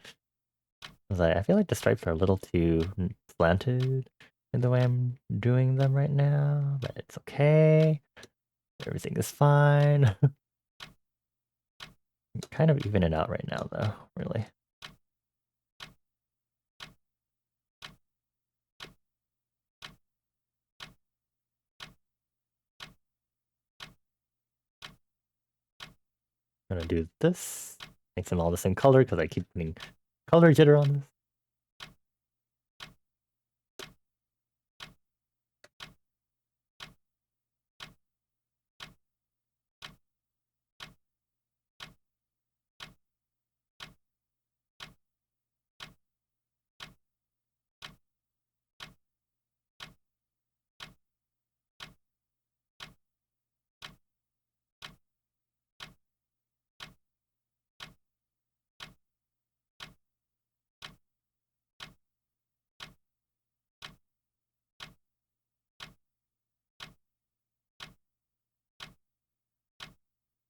A: I feel like the stripes are a little too slanted. in the way I'm doing them right now, but it's okay. Everything is fine. Kind of even it out right now though, really. I'm gonna do this. Makes them all the same color because I keep putting color jitter on this.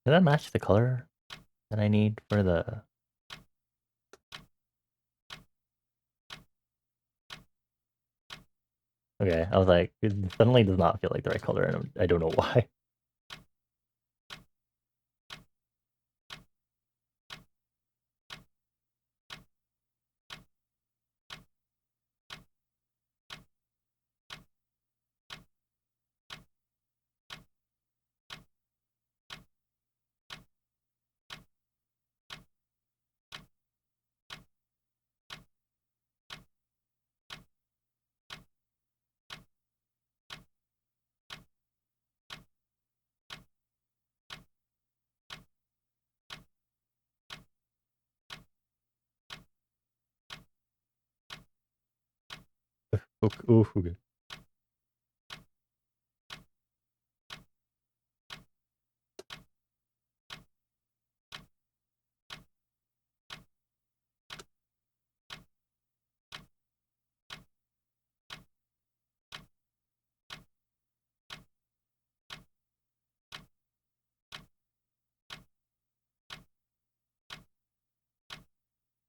A: Does that match the color that I need for the... Okay, I was like, it suddenly does not feel like the right color, and I don't know why. Ooh, okay.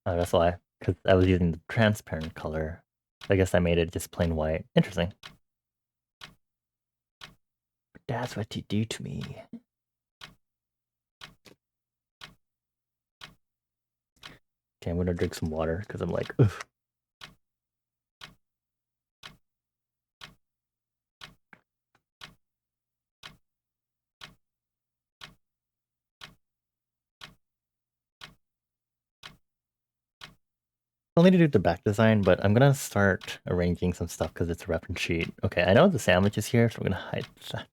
A: Oh, that's why, because I was using the transparent color. I guess I made it just plain white. Interesting. That's what you do to me. Okay, I'm gonna drink some water because I'm like, ugh. I'll need to do the back design, but I'm gonna start arranging some stuff because it's a reference sheet. Okay, I know the sandwich is here, so I'm gonna hide that.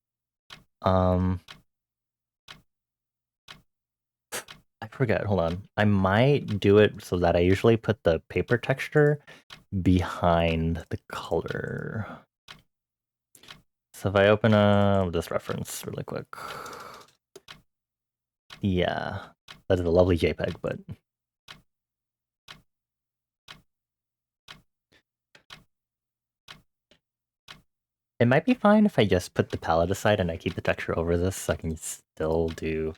A: I forget, hold on. I might do it so that I usually put the paper texture behind the color. So if I open this reference really quick. Yeah, that is a lovely JPEG, but it might be fine if I just put the palette aside and I keep the texture over this so I can still do...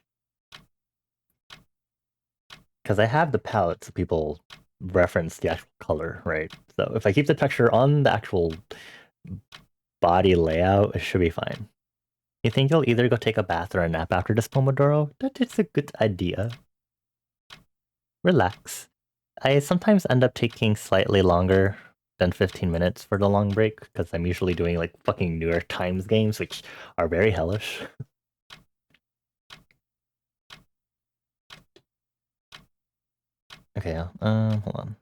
A: Because I have the palette so people reference the actual color, right? So if I keep the texture on the actual body layout, it should be fine. You think you'll either go take a bath or a nap after this Pomodoro? That is a good idea. Relax. I sometimes end up taking slightly longer than 15 minutes for the long break because I'm usually doing like fucking New York Times games, which are very hellish. Okay, hold on.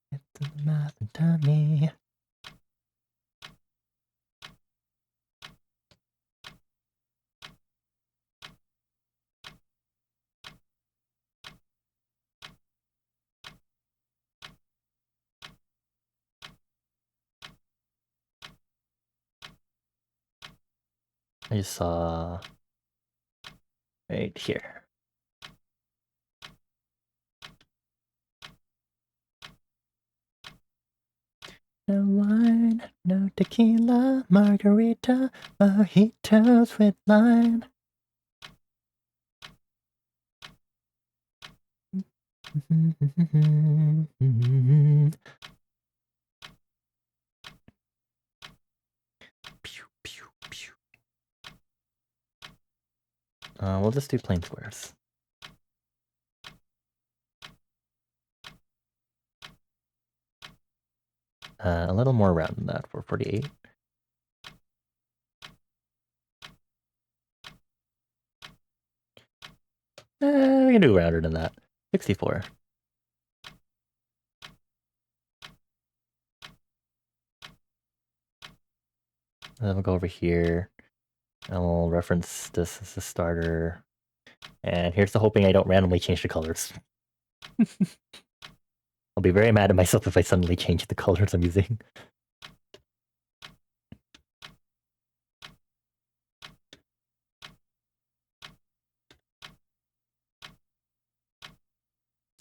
A: Get the math and tell me. I just saw right here. No wine, no tequila, margarita, mojitos with lime. Pew, pew, pew. We'll just do plain squares. A little more round than that for 48. We can do rounder than that. 64. And then we'll go over here and we'll reference this as a starter. And here's the hoping I don't randomly change the colors. I'll be very mad at myself if I suddenly change the colors I'm using.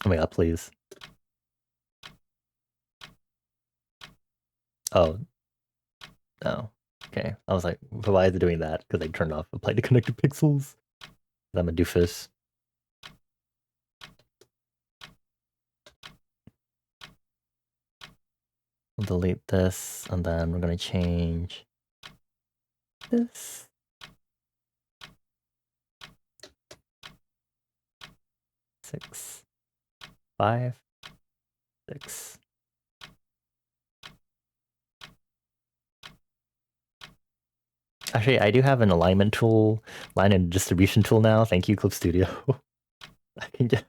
A: Oh my god, please. Oh. No. Okay. I was like, why is it doing that? Because I turned off apply to connected pixels. I'm a doofus. We'll delete this, and then we're gonna change this. 6, 5, 6. Actually, I do have an alignment tool, line and distribution tool now. Thank you, Clip Studio. I can just...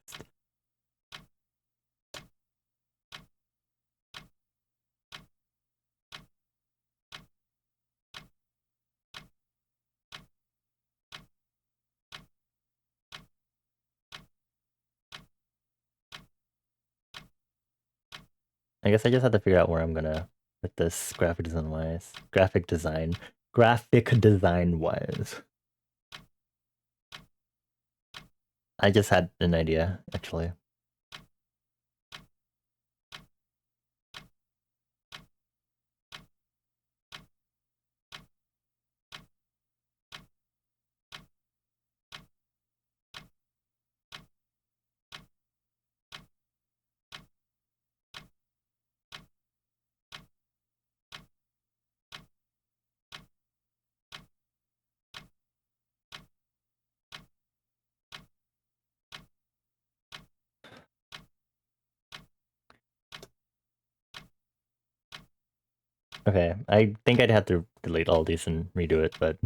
A: I guess I just have to figure out where I'm gonna put this graphic design wise. Graphic design wise. I just had an idea, actually. Okay, I think I'd have to delete all these and redo it, but...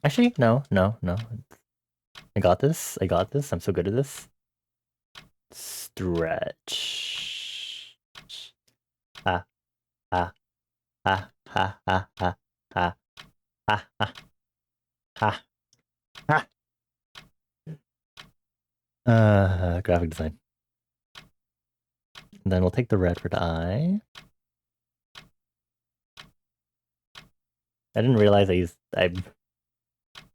A: Actually, no. I got this, I'm so good at this. Stretch. Ha, ha, ha, ha, ha, ha, ha, ha, ha, ha, ha. Graphic design. And then we'll take the red for the eye. I didn't realize I'm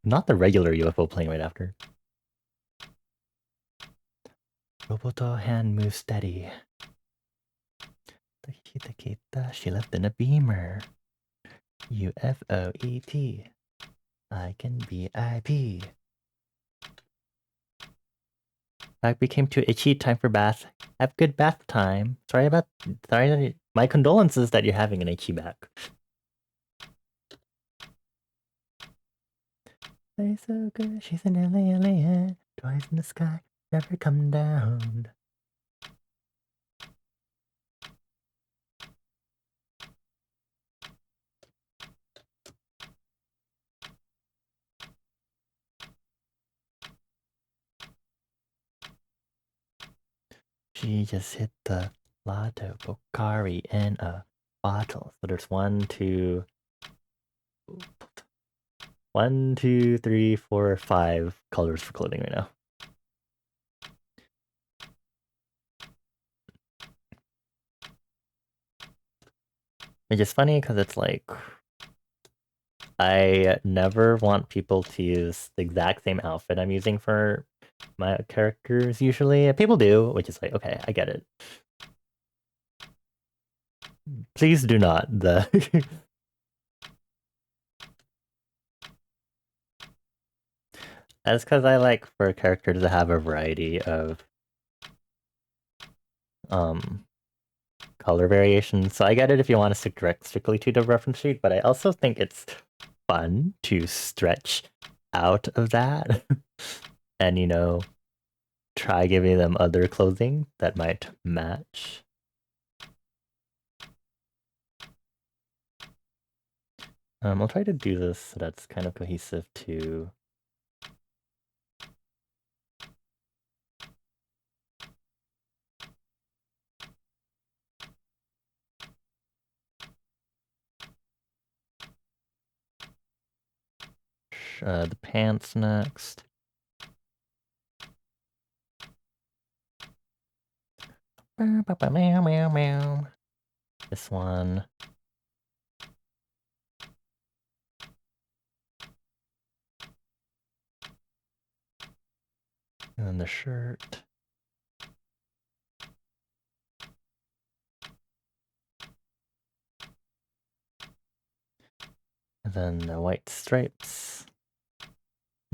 A: not the regular UFO playing right after. Roboto hand moves steady. She left in a beamer. UFOET. I can be IP. Back became too itchy. Time for bath. Have good bath time. Sorry. My condolences that you're having an itchy back. Play so good. She's an alien. Toys in the sky. Never come down. She just hit the lotto Bocari in a bottle. So there's 1, 2, 3, 4, 5 colors for clothing right now. Which is funny because it's like I never want people to use the exact same outfit I'm using for my characters usually. People do, which is like, okay, I get it. Please do not. That's because I like for characters to have a variety of um color variations. So I get it if you want to stick strictly to the reference sheet, but I also think it's fun to stretch out of that and try giving them other clothing that might match. I'll try to do this so that's kind of cohesive to the pants next. This one. And then the shirt. And then the white stripes.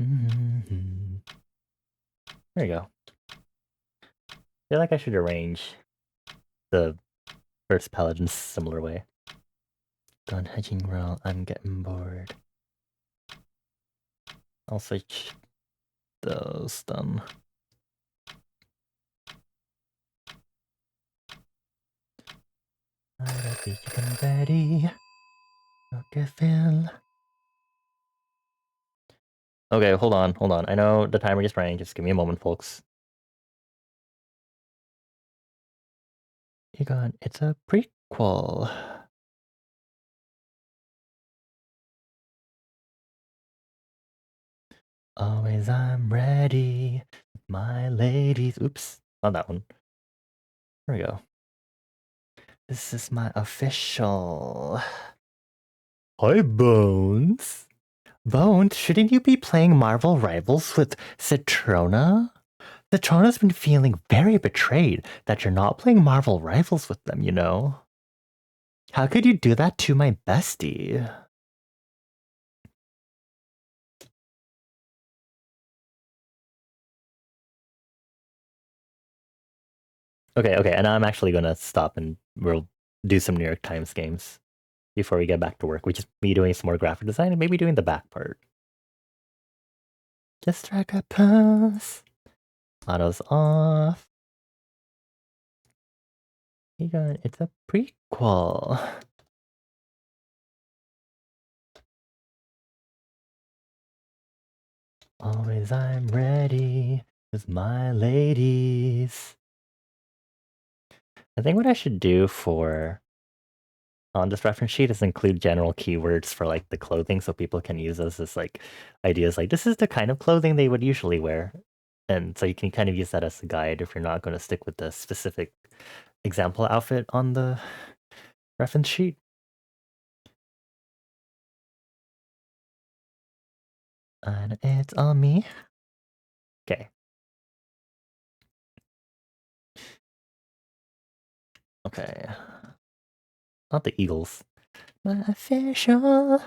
A: Mm-hmm. There you go. I feel like I should arrange the first palette in a similar way. Done hedging roll, I'm getting bored. I'll switch those done. Ready, chicken ready. Okay, Phil. Okay, hold on. I know the timer is running. Just give me a moment, folks. Egon, it's a prequel. Always I'm ready. My ladies. Oops, not that one. There we go. This is my official. Hi, Bones. Bones, shouldn't you be playing Marvel Rivals with Citrona? Citrona's been feeling very betrayed that you're not playing Marvel Rivals with them, you know? How could you do that to my bestie? Okay, and I'm actually gonna stop and we'll do some New York Times games before we get back to work, which is me doing some more graphic design and maybe doing the back part. Just strike a pose. Auto's off. It's a prequel. Always I'm ready with my ladies. I think what I should do for on this reference sheet is include general keywords for like the clothing so people can use those as like ideas like this is the kind of clothing they would usually wear. And so you can kind of use that as a guide if you're not going to stick with the specific example outfit on the reference sheet. And it's on me. Okay. Okay. Not the Eagles. My official.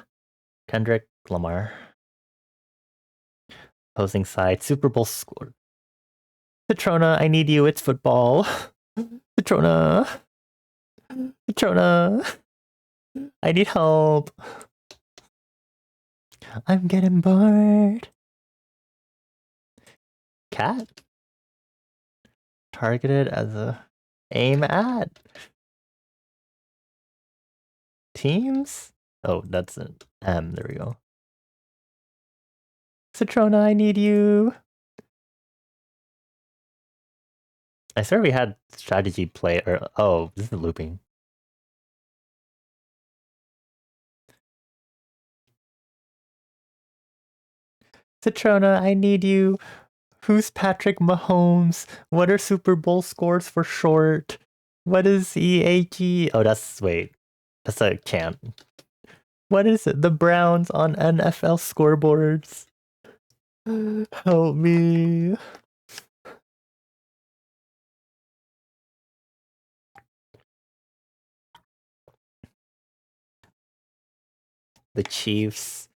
A: Kendrick Lamar. Posing side. Super Bowl score. Petrona, I need you. It's football. Petrona. Petrona. I need help. I'm getting bored. Cat? Targeted as a aim at. Teams? Oh, that's an M. There we go. Citrona, I need you. I swear we had strategy play or oh, this is looping. Citrona, I need you. Who's Patrick Mahomes? What are Super Bowl scores for short? What is EAG? Oh, that's a chant. What is it? The Browns on NFL scoreboards. Help me. the Chiefs.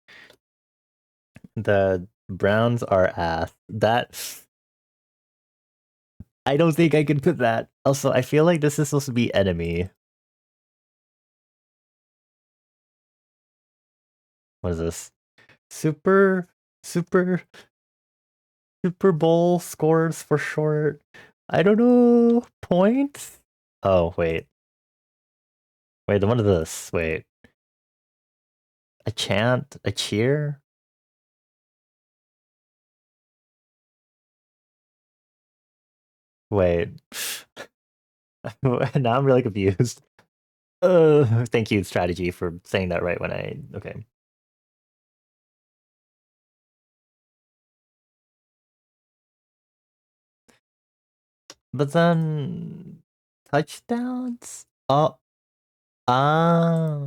A: The Browns are ass. That I don't think I can put that. Also, I feel like this is supposed to be enemy. What is this? Super Super Super Bowl scores for short. I don't know. Points? Oh, wait. Wait, what is this? Wait. A chant? A cheer? Wait. Now I'm really confused. Thank you, strategy, for saying that right when I. Okay. But then. Touchdowns? Oh. Ah.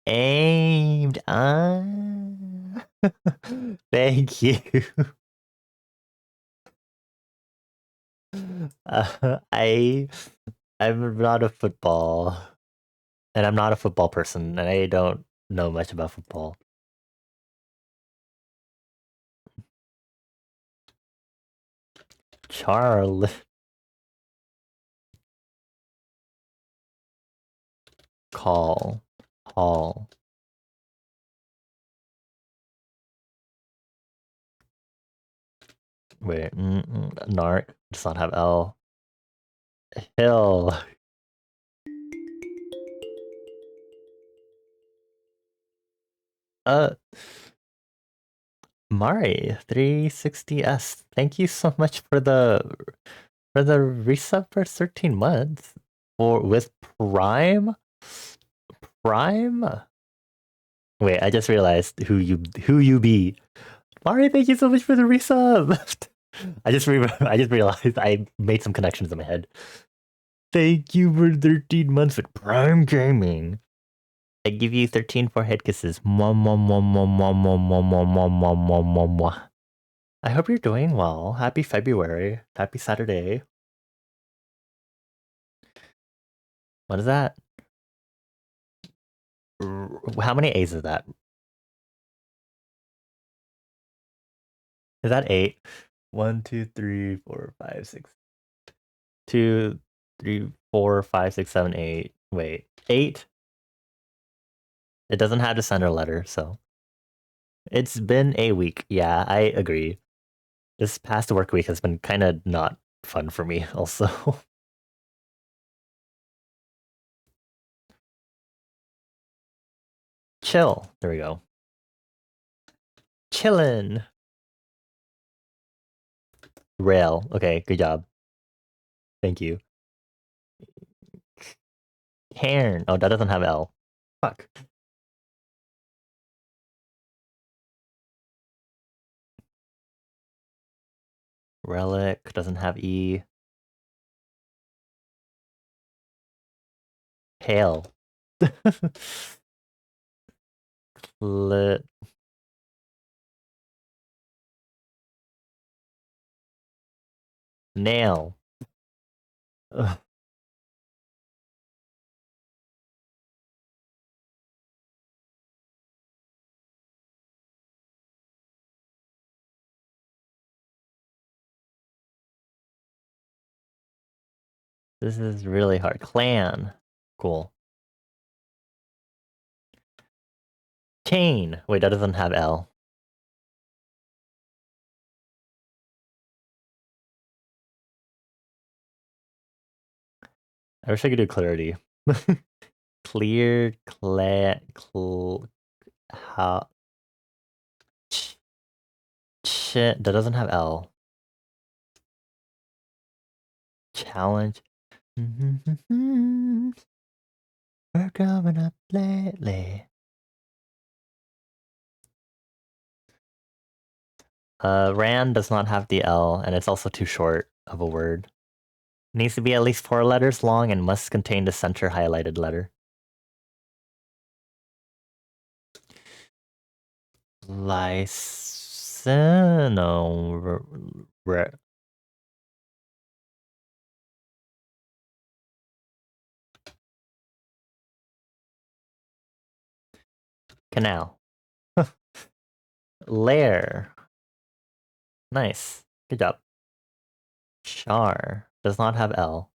A: Aimed. Ah. Thank you. I. I'm not a football. And I'm not a football person, and I don't know much about football. Charles. Call. Hall. Wait. Narc does not have L. Hill. Uh, Mari 360S. Thank you so much for the resub for 13 months for with Prime. Prime. Wait, I just realized who you be. Mari, thank you so much for the resub. I just realized I made some connections in my head. Thank you for 13 months with Prime Gaming. I give you 13 forehead kisses. Mwah, mwah, mwah, mwah, mwah, mwah, mwah, mwah, mwah, mwah, mwah, mwah, mwah. I hope you're doing well. Happy February. Happy Saturday. What is that? How many A's is that? Is that 8? 1, 2, 3, 4, 5, 6. 2, 3, 4, 5, 6, 7, 8. Wait, 8? It doesn't have the center letter, so. It's been a week. Yeah, I agree. This past work week has been kind of not fun for me, also. Chill. There we go. Chillin'. Rail. Okay, good job. Thank you. Cairn. Oh, that doesn't have L. Fuck. Relic doesn't have E. Hail. Lit. Nail. Ugh. This is really hard. Clan. Cool. Chain. Wait, that doesn't have L. I wish I could do clarity. Clear, how, that doesn't have L. Challenge. We're coming up lately. Rand does not have the L, and it's also too short of a word. Needs to be at least 4 letters long and must contain the center highlighted letter. Lycino. Canal. Lair. Nice. Good job. Char. Does not have L.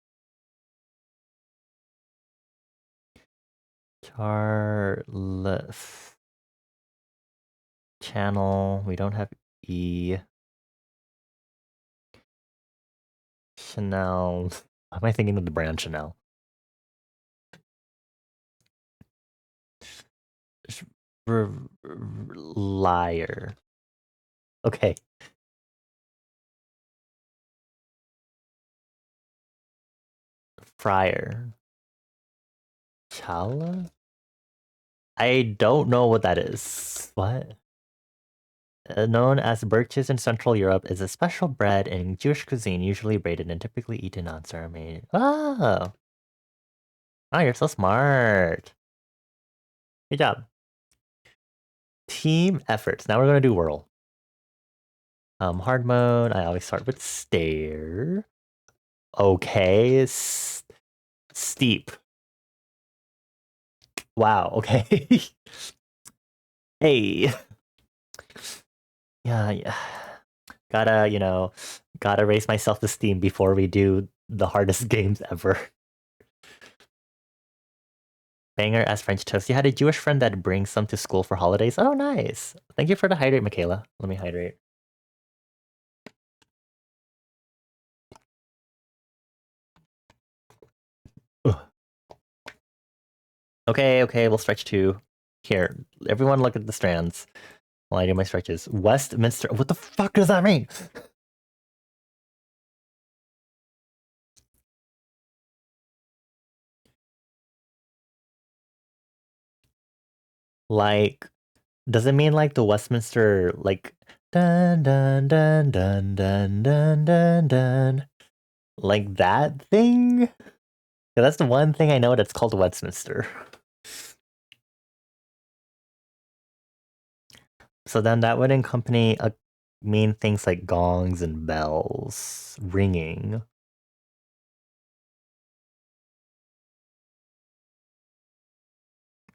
A: Charless. Channel. We don't have E. Chanel. Why am I thinking of the brand Chanel? Liar. Okay. Friar. Chala? I don't know what that is. What? Known as birches in Central Europe, is a special bread in Jewish cuisine, usually braided and typically eaten on ceremony. Oh, oh, you're so smart. Good job. Team efforts. Now we're gonna do whirl. Hard mode. I always start with stair. Okay, steep. Wow. Okay. Hey. Yeah. Gotta raise my self-esteem before we do the hardest games ever. Banger as French toast. You had a Jewish friend that brings some to school for holidays. Oh, nice. Thank you for the hydrate, Michaela. Let me hydrate. Ugh. Okay, we'll stretch too. Here, everyone look at the strands while I do my stretches. Westminster. What the fuck does that mean? Like, does it mean like the Westminster, like, dun dun dun dun dun dun dun dun? Like that thing? Yeah, that's the one thing I know that's called Westminster. So then that would mean things like gongs and bells, ringing.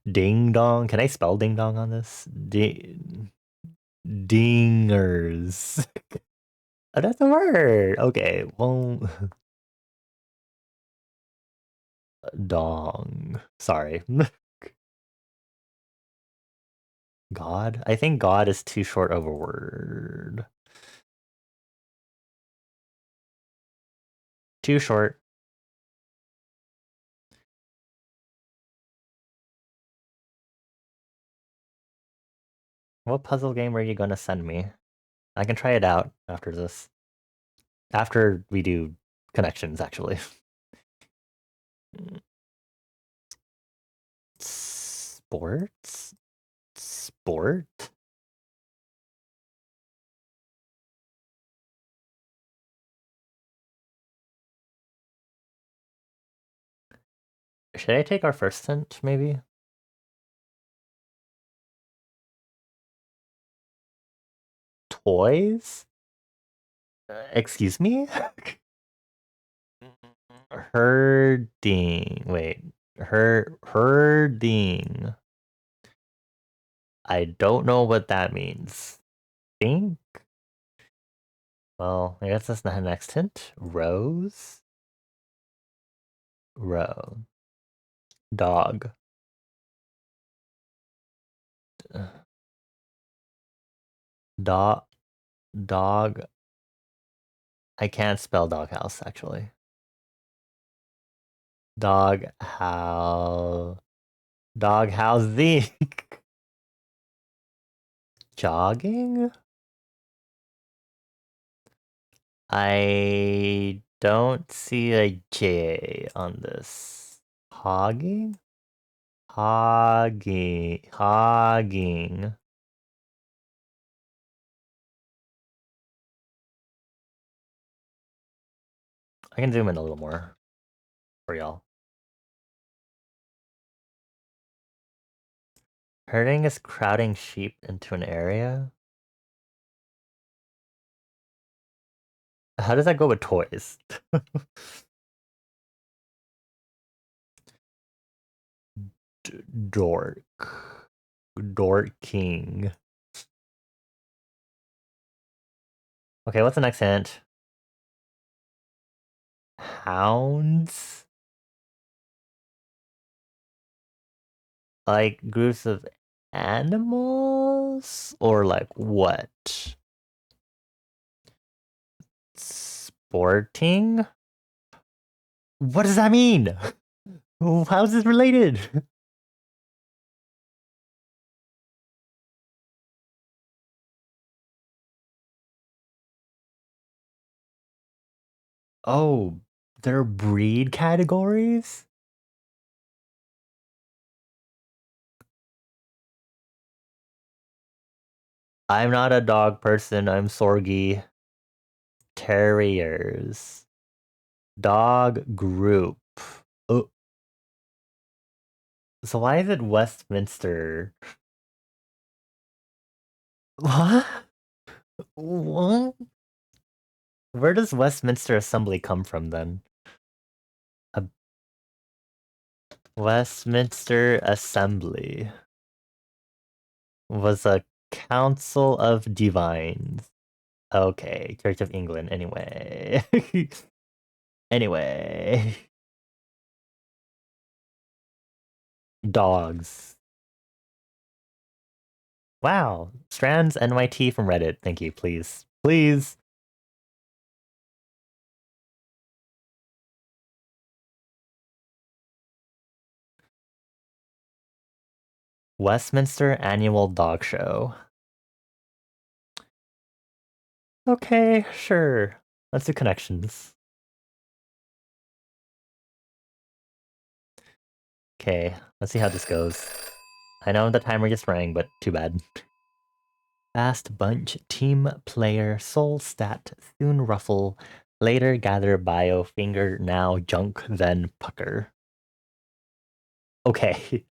A: Ding dong. Can I spell ding dong on this? Dingers. Oh, that's a word. Okay, well, dong. Sorry. God? I think God is too short of a word. Too short. What puzzle game are you gonna send me? I can try it out after this. After we do connections, actually. Sports? Sport? Should I take our first hint, maybe? Toys? Excuse me? Herding. Wait. Herding. I don't know what that means. Think? Well, I guess that's the next hint. Rose? Row. Dog. Dog. Dog. I can't spell doghouse, actually. Dog how. Dog housing. Jogging? I don't see a J on this. Hogging? Hogging. I can zoom in a little more for y'all. Herding is crowding sheep into an area. How does that go with toys? Dork. Dorking. Okay, what's the next hint? Hounds? Like groups of animals? Or like what? Sporting? What does that mean? How's this related? Oh, they're breed categories? I'm not a dog person, I'm Sorgy. Terriers. Dog group. Oh, so why is it Westminster? What? What? Where does Westminster Assembly come from then? A Westminster Assembly was a council of divines. Okay, Church of England anyway. Anyway. Dogs. Wow. Strands NYT from Reddit. Thank you, please. Please. Westminster Annual Dog Show. Okay, sure. Let's do connections. Okay, let's see how this goes. I know the timer just rang, but too bad. Fast bunch, team player, soul stat, soon ruffle, later gather bio, finger now, junk, then pucker. Okay.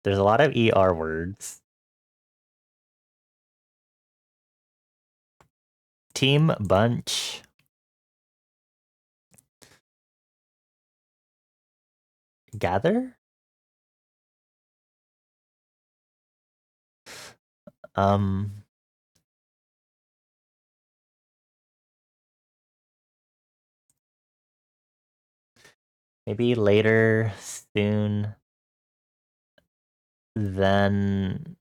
A: There's a lot of ER words. Team, bunch. Gather? Um, maybe later, soon, then...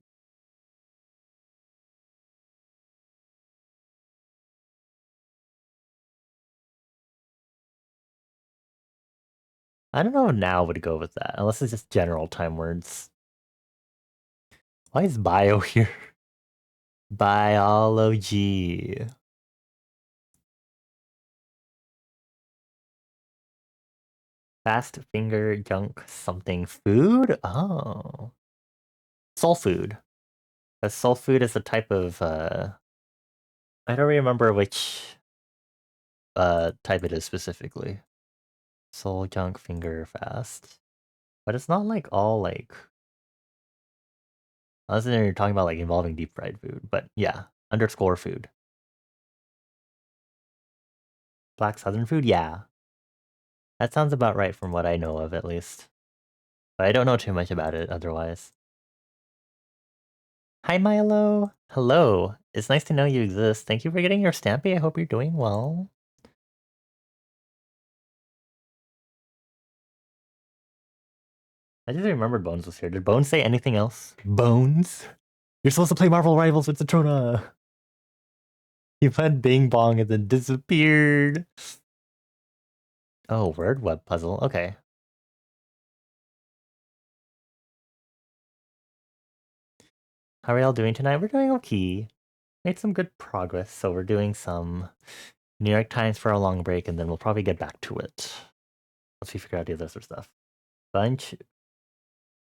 A: I don't know if now would go with that, unless it's just general time words. Why is bio here? Biology. Fast finger junk something food? Oh. Soul food. Because soul food is a type of I don't remember which type it is specifically. Soul junk finger fast. But it's not like all like unless you're talking about like involving deep fried food. But yeah. Underscore food. Black southern food? Yeah. That sounds about right from what I know of at least. But I don't know too much about it otherwise. Hi Milo. Hello. It's nice to know you exist. Thank you for getting your Stampy. I hope you're doing well. I just remembered Bones was here. Did Bones say anything else? Bones? You're supposed to play Marvel Rivals with Citrona. He went Bing Bong and then disappeared. Oh, word web puzzle. Okay. How are y'all doing tonight? We're doing okay. Made some good progress, so we're doing some New York Times for a long break, and then we'll probably get back to it. Once we figure out the other stuff. Bunch.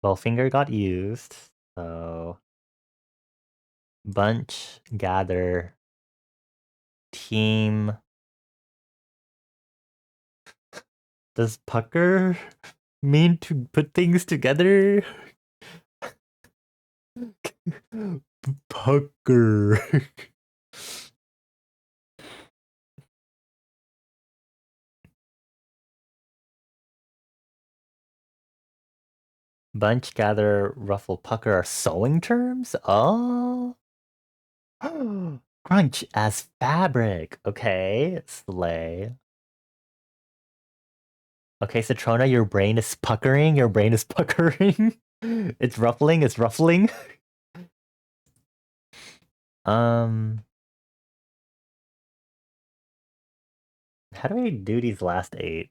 A: Well, finger got used, so bunch, gather, team. Does pucker mean to put things together? Pucker. Bunch, gather, ruffle, pucker are sewing terms? Oh. Crunch as fabric. Okay, slay. Okay, Citrona, your brain is puckering. Your brain is puckering. It's ruffling. It's ruffling. Um, how do we do these last 8?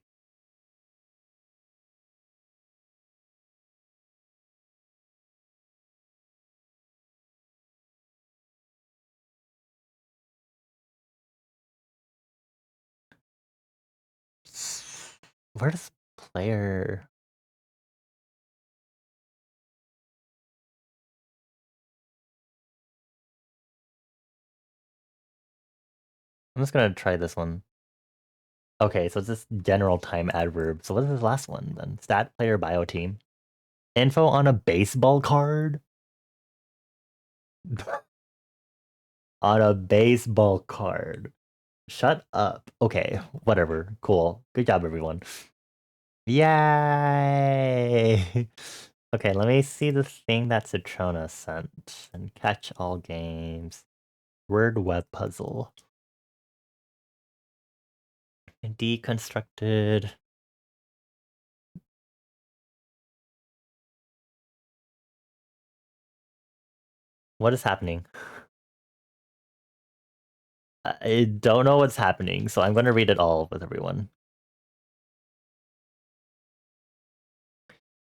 A: Where does player? I'm just gonna try this one. Okay, so it's this general time adverb. So what is this last one then? Stat player bio team. Info on a baseball card? On a baseball card. Shut up. Okay, whatever. Cool. Good job, everyone. Yay! Okay, let me see the thing that Citrona sent. And catch all games. Word web puzzle. Deconstructed. What is happening? I don't know what's happening, so I'm going to read it all with everyone.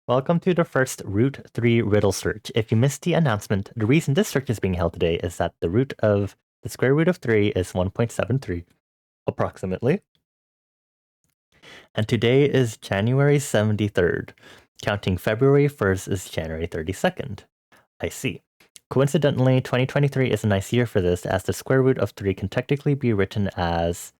A: Welcome to the first Root 3 riddle search. If you missed the announcement, the reason this search is being held today is that the square root of 3 is 1.73, approximately. And today is January 73rd. Counting February 1st is January 32nd. I see. Coincidentally, 2023 is a nice year for this, as the square root of 3 can technically be written as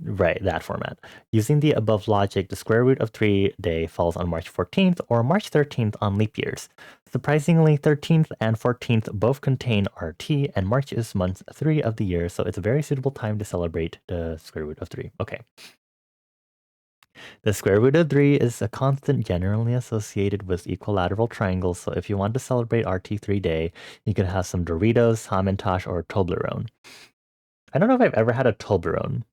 A: right, that format. Using the above logic, the square root of 3 day falls on March 14th or March 13th on leap years. Surprisingly, 13th and 14th both contain RT, and March is month 3 of the year, so it's a very suitable time to celebrate the square root of 3. Okay. The square root of 3 is a constant generally associated with equilateral triangles, so if you want to celebrate RT3 day, you could have some Doritos, Hamantash, or Toblerone. I don't know if I've ever had a Toblerone.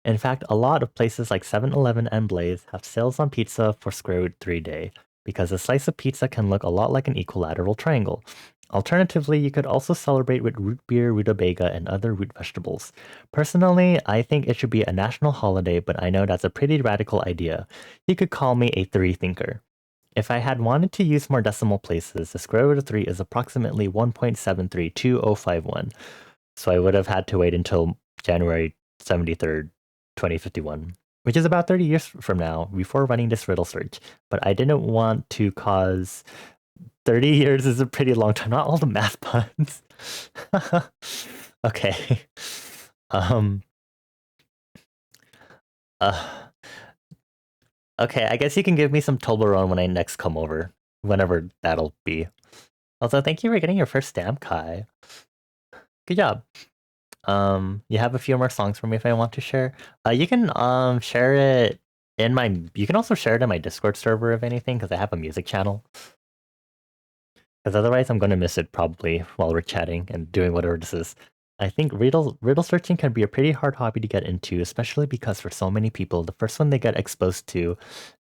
A: In fact, a lot of places like 7-Eleven and Blaze have sales on pizza for square root 3 day, because a slice of pizza can look a lot like an equilateral triangle. Alternatively, you could also celebrate with root beer, rutabaga, and other root vegetables. Personally, I think it should be a national holiday, but I know that's a pretty radical idea. You could call me a 3 thinker. If I had wanted to use more decimal places, the square root of 3 is approximately 1.732051. So I would have had to wait until January 73rd, 2051, which is about 30 years from now, before running this riddle search. But I didn't want to cause 30 years is a pretty long time. Not all the math puns. Okay. Um. Okay, I guess you can give me some Toblerone when I next come over, whenever that'll be. Also, thank you for getting your first stamp, Kai. Good job. You have a few more songs for me if I want to share. You can share it in my. You can also share it in my Discord server if anything, because I have a music channel. Because otherwise, I'm gonna miss it probably while we're chatting and doing whatever this is. I think riddle searching can be a pretty hard hobby to get into, especially because for so many people, the first one they get exposed to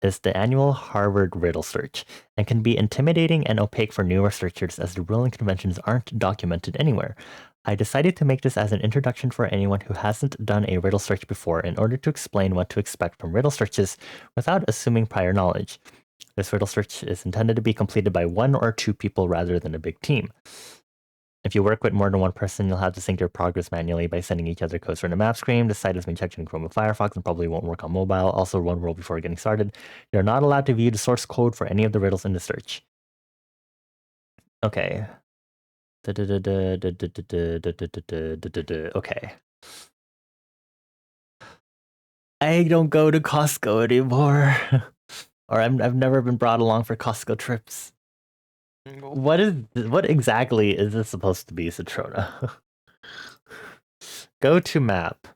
A: is the annual Harvard Riddle Search, and can be intimidating and opaque for newer searchers as the ruling conventions aren't documented anywhere. I decided to make this as an introduction for anyone who hasn't done a riddle search before in order to explain what to expect from riddle searches without assuming prior knowledge. This riddle search is intended to be completed by 1 or 2 people rather than a big team. If you work with more than one person, you'll have to sync your progress manually by sending each other codes from the map screen. The site has been checked in Chrome and Firefox and probably won't work on mobile. Also, one rule before getting started. You're not allowed to view the source code for any of the riddles in the search. Okay. Okay. I don't go to Costco anymore. Or I've never been brought along for Costco trips. What exactly is this supposed to be, Citrona? Go to map.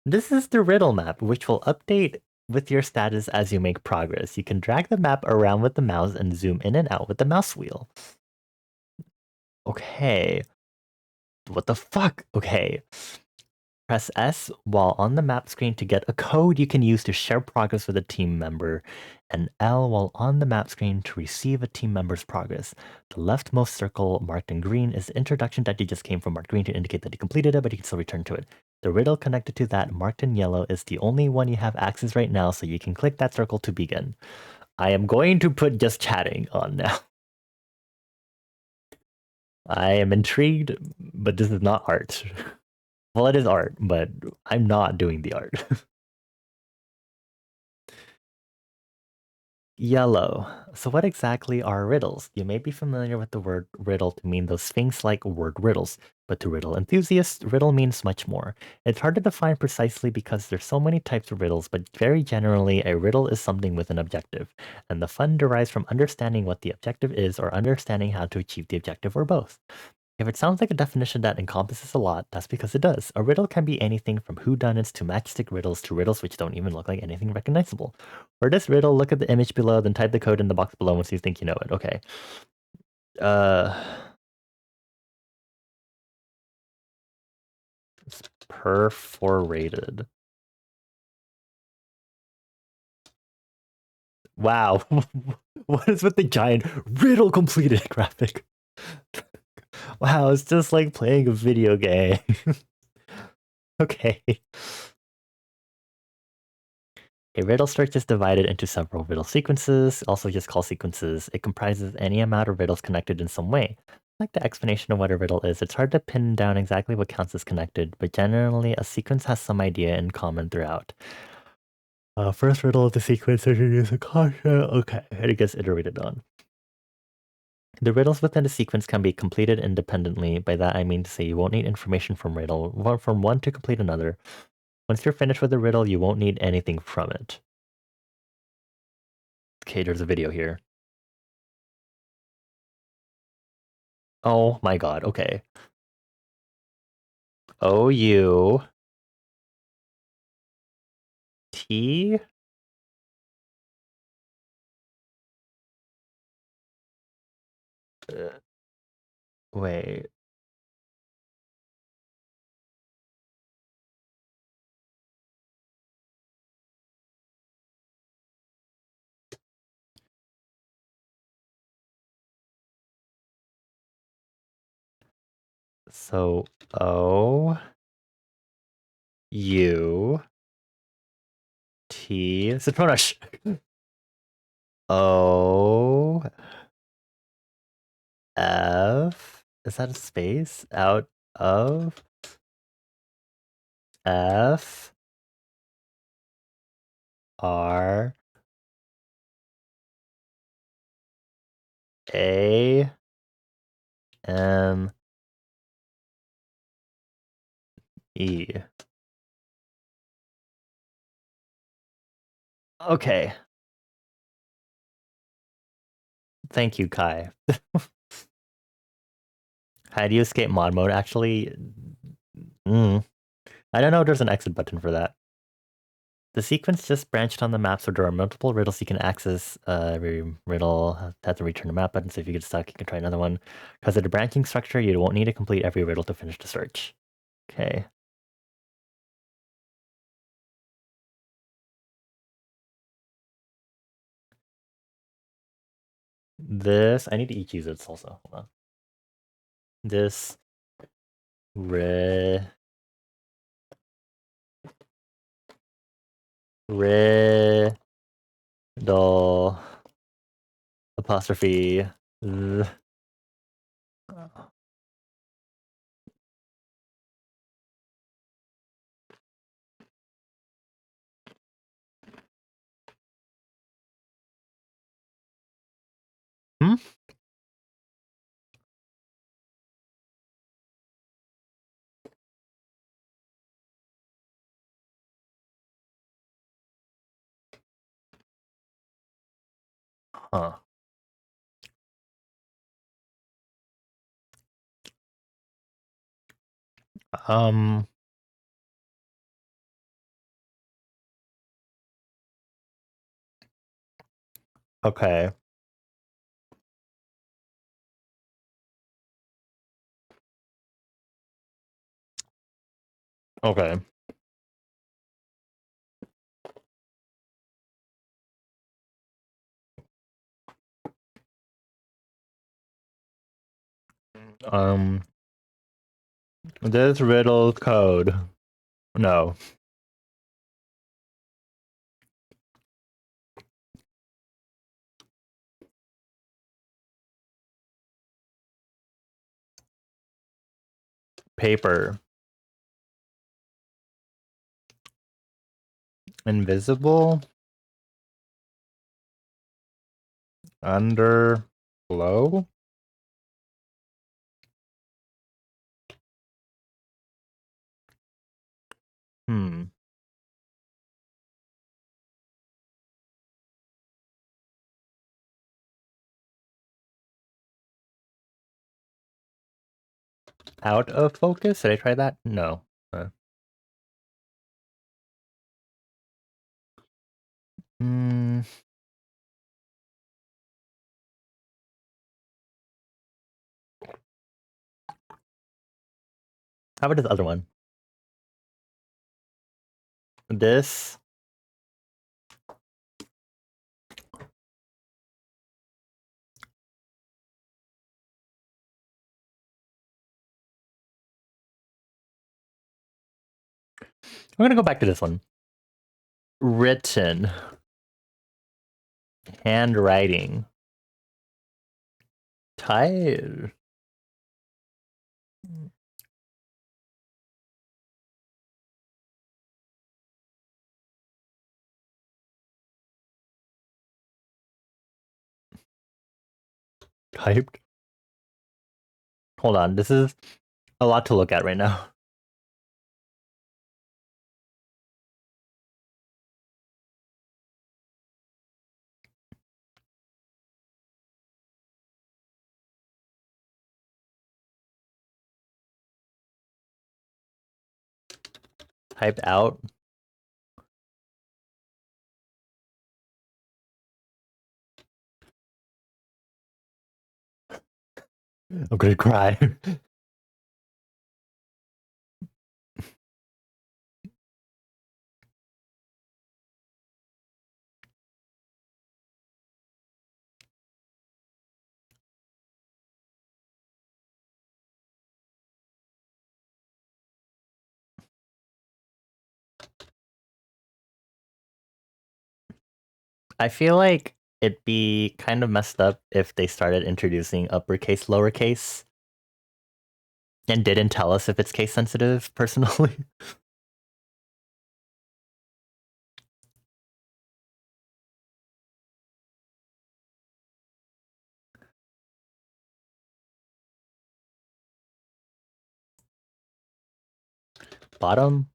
A: This is the riddle map, which will update with your status as you make progress. You can drag the map around with the mouse and zoom in and out with the mouse wheel. Okay. What the fuck? Okay. Press S while on the map screen to get a code you can use to share progress with a team member, and L while on the map screen to receive a team member's progress. The leftmost circle marked in green is the introduction that you just came from marked green to indicate that you completed it, but you can still return to it. The riddle connected to that marked in yellow is the only one you have access right now, so you can click that circle to begin. I am going to put just chatting on now. I am intrigued, but this is not art. Well, it is art, but I'm not doing the art. Yellow. So what exactly are riddles? You may be familiar with the word riddle to mean those Sphinx-like word riddles, but to riddle enthusiasts, riddle means much more. It's hard to define precisely because there's so many types of riddles, but very generally, a riddle is something with an objective, and the fun derives from understanding what the objective is or understanding how to achieve the objective or both. If it sounds like a definition that encompasses a lot, that's because it does. A riddle can be anything from whodunits to matchstick riddles to riddles which don't even look like anything recognizable. For this riddle, look at the image below, then type the code in the box below once you think you know it. Okay. It's perforated. Wow. What is with the giant riddle completed graphic? Wow, it's just like playing a video game. Okay. A riddle search is divided into several riddle sequences, also just called sequences. It comprises any amount of riddles connected in some way. Like the explanation of what a riddle is, it's hard to pin down exactly what counts as connected, but generally a sequence has some idea in common throughout. First riddle of the sequence introduces a caution. Okay, and it gets iterated on. The riddles within a sequence can be completed independently. By that I mean to say you won't need information from one to complete another. Once you're finished with the riddle, you won't need anything from it. Okay, there's a video here. Oh my god, okay. O-U T wait. So O U T Citronash. O F, is that a space? Out of F R A M E. Okay. Thank you, Kai. How do you escape mod mode actually? I don't know if there's an exit button for that. The sequence just branched on the map, so there are multiple riddles you can access. Every riddle has to return a map button, so if you get stuck, you can try another one. Because of the branching structure, you won't need to complete every riddle to finish the search. Okay. This, I need to EQ this also. Hold on. This riddle apostrophe. Hmm? Huh. Um, Okay. Okay. Um, this riddle code. No. Paper. Invisible. Under. Below. Hmm. Out of focus? Did I try that? No. Hmm. How about this other one? This. I'm gonna go back to this one. Written. Handwriting. Tired. Typed. Hold on. This is a lot to look at right now. Typed out. I'm gonna cry. I feel like it'd be kind of messed up if they started introducing uppercase, lowercase, and didn't tell us if it's case sensitive, personally. Bottom.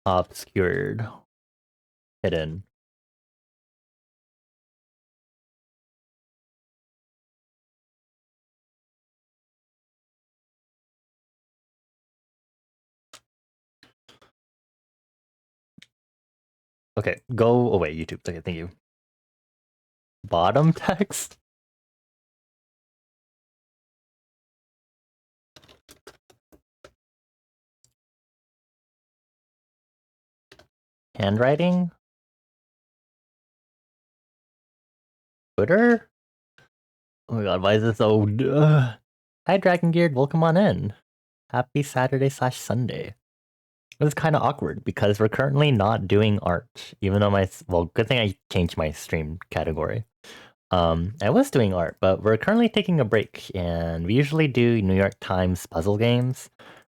A: Obscured. Hidden. Okay, go away, YouTube. Okay, thank you. Bottom text? Handwriting? Twitter? Oh my god, why is this so... Hi, Dragon Geared, welcome on in. Happy Saturday/Sunday. It was kind of awkward because we're currently not doing art, even though well, good thing I changed my stream category. I was doing art, but we're currently taking a break, and we usually do New York Times puzzle games.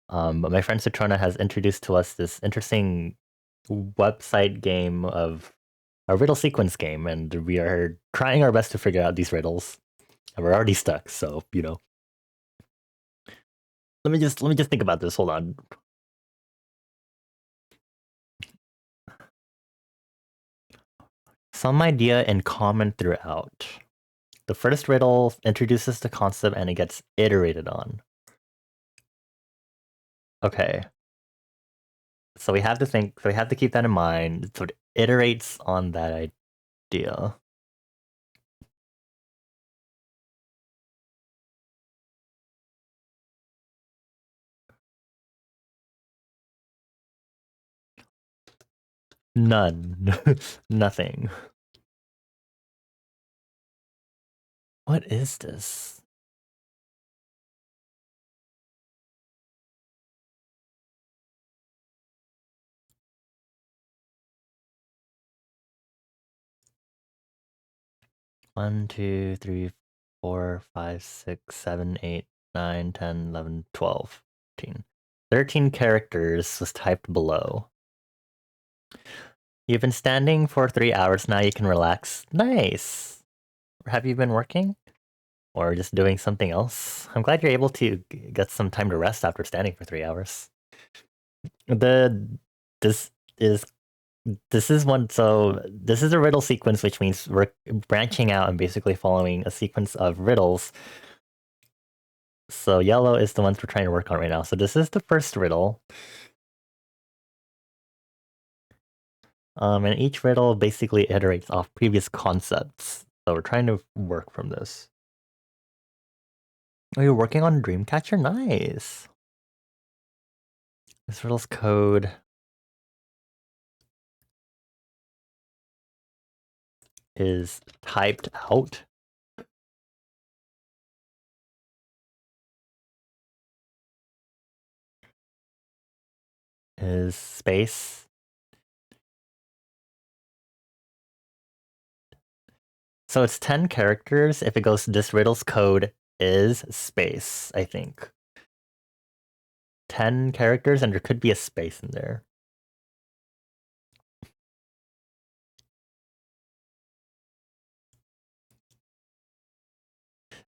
A: But my friend Citrona has introduced to us this interesting website game of a riddle sequence game, and we are trying our best to figure out these riddles. And we're already stuck, so you know. Let me just think about this. Hold on. Some idea in common throughout. The first riddle introduces the concept and it gets iterated on. Okay. So we have to think. So we have to keep that in mind. So it iterates on that idea. None. Nothing. What is this? One, 2, 3, 4, 5, 6, 7, 8, 9, 10, 11, 12, 13. 13 characters was typed below. You've been standing for 3 hours now, you can relax. Nice! Have you been working? Or just doing something else? I'm glad you're able to get some time to rest after standing for 3 hours. The this is this is one so this is a riddle sequence, which means we're branching out and basically following a sequence of riddles. So yellow is the ones we're trying to work on right now. So this is the first riddle. And each riddle basically iterates off previous concepts. So we're trying to work from this. Oh, you're working on Dreamcatcher? Nice. This riddle's code is typed out. Is space. So it's 10 characters. If it goes, this riddle's code is space, I think. 10 characters, and there could be a space in there.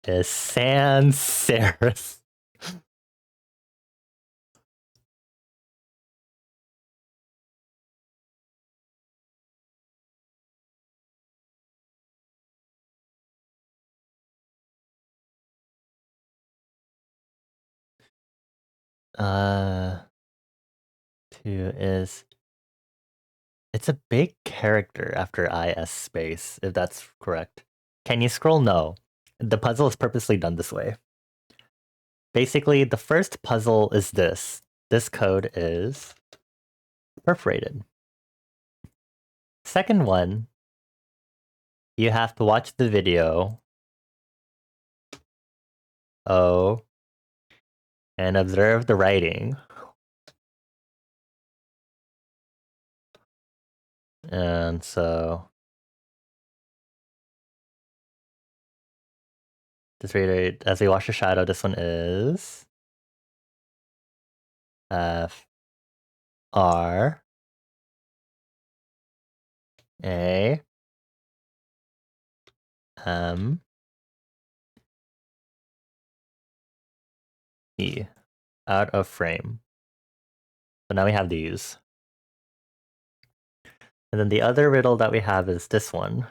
A: Is sans serif. Two is, it's a big character after is space, if that's correct. Can you scroll? No. The puzzle is purposely done this way. Basically, the first puzzle is this. This code is perforated. Second one, you have to watch the video. Oh. And observe the writing. And so just reiterate, as we watch the shadow, this one is F R A M E, out of frame. So now we have these. And then the other riddle that we have is this one.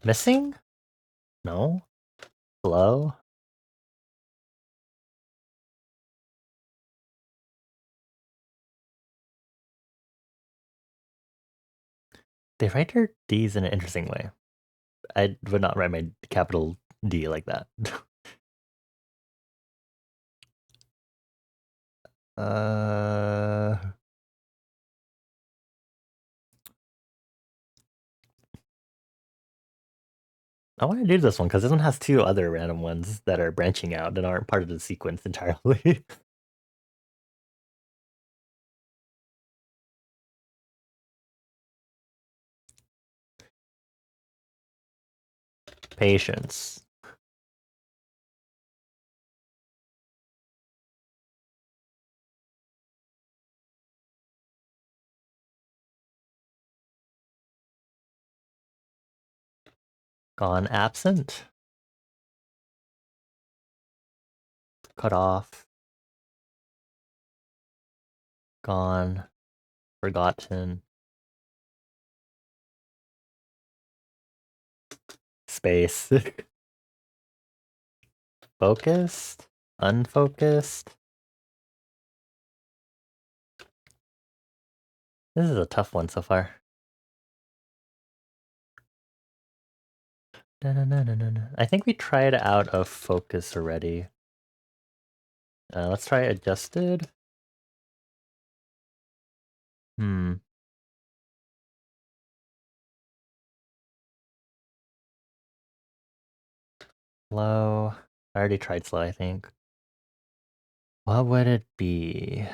A: Missing? No? Hello? They write their D's in an interesting way. I would not write my capital D like that. uh... I want to do this one because this one has two other random ones that are branching out and aren't part of the sequence entirely. Patience. Gone absent. Cut off. Gone. Forgotten. Space. Focused. Unfocused. This is a tough one so far. I think we tried out of focus already. Let's try adjusted. Slow. I already tried slow, I think. What would it be?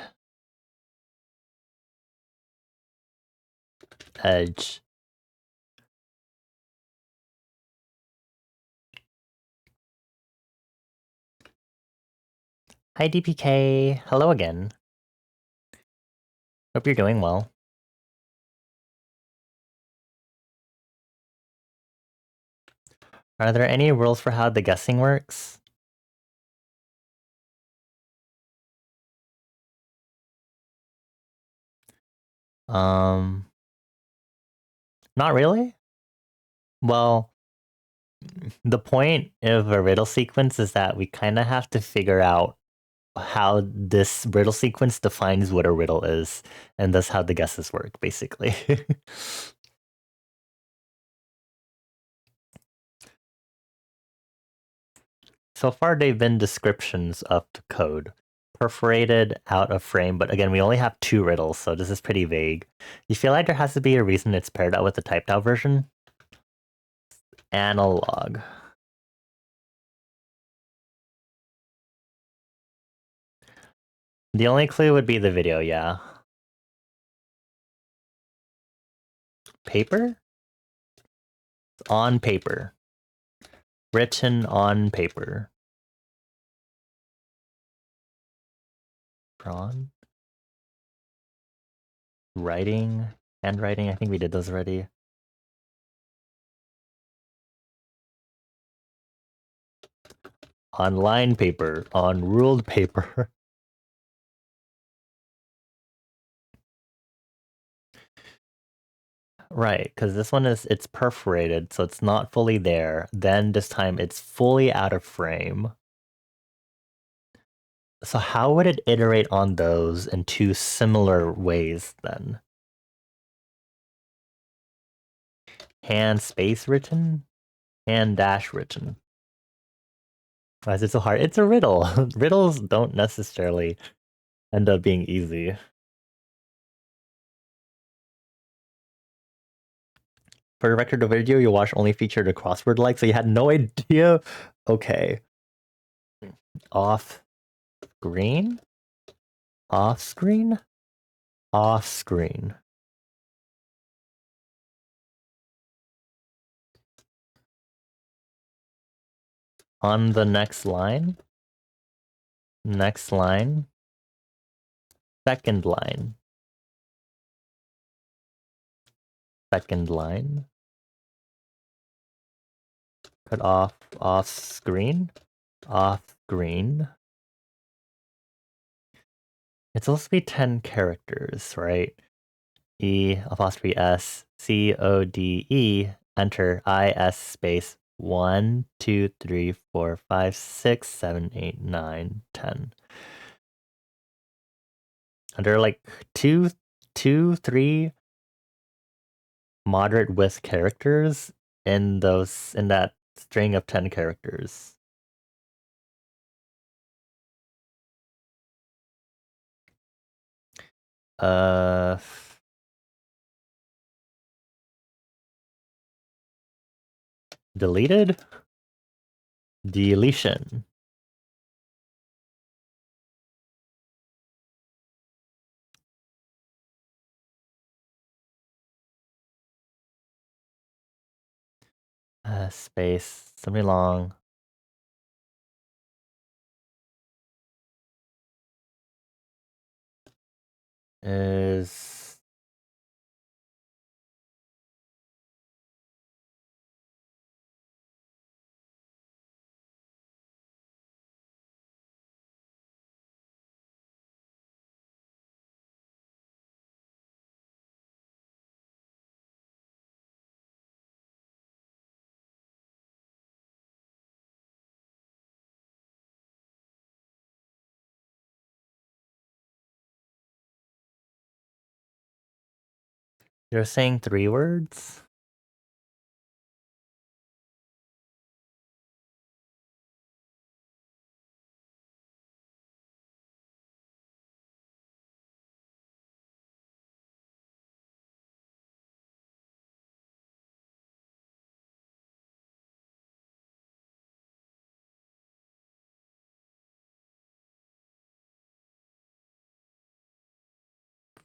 A: Edge. Hi DPK. Hello again. Hope you're doing well. Are there any rules for how the guessing works? Not really. Well, the point of a riddle sequence is that we kind of have to figure out how this riddle sequence defines what a riddle is, and that's how the guesses work, basically. So far, they've been descriptions of the code, perforated, out of frame, but again, we only have 2 riddles, so this is pretty vague. You feel like there has to be a reason it's paired out with the typed out version? Analog. The only clue would be the video, yeah. Paper? On paper. Written on paper. Drawn? Writing? Handwriting? I think we did those already. On line paper. On ruled paper. Right, because this one it's perforated, so it's not fully there. Then this time it's fully out of frame. So how would it iterate on those in 2 similar ways then? Hand space written? Hand dash written. Why is it so hard? It's a riddle. Riddles don't necessarily end up being easy. For the record, the video you watched only featured a crossword like, so you had no idea? Okay. Off screen? Off screen? Off screen. On the next line? Next line. Second line. Second line. Cut off screen. Off screen. It's supposed to be 10 characters, right? E apostrophe S C O D E enter I S space 1 2 3 4 5 6 7 8 9 10. And there are like two, 3 moderate width characters in that string of 10 characters. Deleted? Deletion. Space, something long. Is You're saying 3 words?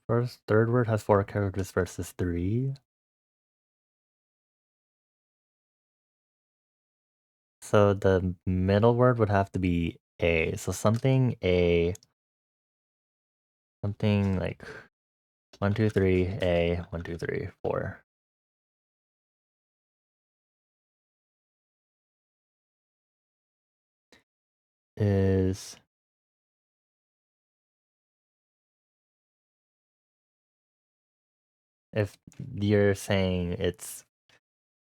A: First, third word has 4 characters versus 3. So the middle word would have to be A. So something A. Something like 1, 2, 3, A, 1, 2, 3, 4. Is if you're saying it's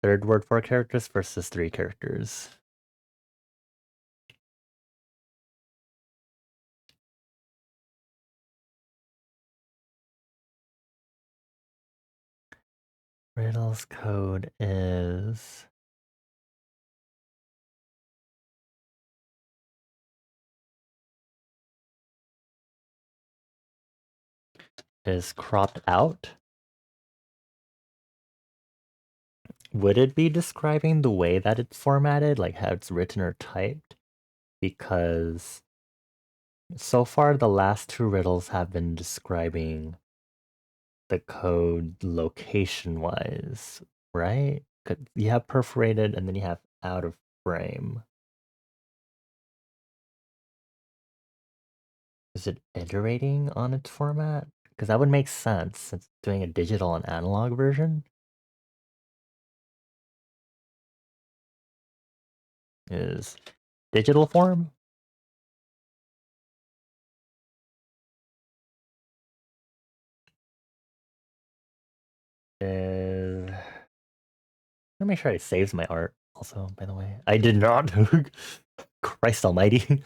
A: third word 4 characters versus 3 characters. Riddle's code is cropped out. Would it be describing the way that it's formatted, like how it's written or typed? Because so far the last 2 riddles have been describing the code location-wise, right? 'Cause you have perforated and then you have out of frame. Is it iterating on its format? Because that would make sense since it's doing a digital and analog version. Is digital form? Let me make sure I saved my art also, by the way. I did not. Christ almighty.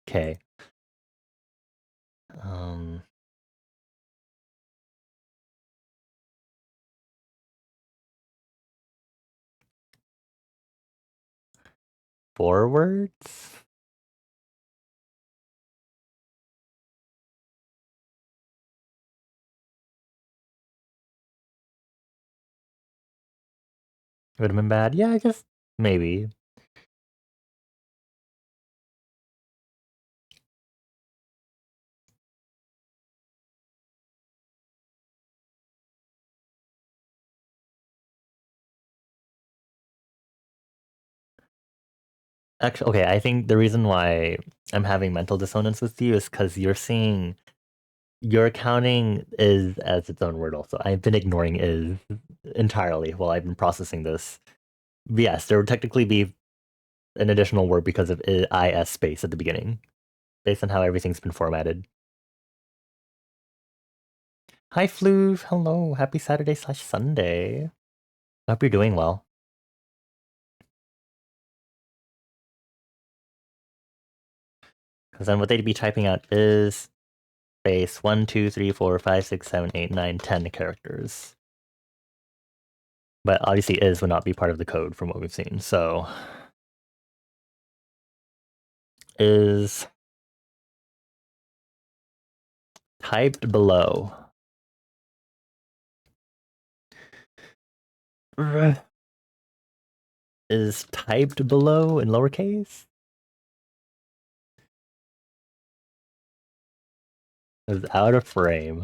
A: Okay. 4 words? Would have been bad. Yeah, I guess maybe. Actually, okay, I think the reason why I'm having mental dissonance with you is because you're seeing your counting is as its own word also. I've been ignoring is entirely while I've been processing this. Yes, there would technically be an additional word because of is space at the beginning, based on how everything's been formatted. Hi, Floof. Hello. Happy Saturday/Sunday. I hope you're doing well. Because then what they'd be typing out is space 1, 2, 3, 4, 5, 6, 7, 8, 9, 10 characters. But obviously is would not be part of the code from what we've seen. So is typed below. Is typed below in lowercase? Is out of frame.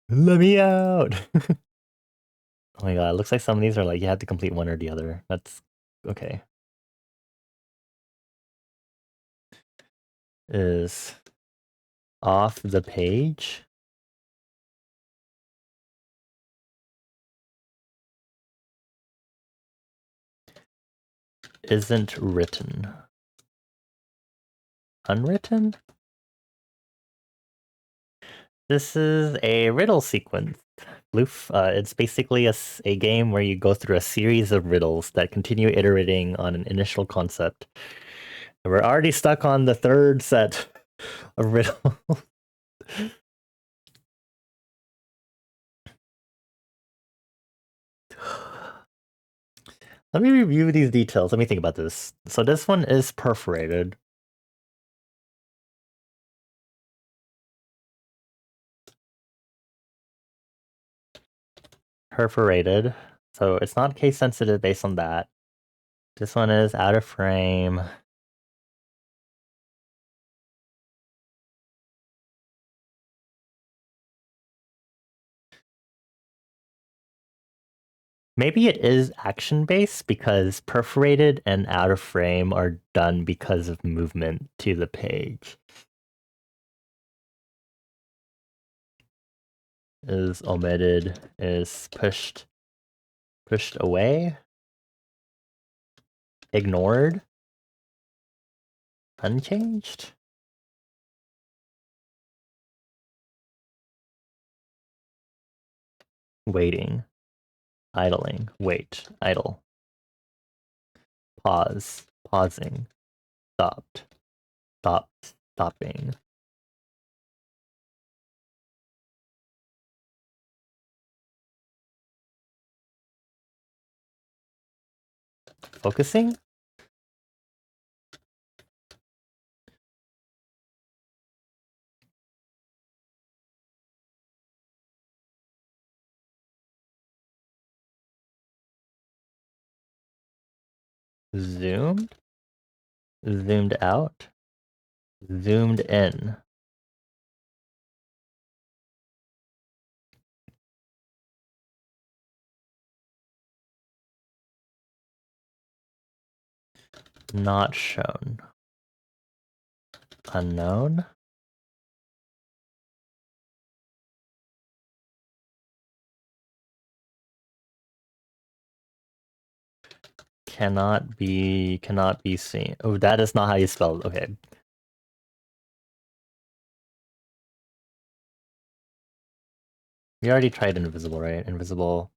A: Let me out. Oh my god, it looks like some of these are like you have to complete one or the other. That's okay. Is off the page? Isn't written. Unwritten? This is a riddle sequence. Bloof. It's basically a game where you go through a series of riddles that continue iterating on an initial concept. We're already stuck on the third set of riddles. Let me review these details. Let me think about this. So this one is perforated. Perforated. So it's not case sensitive based on that. This one is out of frame. Maybe it is action based because perforated and out of frame are done because of movement to the page. Is omitted, is pushed away, ignored, unchanged. Waiting, idling, wait, idle. Pause, pausing, stopped, stopping. Focusing? Zoomed? Zoomed out? Zoomed in. Not shown. Unknown? Cannot be seen. Oh, that is not how you spell it. Okay. You already tried invisible, right? Invisible.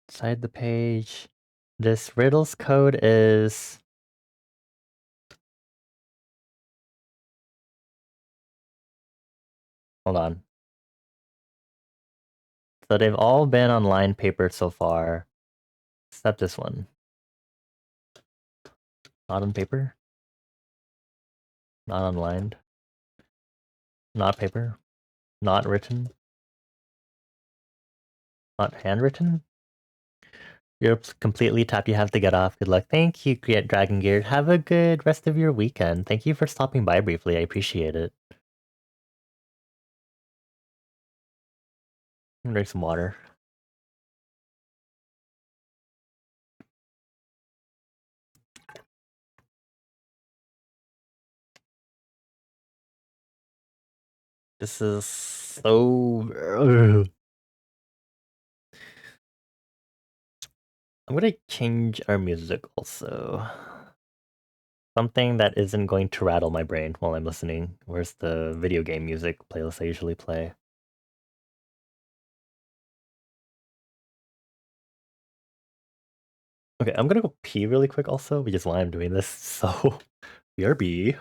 A: Inside the page. This riddle's code is... Hold on. So they've all been on lined paper so far, except this one. Not on paper. Not on lined. Not paper. Not written. Not handwritten. You're completely tapped. You have to get off. Good luck. Thank you, Dragon Gear. Have a good rest of your weekend. Thank you for stopping by briefly. I appreciate it. Drink some water. This is so... I'm gonna change our music also. Something that isn't going to rattle my brain while I'm listening. Where's the video game music playlist I usually play? Okay, I'm gonna go pee really quick also, which is why I'm doing this. So, BRB.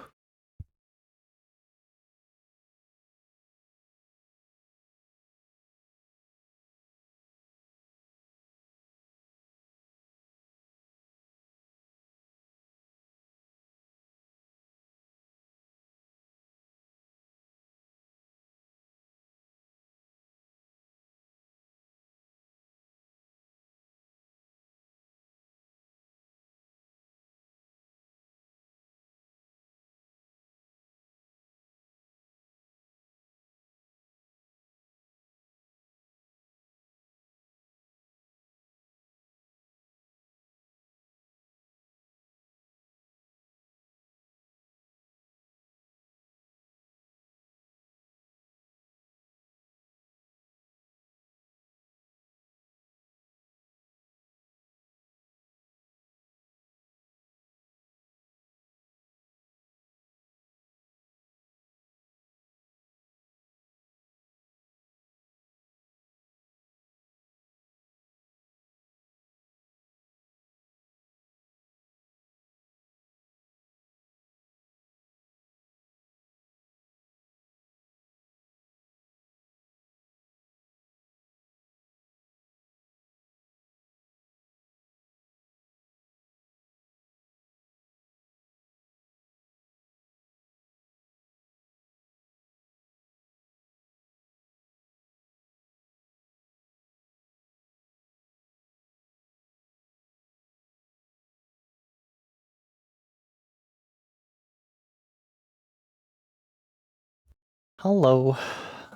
A: Hello,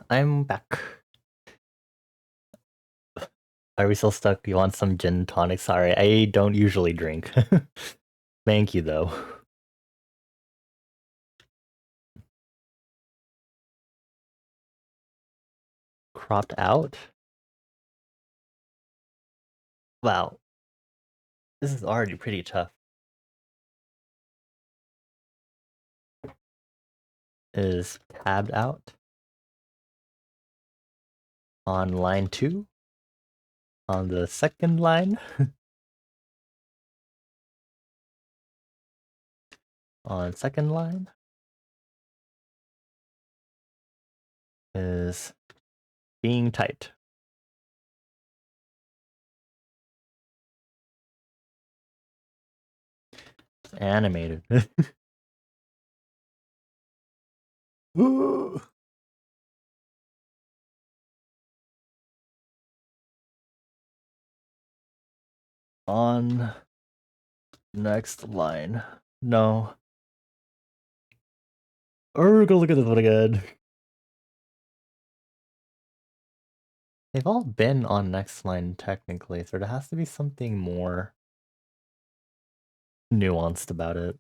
A: I'm back. Are we still stuck? You want some gin tonic? Sorry, I don't usually drink. Thank you, though. Cropped out? Wow, this is already pretty tough. Is tabbed out on line 2? On the second line? On second line? Is being typed. It's animated. On next line. No. We're gonna look at this one again. They've all been on next line technically, so there has to be something more nuanced about it.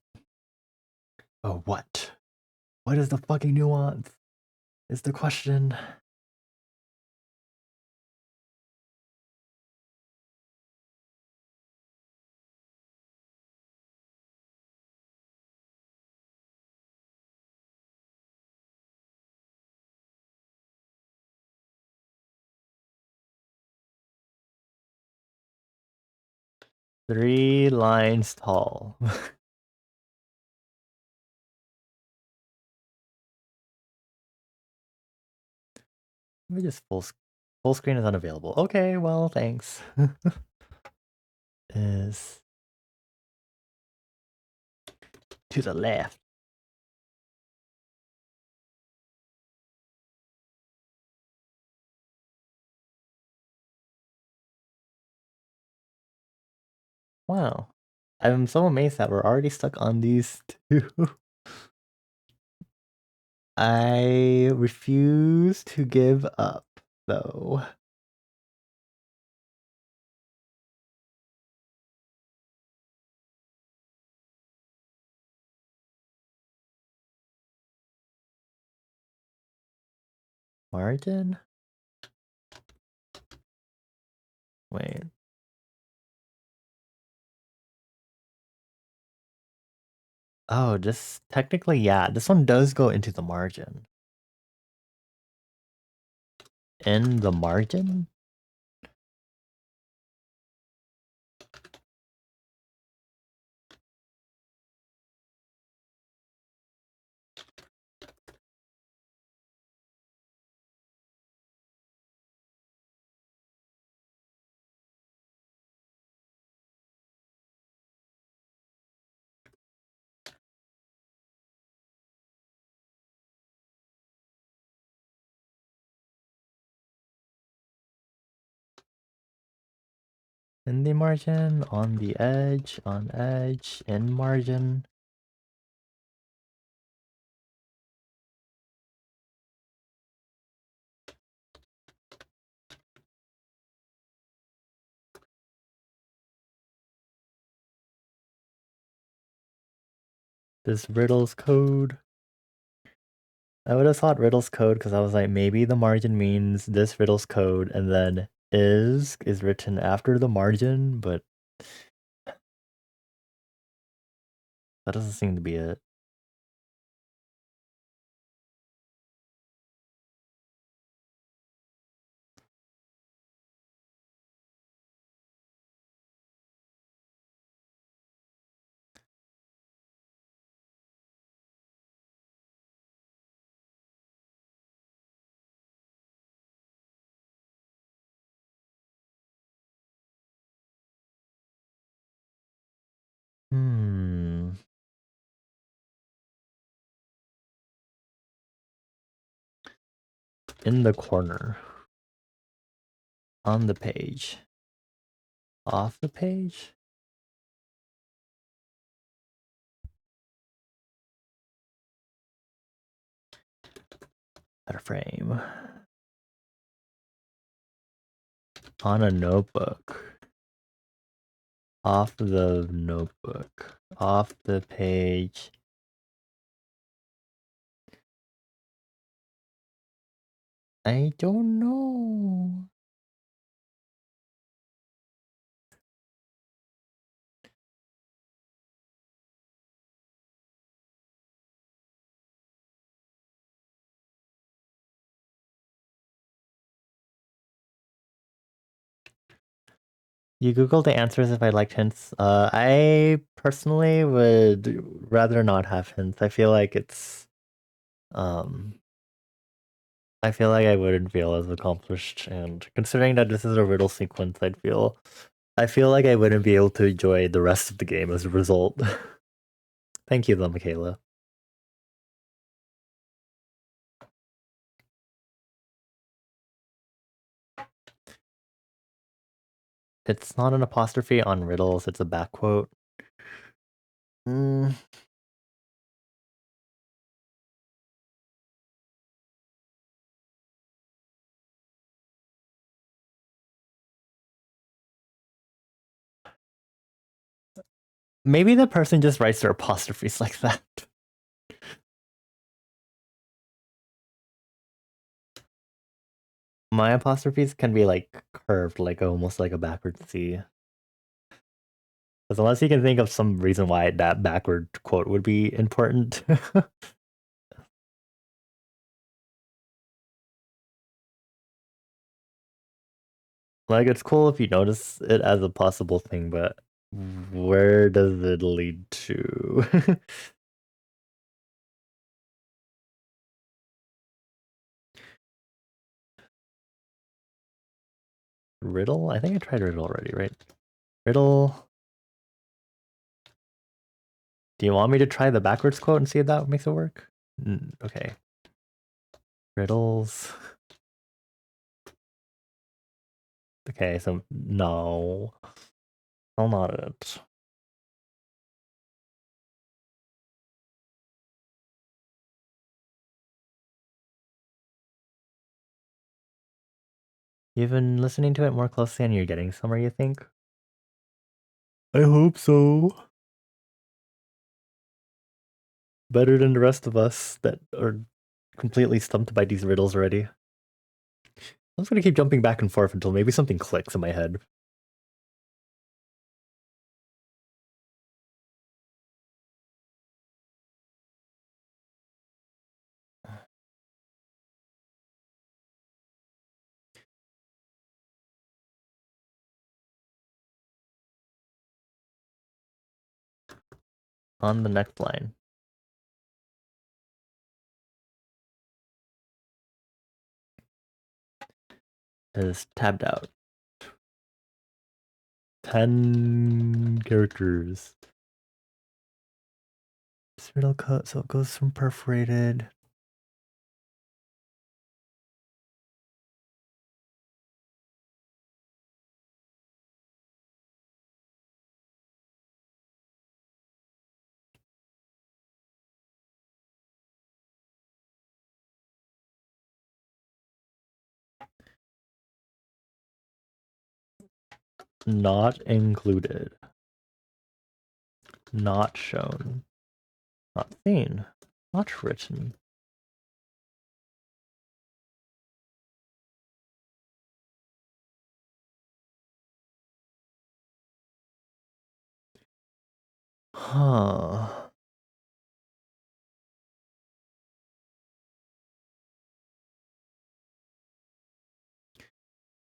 A: Oh, what? What is the fucking nuance? Is the question. Three lines tall. Let me just full screen is unavailable. Okay, well, thanks. Is to the left. Wow. I'm so amazed that we're already stuck on these two. I refuse to give up, though. Margin? Wait. Oh, just technically, yeah. This one does go into the margin. In the margin? In the margin, on the edge, on edge, in margin. This riddle's code. I would have thought riddle's code because I was like, maybe the margin means this riddle's code, and then is written after the margin, but that doesn't seem to be it. Hmm. In the corner. On the page. Off the page? Better frame. On a notebook. Off the notebook. Off the page. I don't know. You Googled the answers if I liked hints. I personally would rather not have hints. I feel like it's I feel like I wouldn't feel as accomplished, and considering that this is a riddle sequence, I feel like I wouldn't be able to enjoy the rest of the game as a result. Thank you though, Michaela. It's not an apostrophe on riddles, it's a back quote. Maybe the person just writes their apostrophes like that. My apostrophes can be like curved, like almost like a backward C. Because unless you can think of some reason why that backward quote would be important. Like, it's cool if you notice it as a possible thing, but where does it lead to? Riddle? I think I tried riddle already, right? Riddle. Do you want me to try the backwards quote and see if that makes it work? Okay. Riddles. Okay, so no. Still not it. You've been listening to it more closely and you're getting somewhere, you think? I hope so. Better than the rest of us that are completely stumped by these riddles already. I'm just gonna keep jumping back and forth until maybe something clicks in my head. On the next line is tabbed out. 10 characters. This riddle cut, so it goes from perforated. Not included. Not shown. Not seen. Not written. Huh.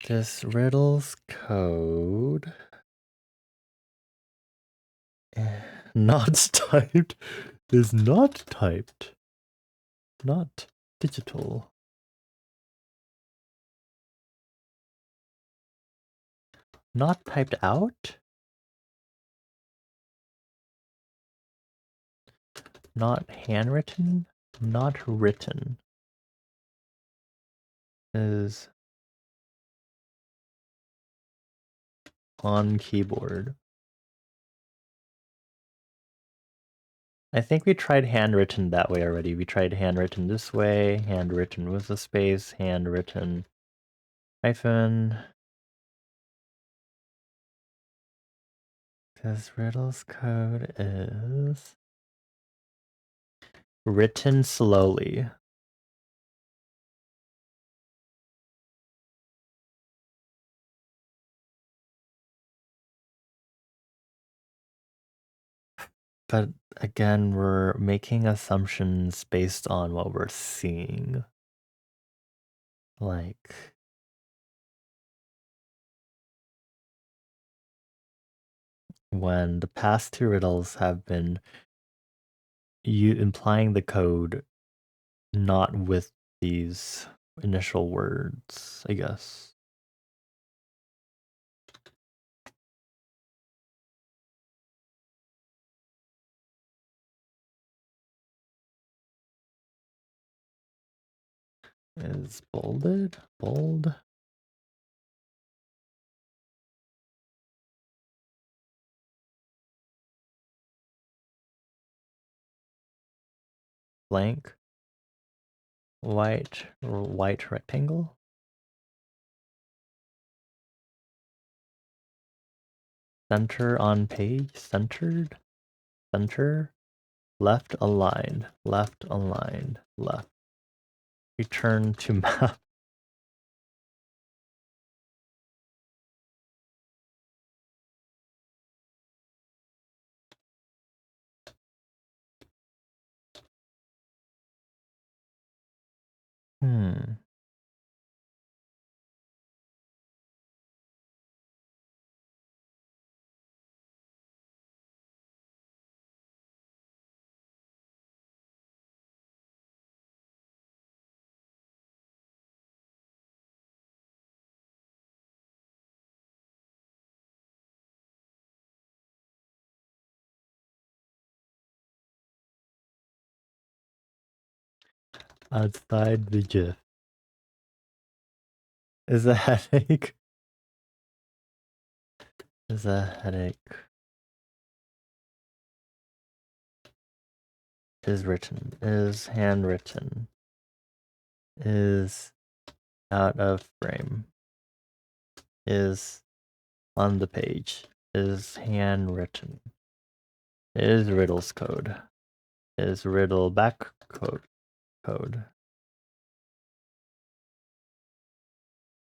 A: This riddle's code. Not typed is not typed. Not digital. Not typed out? Not handwritten? Not written. Is on keyboard. I think we tried handwritten that way already. We tried handwritten this way, handwritten with a space, handwritten hyphen. Because Riddle's code is written slowly. But again, we're making assumptions based on what we're seeing. Like, when the past two riddles have been you implying the code not with these initial words, I guess. Is bolded? Bold? Blank? White rectangle? Center on page? Centered? Center? Left aligned. Left aligned. Left. Return to map. Outside the GIF. Is a headache. Is a headache. Is written. Is handwritten. Is out of frame. Is on the page. Is handwritten. Is riddle's code. Is riddle back code.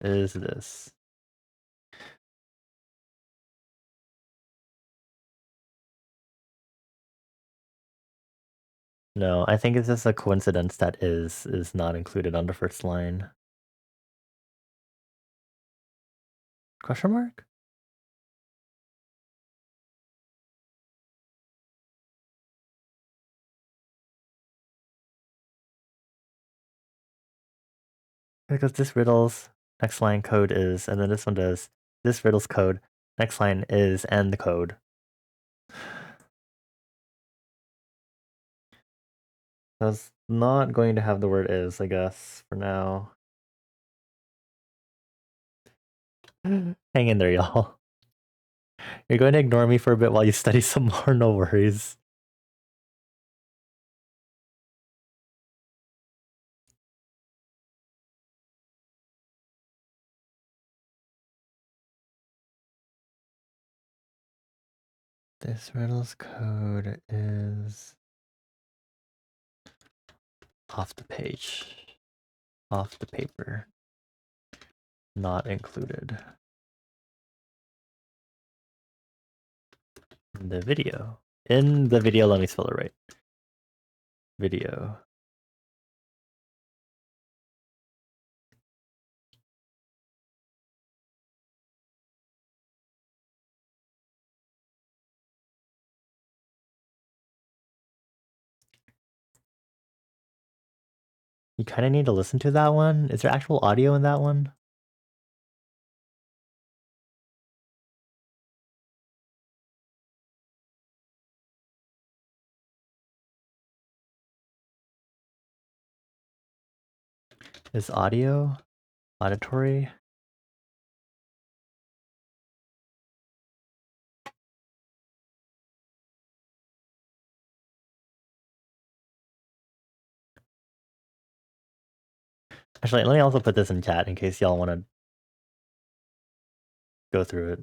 A: Is this. No, I think it's just a coincidence that is not included on the first line. Question mark? Because this riddle's next line code is, and then this one does, this riddle's code, next line is, and the code. That's not going to have the word is, I guess, for now. Hang in there, y'all. You're going to ignore me for a bit while you study some more, no worries. This riddle's code is off the page, off the paper, not included. In the video. In the video, let me spell it right. Video. You kind of need to listen to that one. Is there actual audio in that one? Is audio auditory? Actually, let me also put this in chat in case y'all want to go through it.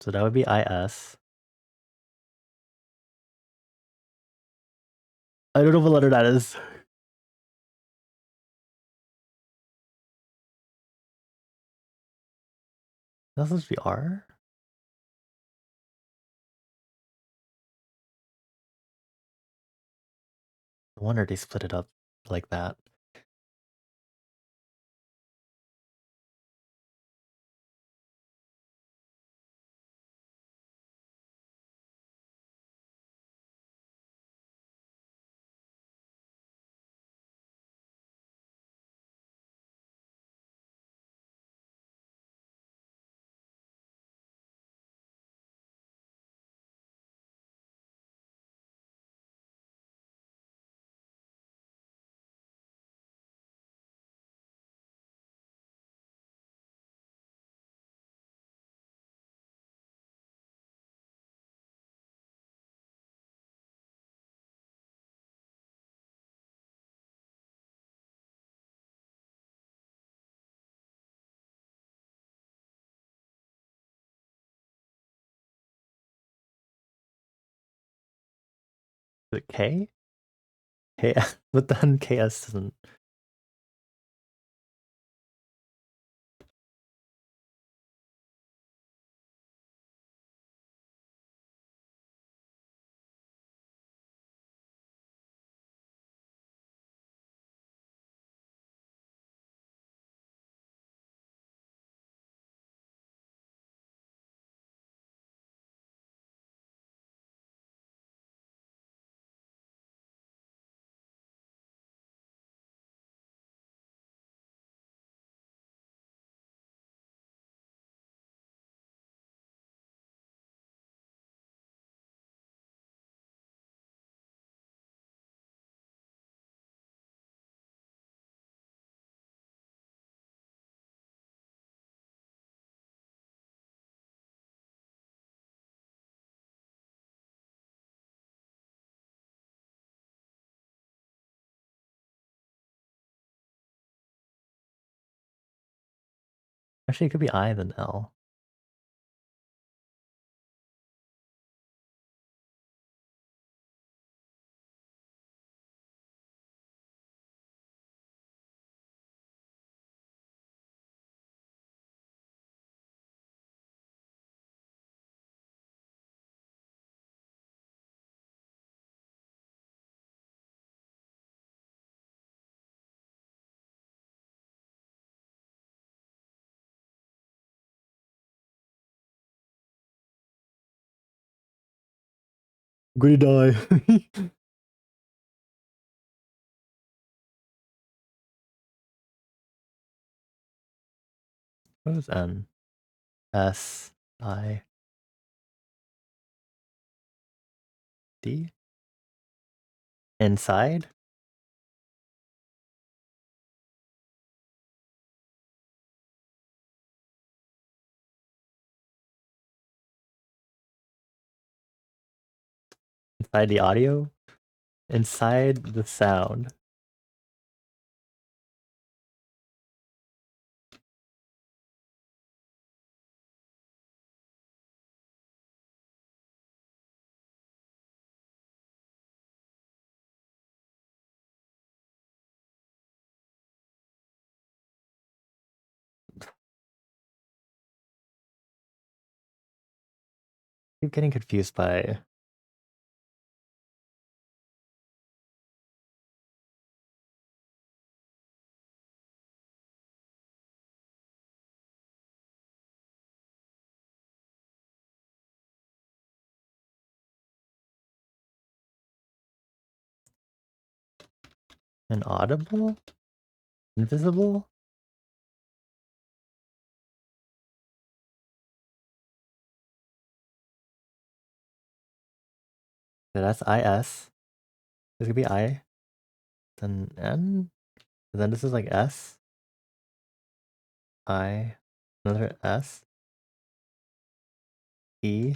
A: So that would be IS. I don't know what letter that is. That's supposed to be R? No wonder they split it up like that. Is it K? K, but then KS doesn't. Actually, it could be I then L. I'm gonna die. What is N? S I D? Inside? Inside the audio? Inside the sound. Keep getting confused by inaudible? Invisible? So that's IS. This could be I. Then N. And then this is like S. I. Another S. E.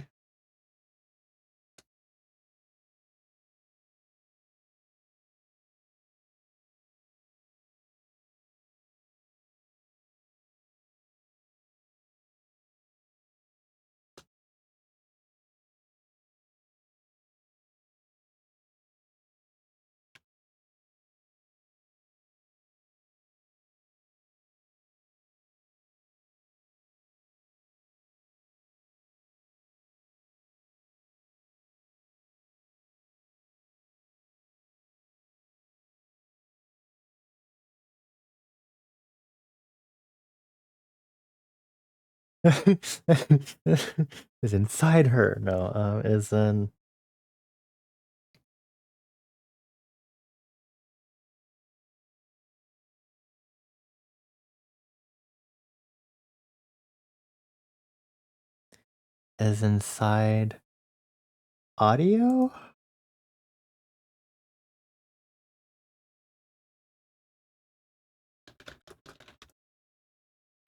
A: Is inside her. No, is in is inside audio?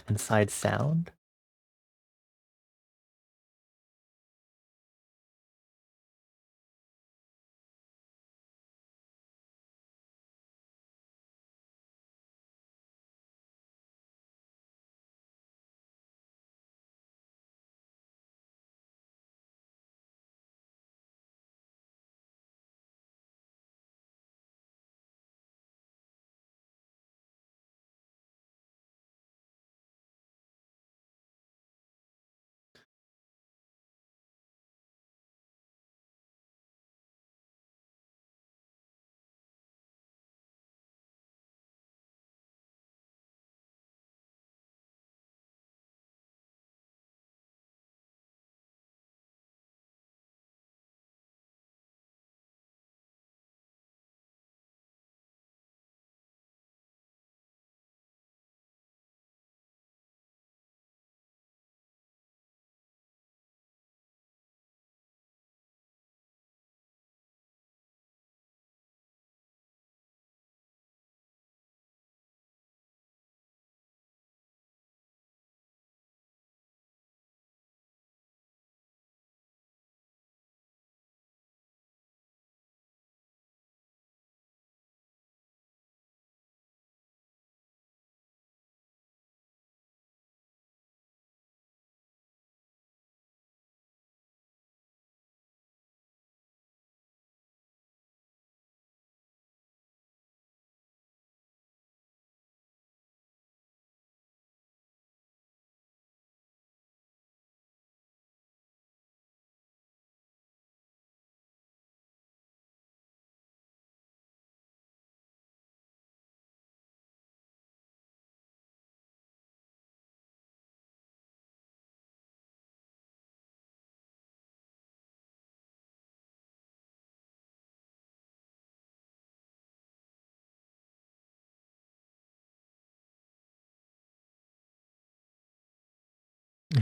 A: Inside sound?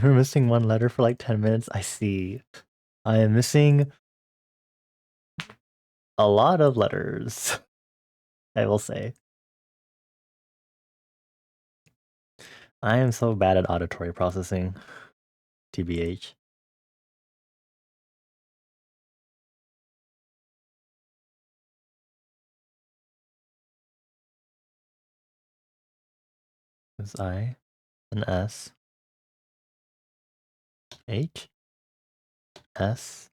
A: You're missing one letter for like 10 minutes. I see. I am missing a lot of letters, I will say. I am so bad at auditory processing, TBH. It's I, an S, H, S,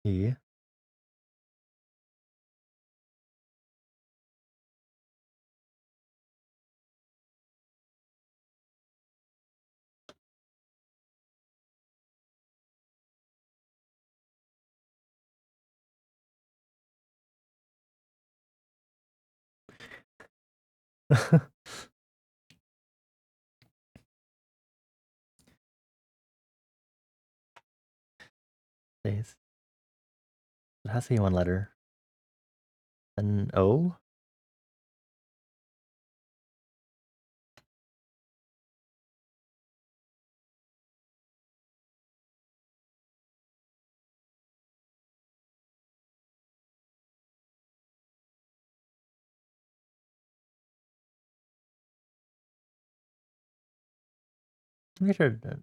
A: E. Space. It has to be one letter. An O? Make sure that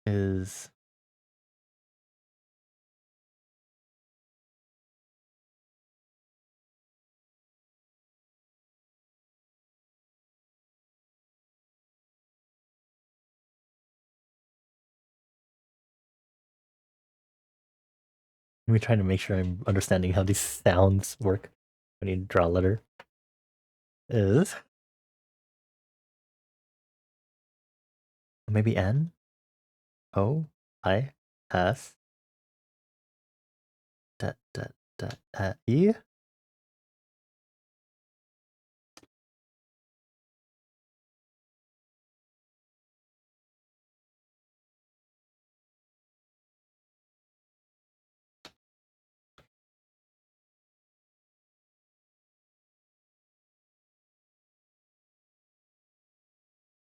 A: is me trying to make sure I'm understanding how these sounds work when you draw a letter. Is maybe N O I S E.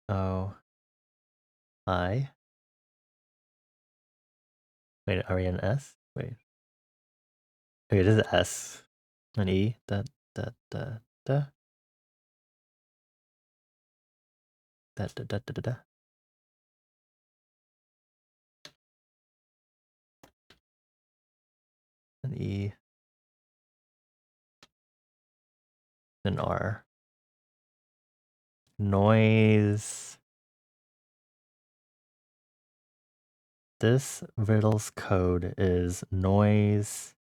A: O I. Wait, are we in S? Wait. Okay, it is S. An E. Da. Da. An E. An R. Noise. This riddle's code is noise.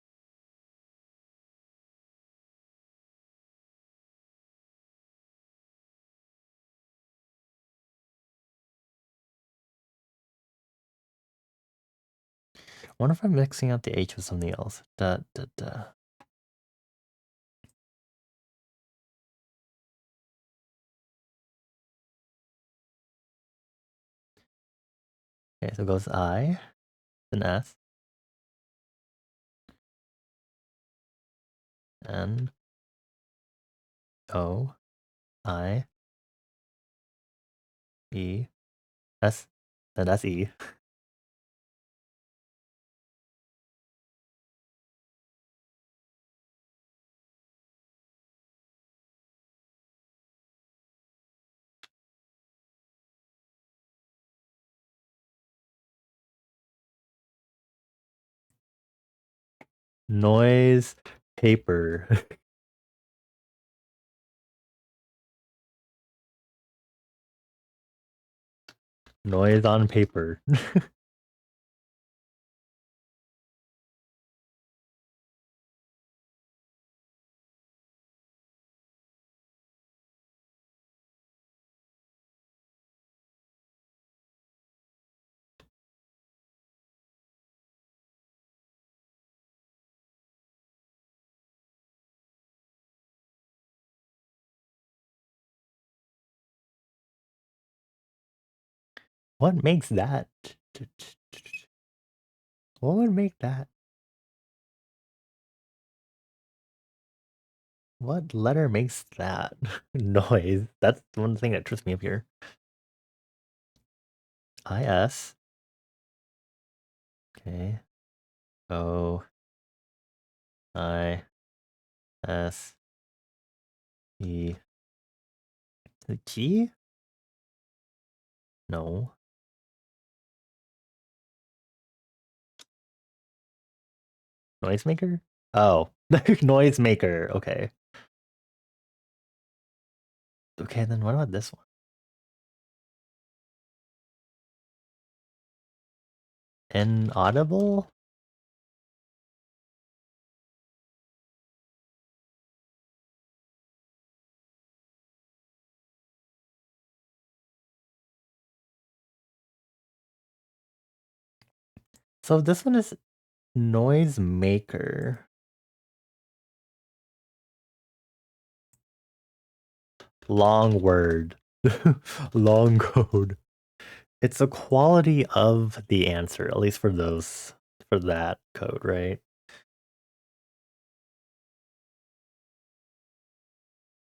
A: I wonder if I'm mixing out the H with something else. Da. Okay, so it goes I, then S, N, O, I, E, S, then that's E. Noise, paper. Noise on paper. What makes that? What would make that? What letter makes that noise? That's one thing that trips me up here. I-S. Okay. O. I. S. E. The G? No. Noisemaker? Oh. Noisemaker. Okay. Okay, then what about this one? Inaudible? So this one is noisemaker. Long word. Long code. It's a quality of the answer, at least for that code, right?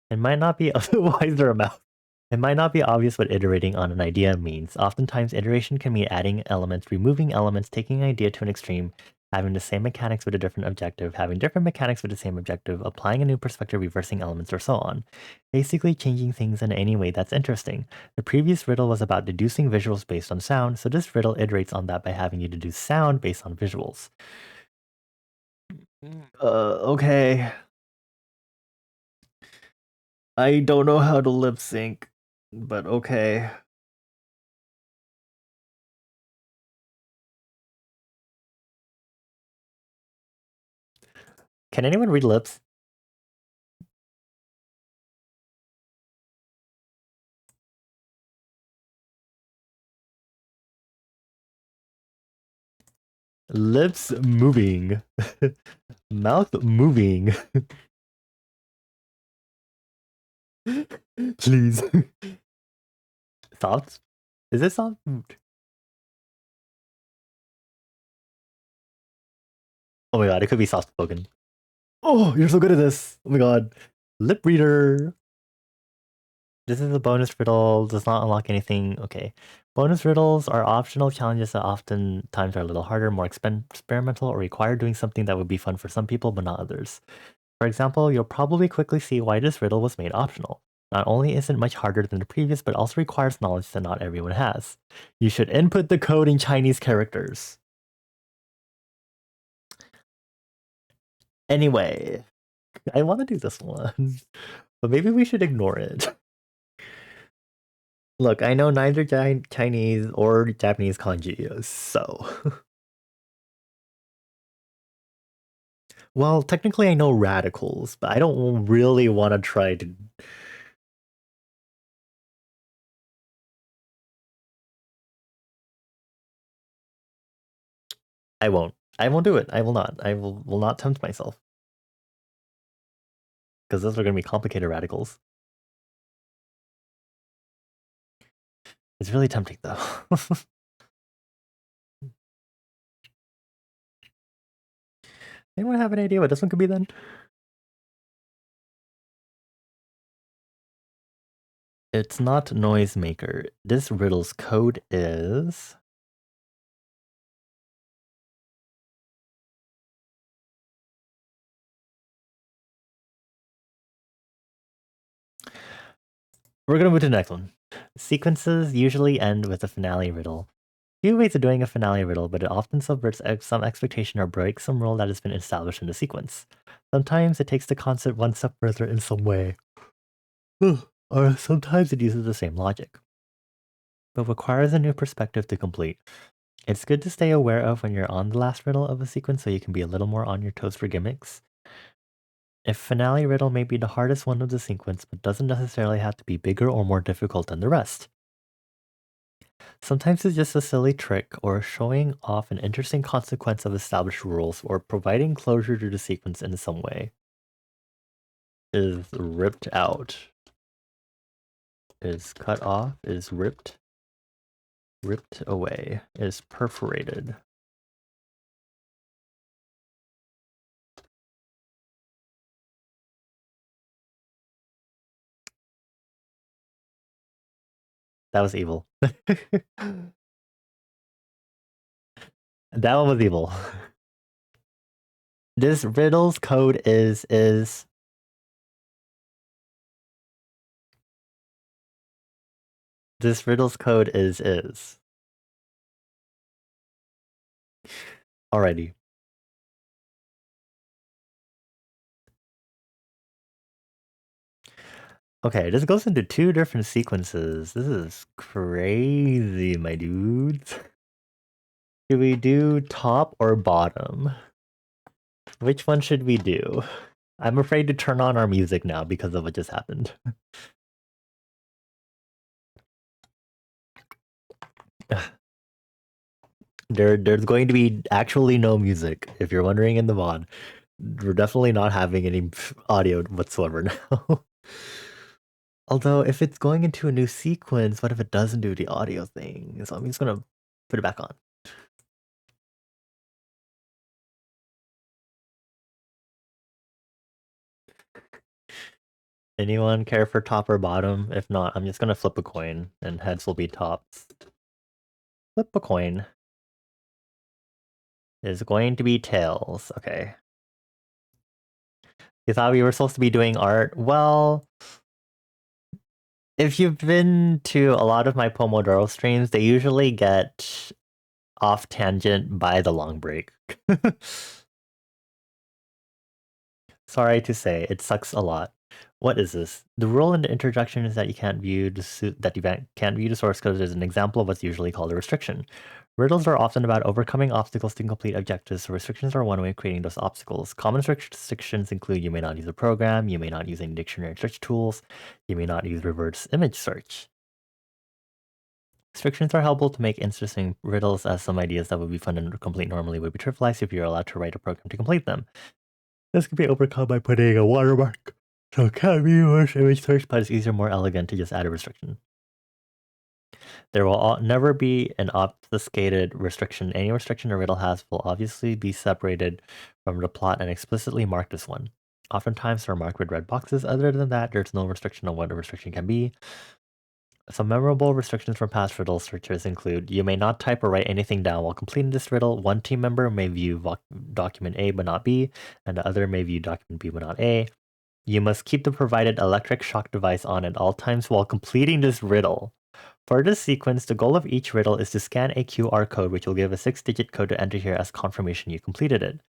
A: It might not be why is there a mouth? It might not be obvious what iterating on an idea means. Oftentimes, iteration can mean adding elements, removing elements, taking an idea to an extreme, Having the same mechanics with a different objective, having different mechanics with the same objective, applying a new perspective, reversing elements, or so on. Basically changing things in any way that's interesting. The previous riddle was about deducing visuals based on sound, so this riddle iterates on that by having you deduce sound based on visuals. Okay. I don't know how to lip sync, but okay. Can anyone read lips? Lips moving. Mouth moving. Please. Soft? Is it soft? Oh my god, it could be soft spoken. Oh, you're so good at this. Oh my god. Lip reader. This is a bonus riddle, does not unlock anything. Okay. Bonus riddles are optional challenges that oftentimes are a little harder, more experimental, or require doing something that would be fun for some people but not others. For example, you'll probably quickly see why this riddle was made optional. Not only is it much harder than the previous, but also requires knowledge that not everyone has. You should input the code in Chinese characters. Anyway, I want to do this one, but maybe we should ignore it. Look, I know neither Chinese or Japanese kanji, so. Well, technically I know radicals, but I don't really want to try to. I won't. I won't do it. I will not. I will not tempt myself. Because those are going to be complicated radicals. It's really tempting though. Anyone have an idea what this one could be then? It's not noisemaker. This riddle's code is. We're gonna move to the next one. Sequences usually end with a finale riddle. Few ways of doing a finale riddle, but it often subverts some expectation or breaks some rule that has been established in the sequence. Sometimes it takes the concept one step further in some way, or sometimes it uses the same logic, but requires a new perspective to complete. It's good to stay aware of when you're on the last riddle of a sequence so you can be a little more on your toes for gimmicks. If finale riddle may be the hardest one of the sequence, but doesn't necessarily have to be bigger or more difficult than the rest. Sometimes it's just a silly trick or showing off an interesting consequence of established rules or providing closure to the sequence in some way. Is ripped out. Is cut off. Is ripped. Ripped away. Is perforated. That was evil. That one was evil. This riddle's code is this riddle's code is alrighty. Okay, this goes into two different sequences. This is crazy, my dudes. Should we do top or bottom? Which one should we do? I'm afraid to turn on our music now because of what just happened. There's going to be actually no music, if you're wondering in the VOD. We're definitely not having any audio whatsoever now. Although, if it's going into a new sequence, what if it doesn't do the audio thing? So I'm just gonna put it back on. Anyone care for top or bottom? If not, I'm just gonna flip a coin and heads will be tops. Flip a coin. is going to be tails. Okay. You thought we were supposed to be doing art? Well, if you've been to a lot of my Pomodoro streams, they usually get off tangent by the long break. Sorry to say, it sucks a lot. What is this? The rule in the introduction is that you can't view the source code as an example of what's usually called a restriction. Riddles are often about overcoming obstacles to complete objectives, so restrictions are one way of creating those obstacles. Common restrictions include you may not use a program, you may not use any dictionary search tools, you may not use reverse image search. Restrictions are helpful to make interesting riddles, as some ideas that would be fun and complete normally would be trivialized if you're allowed to write a program to complete them. This can be overcome by putting a watermark. So it can't be reverse image search, but it's easier, more elegant to just add a restriction. There will never be an obfuscated restriction. Any restriction a riddle has will obviously be separated from the plot and explicitly marked as one. Oftentimes they're marked with red boxes. Other than that, there's no restriction on what a restriction can be. Some memorable restrictions from past riddle searches include you may not type or write anything down while completing this riddle. One team member may view document A but not B, and the other may view document B but not A. You must keep the provided electric shock device on at all times while completing this riddle. For this sequence, the goal of each riddle is to scan a QR code, which will give a 6-digit code to enter here as confirmation you completed it.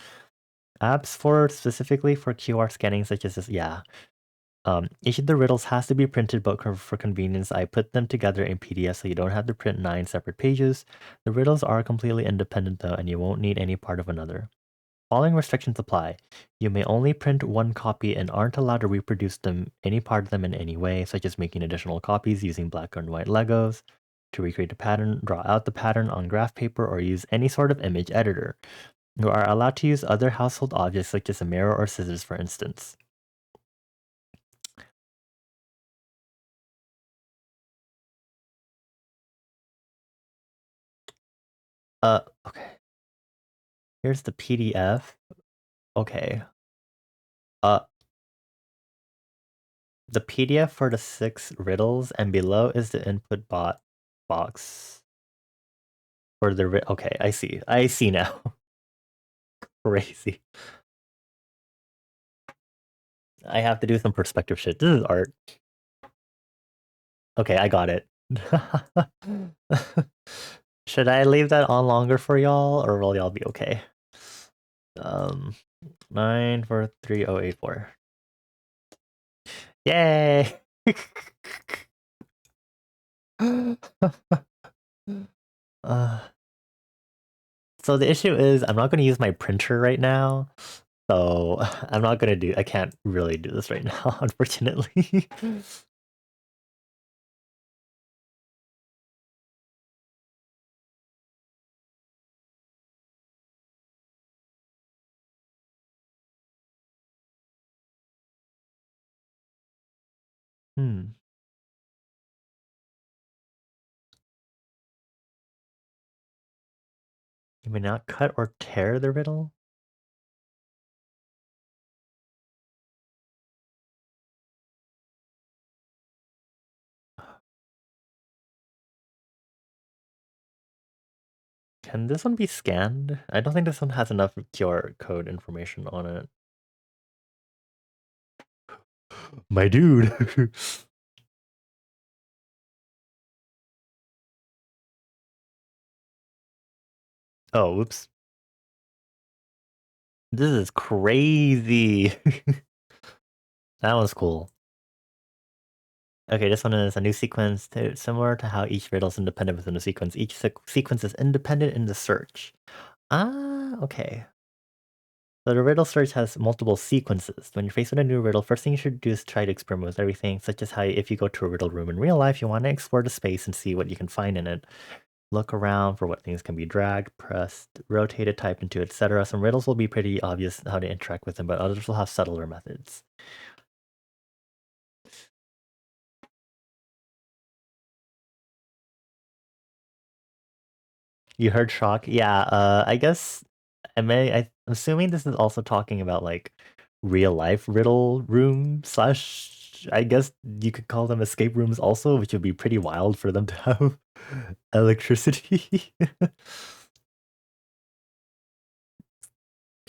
A: Apps specifically for QR scanning, such as this, each of the riddles has to be printed, but for convenience, I put them together in PDF so you don't have to print 9 separate pages. The riddles are completely independent though, and you won't need any part of another. Following restrictions apply. You may only print one copy and aren't allowed to reproduce any part of them in any way, such as making additional copies using black and white Legos. To recreate the pattern, draw out the pattern on graph paper or use any sort of image editor. You are allowed to use other household objects such as a mirror or scissors, for instance. Okay. Here's the PDF. Okay. The PDF for the 6 riddles, and below is the input box for the okay, I see. I see now. Crazy. I have to do some perspective shit. This is art. Okay, I got it. Should I leave that on longer for y'all, or will y'all be okay? 943084. Yay! So the issue is I'm not going to use my printer right now. So I can't really do this right now, unfortunately. You may not cut or tear the riddle? Can this one be scanned? I don't think this one has enough QR code information on it. My dude. Oh, whoops. This is crazy. That one's cool. Okay, this one is a new sequence similar to how each riddle is independent within a sequence. Each sequence is independent in the search. Ah, okay. So the riddle search has multiple sequences. When you're faced with a new riddle, first thing you should do is try to experiment with everything, such as how if you go to a riddle room in real life, you want to explore the space and see what you can find in it. Look around for what things can be dragged, pressed, rotated, typed into, etc. Some riddles will be pretty obvious how to interact with them, but others will have subtler methods. You heard shock? Yeah, I guess I'm assuming this is also talking about like real life riddle room slash I guess you could call them escape rooms also, which would be pretty wild for them to have electricity.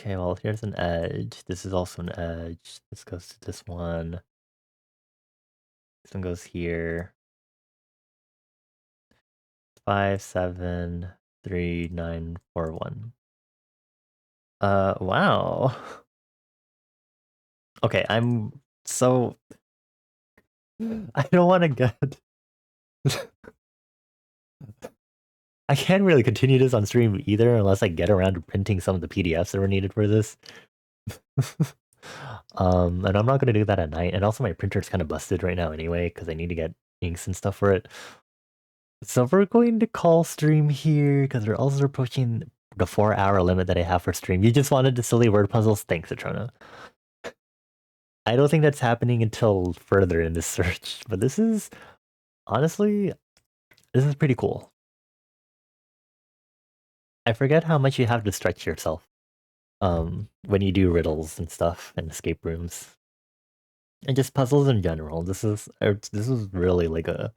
A: Okay, well, here's an edge. This is also an edge. This goes to this one. This one goes here. 5, 7, 3, 9, 4, 1. Wow. Okay, I'm so... I don't want to get... I can't really continue this on stream either unless I get around to printing some of the PDFs that were needed for this. And I'm not going to do that at night. And also my printer's kind of busted right now anyway because I need to get inks and stuff for it. So we're going to call stream here because we're also approaching the 4-hour limit that I have for stream. You just wanted the silly word puzzles? Thanks, Atrona. I don't think that's happening until further in this search, but this is honestly, this is pretty cool. I forget how much you have to stretch yourself when you do riddles and stuff and escape rooms. And just puzzles in general. This is really like a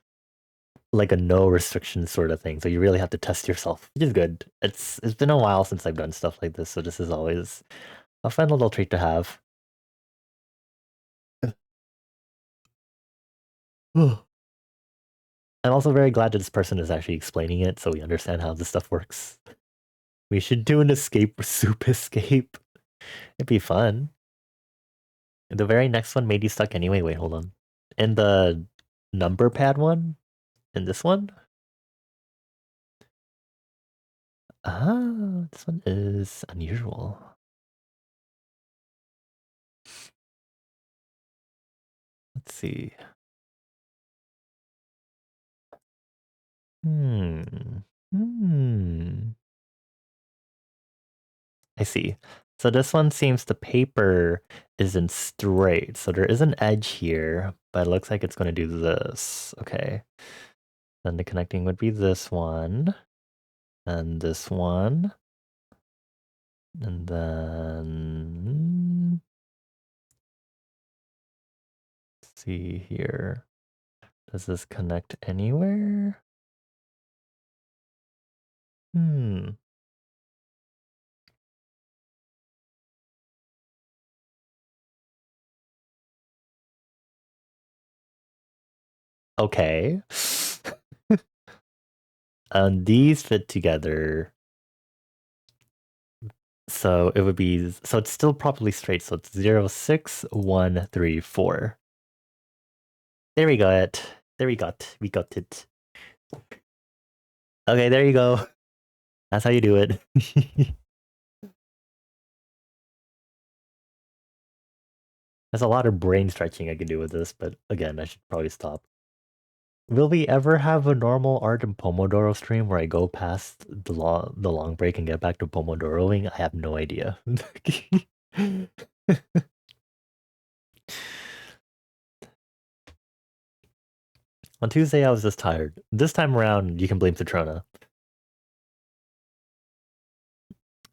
A: no restriction sort of thing. So you really have to test yourself, which is good. It's been a while since I've done stuff like this, so this is always a fun little treat to have. I'm also very glad that this person is actually explaining it so we understand how this stuff works. We should do an soup escape. It'd be fun. The very next one made you stuck anyway. Wait, hold on. In the number pad one? In this one? Ah, this one is unusual. Let's see. Hmm. I see. So this one seems the paper isn't straight. So there is an edge here, but it looks like it's going to do this. Okay. Then the connecting would be this one. And this one. And then... Let's see here. Does this connect anywhere? Hmm. Okay. And these fit together. So it would be, so it's still properly straight. So it's 0, 6, 1, 3, 4. There we got. We got it. Okay, there you go. That's how you do it. There's a lot of brain stretching I can do with this, but again, I should probably stop. Will we ever have a normal art and Pomodoro stream where I go past the long break and get back to Pomodoroing? I have no idea. On Tuesday, I was just tired. This time around, you can blame Citrona.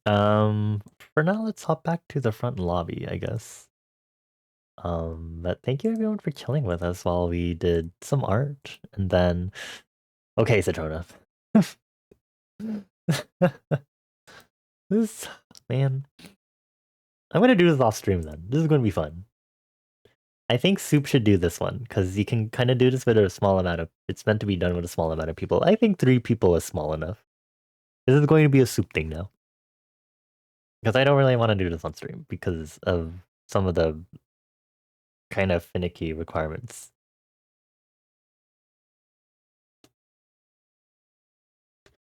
A: For now, let's hop back to the front lobby, I guess. But thank you everyone for chilling with us while we did some art, and then... Okay, Citrona. This... Man. I'm gonna do this off stream then. This is gonna be fun. I think Soup should do this one, because you can kind of do this with a small amount of... It's meant to be done with a small amount of people. I think 3 people is small enough. This is going to be a Soup thing now. Because I don't really want to do this on stream, because of some of the kind of finicky requirements.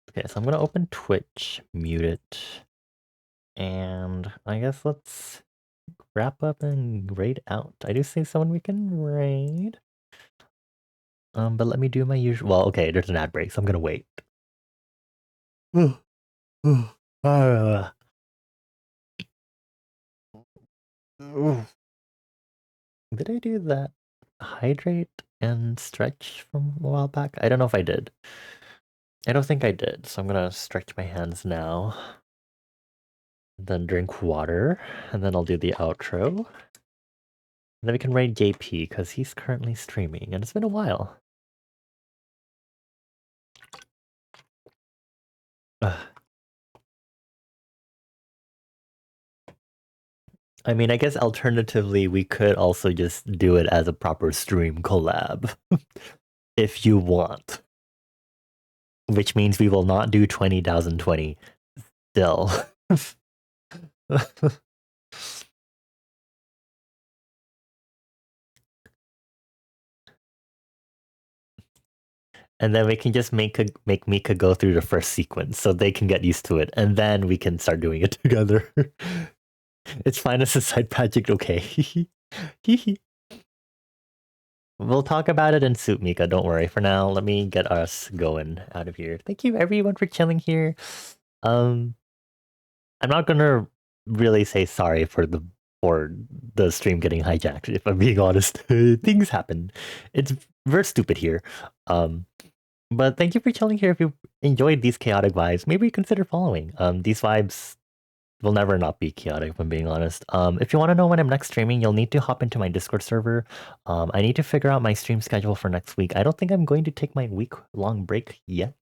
A: Okay, so I'm gonna open Twitch, mute it, and I guess let's wrap up and raid out. I do see someone we can raid. But let me do my usual. Well, okay, there's an ad break, so I'm gonna wait. Did I do that? Hydrate and stretch from a while back? I don't know if I did. I don't think I did, so I'm gonna stretch my hands now. Then drink water, and then I'll do the outro. And then we can raid JP, because he's currently streaming, and it's been a while. Ugh. I mean, I guess alternatively, we could also just do it as a proper stream collab if you want. Which means we will not do 20,020 still. And then we can just make Mika go through the first sequence so they can get used to it, and then we can start doing it together. It's fine as a side project, okay? We'll talk about it in Soup, Mika. Don't worry. For now, let me get us going out of here. Thank you everyone for chilling here. I'm not gonna really say sorry for the stream getting hijacked. If I'm being honest, things happen. We're stupid here. But thank you for chilling here. If you enjoyed these chaotic vibes, maybe consider following. These vibes will never not be chaotic, if I'm being honest. If you want to know when I'm next streaming, you'll need to hop into my Discord server. I need to figure out my stream schedule for next week. I don't think I'm going to take my week-long break yet.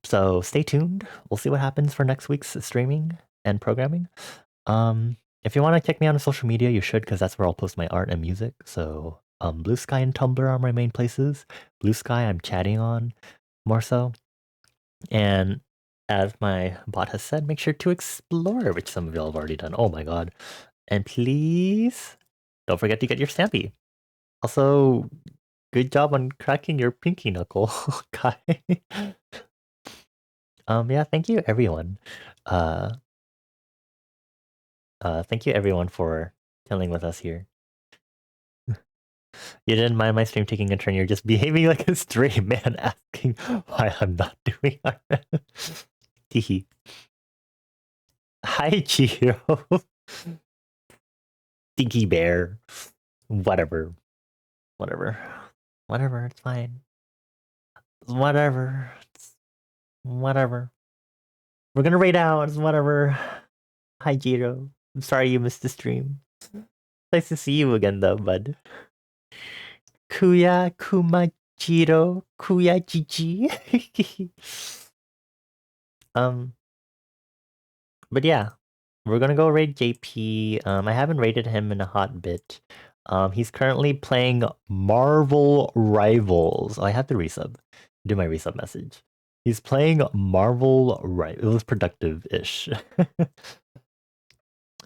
A: So stay tuned. We'll see what happens for next week's streaming and programming. If you want to check me out on social media, you should, because that's where I'll post my art and music. So Blue Sky and Tumblr are my main places. Blue Sky I'm chatting on more so. And as my bot has said, make sure to explore, which some of y'all have already done. Oh my god. And please don't forget to get your Stampy. Also, good job on cracking your pinky knuckle, Kai. Yeah, thank you everyone. Thank you everyone for chilling with us here. You didn't mind my stream taking a turn. You're just behaving like a stray man asking why I'm not doing art. Teehee. Hi, Chiro. Stinky bear. Whatever. It's fine. Whatever. We're gonna raid out. It's whatever. Hi, Jiro. I'm sorry you missed the stream. Nice to see you again, though, bud. Kuya Kumajiro Kuya Chichi. But yeah, we're gonna go raid JP. I haven't raided him in a hot bit. He's currently playing Marvel Rivals. Oh, I have to resub. Do my resub message. He's playing Marvel Rivals. It was productive-ish.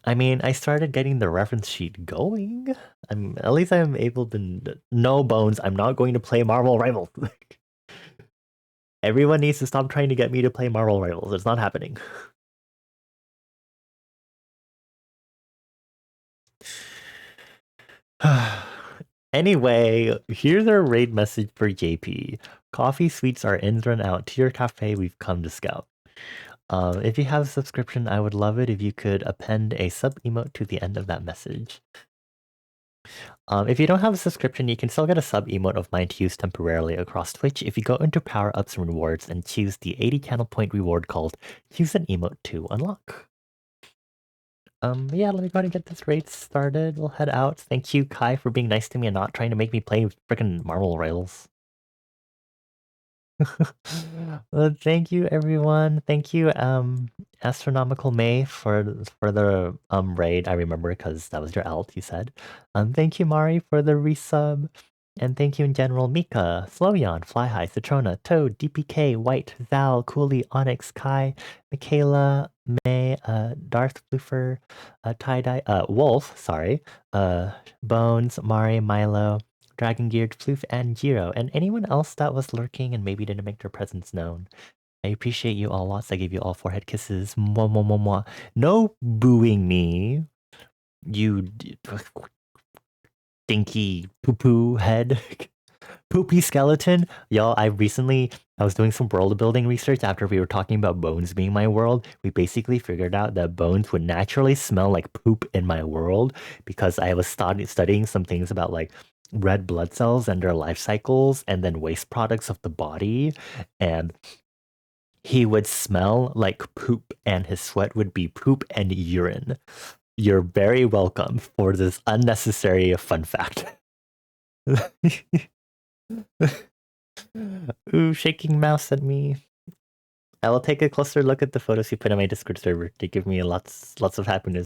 A: I mean, I started getting the reference sheet going. At least I'm able to... No, Bones, I'm not going to play Marvel Rivals. Everyone needs to stop trying to get me to play Marvel Rivals. It's not happening. Anyway, here's our raid message for JP. Coffee sweets are in and out. To your cafe, we've come to scout. If you have a subscription, I would love it if you could append a sub emote to the end of that message. If you don't have a subscription, you can still get a sub emote of mine to use temporarily across Twitch if you go into power-ups and rewards and choose the 80 channel point reward called Choose an Emote to unlock. Yeah, let me go ahead and get this raid started. We'll head out. Thank you, Kai, for being nice to me and not trying to make me play freaking Marvel Rails. Well, thank you, everyone. Thank you, Astronomical May, for the raid. I remember because that was your alt, you said. Thank you, Mari, for the resub. And thank you in general, Mika, Sloyan, Fly High, Citrona, Toad, DPK, White, Val, Cooley, Onyx, Kai, Michaela, May, Darth Bloofer, Tie-Dye, Wolf, sorry, Bones, Mari, Milo, Dragon Geared, Floof, and Jiro, and anyone else that was lurking and maybe didn't make their presence known. I appreciate you all lots. I gave you all forehead kisses. Mwah, mwah, mwah, mwah. No booing me, you stinky poo-poo head. Poopy skeleton. Y'all, I was doing some world building research after we were talking about bones being my world. We basically figured out that bones would naturally smell like poop in my world because I was studying some things about like red blood cells and their life cycles and then waste products of the body. And he would smell like poop and his sweat would be poop and urine. You're very welcome for this unnecessary fun fact. Ooh, shaking mouse at me. I will take a closer look at the photos you put on my Discord server to give me lots of happiness.